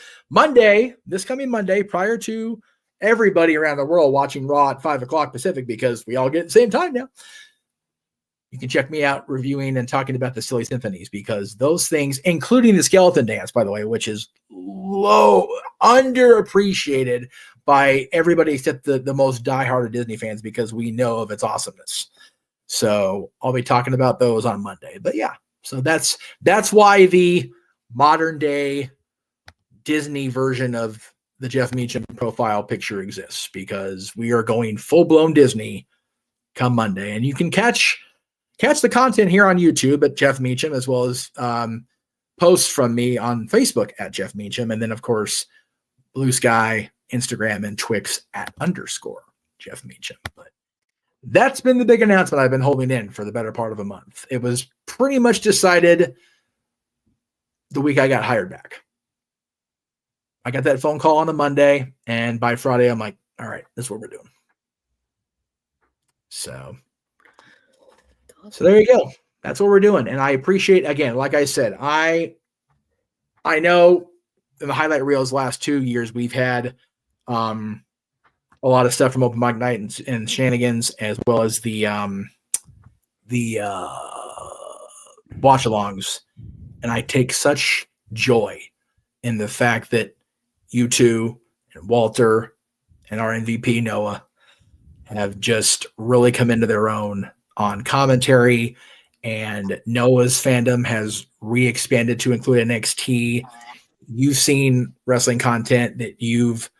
this coming Monday, prior to everybody around the world watching Raw at 5 o'clock Pacific, because we all get at the same time now, you can check me out reviewing and talking about the Silly Symphonies, because those things, including the Skeleton Dance, by the way, which is underappreciated by everybody except the most diehard of Disney fans, because we know of its awesomeness. So I'll be talking about those on Monday. But yeah, so that's why the modern day Disney version of the Jeff Meacham profile picture exists, because we are going full-blown Disney come Monday. And you can catch the content here on YouTube at Jeff Meacham, as well as posts from me on Facebook at Jeff Meacham. And then, of course, Blue Sky, Instagram, and Twix at _ Jeff Meacham. But that's been the big announcement I've been holding in for the better part of a month. It was pretty much decided the week I got hired back. I got that phone call on a Monday, and by Friday, I'm like, all right, this is what we're doing. So there you go. That's what we're doing. And I appreciate, again, like I said, I know in the highlight reels last 2 years, we've had a lot of stuff from Open Mic Night and Shenanigans, as well as the watch-alongs. And I take such joy in the fact that you two and Walter and our MVP, Noah, have just really come into their own on commentary, and Noah's fandom has re-expanded to include NXT. You've seen wrestling content that you've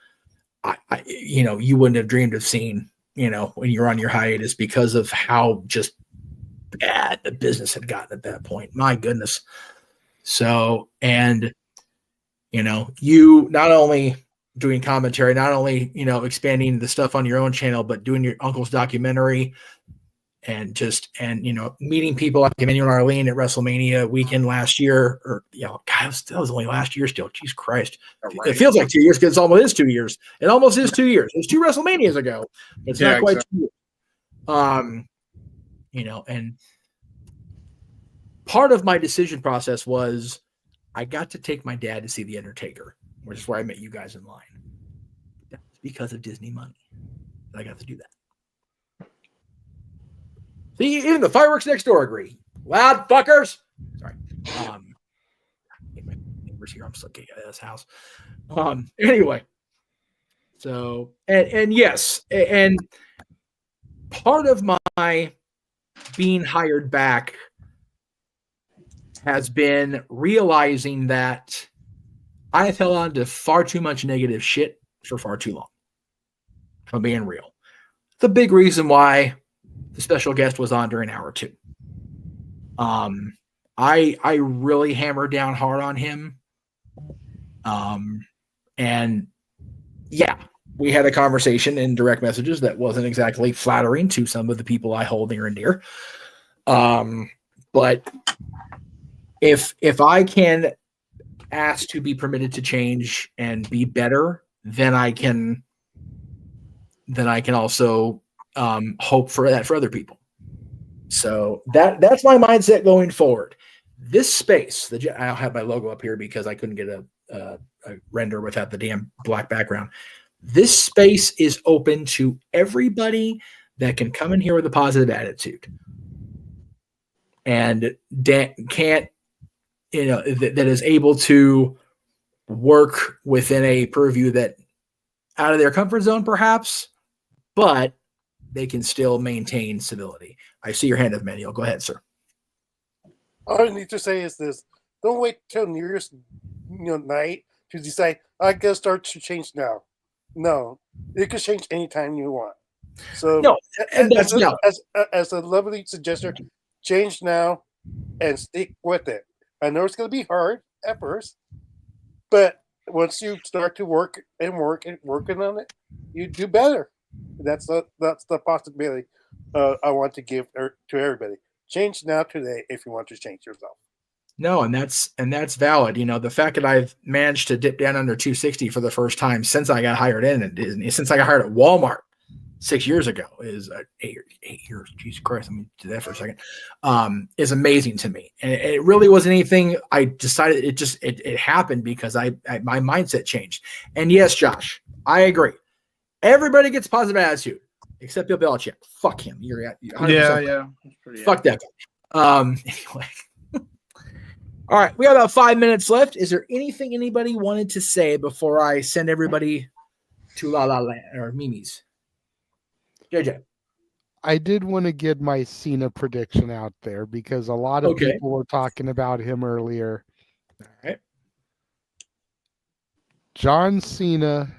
you wouldn't have dreamed of seeing, when you're on your hiatus, because of how just bad the business had gotten at that point. My goodness. So, and, you not only doing commentary, not only, expanding the stuff on your own channel, but doing your uncle's documentary and meeting people like Emmanuel and Arlene at WrestleMania weekend last year, or, God, that was only last year still. Jesus Christ. It feels like 2 years because it almost is 2 years. It almost is 2 years. It was 2 WrestleManias ago. It's not quite 2 years. And part of my decision process was I got to take my dad to see The Undertaker, which is where I met you guys in line. That's because of Disney money. I got to do that. See, even the fireworks next door agree. Loud fuckers. Sorry. My neighbors here. I'm still getting out of this house. Anyway. So, and yes, and part of my being hired back has been realizing that I have held on to far too much negative shit for far too long. If I'm being real. The big reason why the special guest was on during hour 2. I really hammered down hard on him. And yeah, we had a conversation in direct messages that wasn't exactly flattering to some of the people I hold near and dear. But if I can ask to be permitted to change and be better, then I can also hope for that for other people. So that's my mindset going forward. This space, I'll have my logo up here because I couldn't get a render without the damn black background. This space is open to everybody that can come in here with a positive attitude and can't, that is able to work within a purview that out of their comfort zone, perhaps, but they can still maintain civility. I see your hand up, Manuel. Go ahead, sir. All I need to say is this: don't wait till New Year's night to decide I gotta start to change now. No, it can change anytime you want. So, no, and that's as a lovely suggestion, change now and stick with it. I know it's gonna be hard at first, but once you start to working on it, you do better. That's the possibility I want to give to everybody. Change now today if you want to change yourself. No, and that's valid. The fact that I've managed to dip down under 260 for the first time since I got hired in at Disney, since I got hired at Walmart 6 years ago, is 8 years. Jesus Christ, let me do that for a second. Is amazing to me, and it really wasn't anything I decided. It happened because my mindset changed. And yes, Josh, I agree. Everybody gets positive attitude except Bill Belichick. Fuck him. You're 100% yeah. Fuck that guy. Anyway. All right, we have about 5 minutes left. Is there anything anybody wanted to say before I send everybody to La La Land or Mimi's? JJ. I did want to get my Cena prediction out there because a lot of people were talking about him earlier. All right. John Cena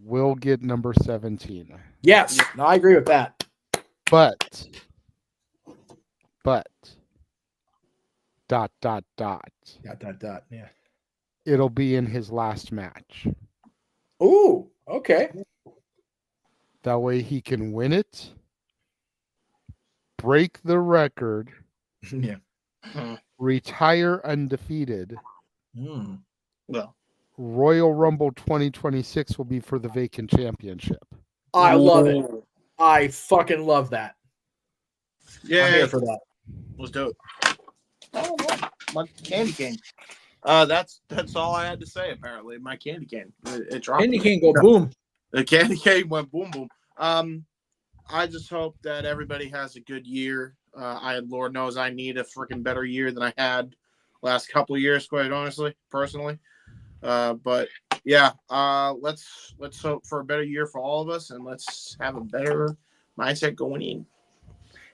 will get number 17. Yes, no, I agree with that. But dot. Yeah. It'll be in his last match. Ooh, okay. That way he can win it, break the record, yeah, retire undefeated. Well, Royal Rumble 2026 will be for the vacant championship. I love it. I fucking love that. Yeah, I'm here for that. Let's do it. Oh, my candy cane. That's all I had to say. Apparently, my candy cane. It dropped. Candy cane go boom. The candy cane went boom boom. I just hope that everybody has a good year. Lord knows I need a freaking better year than I had last couple of years, quite honestly, personally. But yeah, let's hope for a better year for all of us, and let's have a better mindset going in.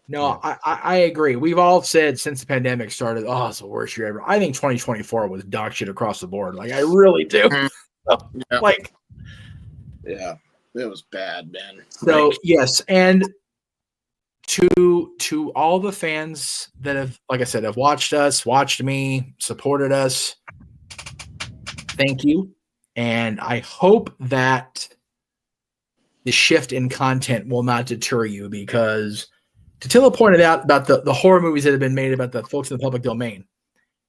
No, I agree. We've all said since the pandemic started, oh, it's the worst year ever. I think 2024 was dog shit across the board. Like, I really do. Yeah. Like, Yeah, it was bad, man. So yes, and to all the fans that have, like I said, have watched us, watched me, supported us, thank you. And I hope that the shift in content will not deter you, because Tatilla pointed out about the horror movies that have been made about the folks in the public domain.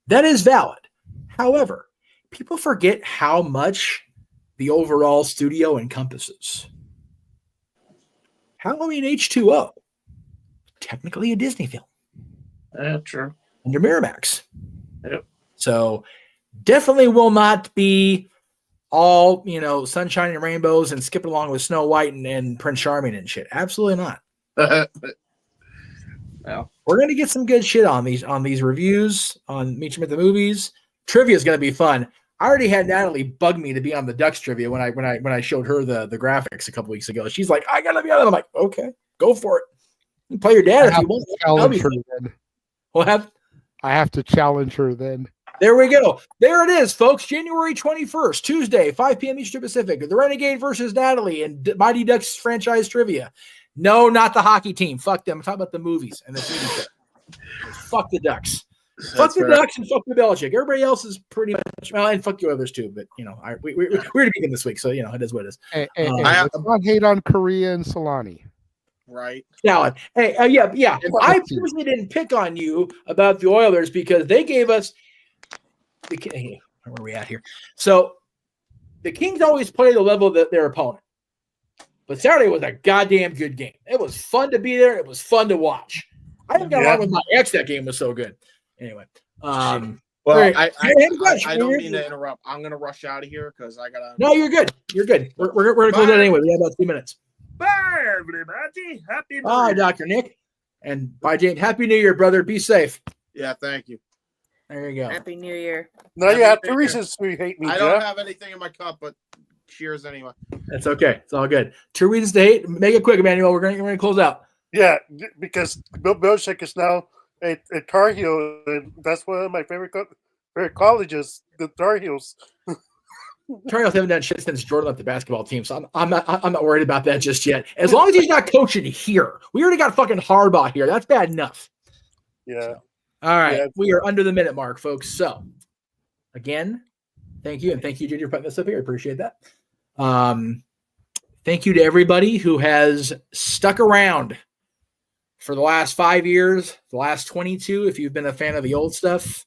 That is valid. However, people forget how much the overall studio encompasses. Halloween H2O, technically a Disney film. True. Under Miramax. Yep. So definitely will not be all, sunshine and rainbows and skipping along with Snow White and Prince Charming and shit. Absolutely not. Well, we're going to get some good shit on these reviews on Meacham at the Movies. Trivia is going to be fun. I already had Natalie bug me to be on the Ducks trivia when I showed her the graphics a couple weeks ago. She's like, I gotta be on it. I'm like, okay, go for it. You play your dad if you want. Challenge her then. What? I have to challenge her then. There we go. There it is, folks. January 21st, Tuesday, 5 p.m. Eastern Pacific. The Renegade versus Natalie and Mighty Ducks franchise trivia. No, not the hockey team. Fuck them. I'm talking about the movies and the TV show. Fuck the Ducks. Fuck the Ducks and fuck the Belichick. Everybody else is pretty much, well, and fuck you others too. But we're to begin this week, so it is what it is. Hey, let's not hate on Korea and Solani. Right. Salad. Hey, yeah. I personally didn't pick on you about the Oilers because they gave us. Hey, where are we at here? So the Kings always play the level of their opponent, but Saturday was a goddamn good game. It was fun to be there. It was fun to watch. I didn't get along with my ex. That game was so good. Anyway, well, right. I don't mean to interrupt. I'm gonna rush out of here because I gotta. No, you're good. You're good. We're gonna close that anyway. We have about 2 minutes. Bye, everybody. Happy New Bye, Year. Dr. Nick, and bye, James. Happy New Year, brother. Be safe. Yeah, thank you. There you go. Happy New Year. Now you have two reasons to hate me, I Jeff. don't have anything in my cup, but cheers anyway. That's okay. It's all good. 2 reasons to hate. Make it quick, Emmanuel. We're gonna close out. Yeah, because Bill Belichick is now a Tar Heel, and that's one of my favorite colleges, the Tar Heels. Tar Heels haven't done shit since Jordan left the basketball team, so I'm not worried about that just yet. As long as he's not coaching here, we already got fucking Harbaugh here. That's bad enough. Yeah. So, all right, Yeah. we are under the minute mark, folks. So, again, thank you, and thank you, Judy, for putting this up here. I appreciate that. Thank you to everybody who has stuck around for the last 5 years, the last 22, if you've been a fan of the old stuff.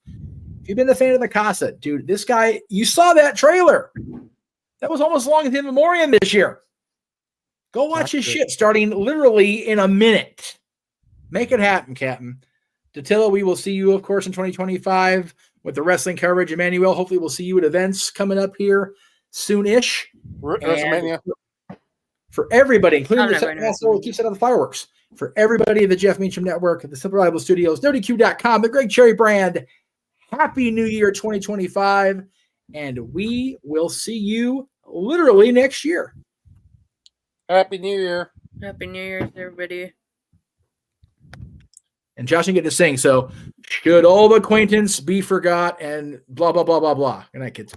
If you've been a fan of the Casa, dude, this guy, you saw that trailer. That was almost as long as the In Memoriam this year. Go watch his shit starting literally in a minute. Make it happen, Captain. Tatilla, we will see you, of course, in 2025 with the wrestling coverage. Emmanuel, hopefully we'll see you at events coming up here soon-ish. WrestleMania. For everybody, including the second asshole who keeps out of the fireworks. For everybody, the Jeff Meacham Network, the Simple Reliable Studios, NoDQ.com, the Greg Cherry brand. Happy New Year 2025. And we will see you literally next year. Happy New Year. Happy New Year, everybody. And Josh didn't get to sing, so should old acquaintance be forgot and blah, blah, blah, blah, blah. Good night, kids.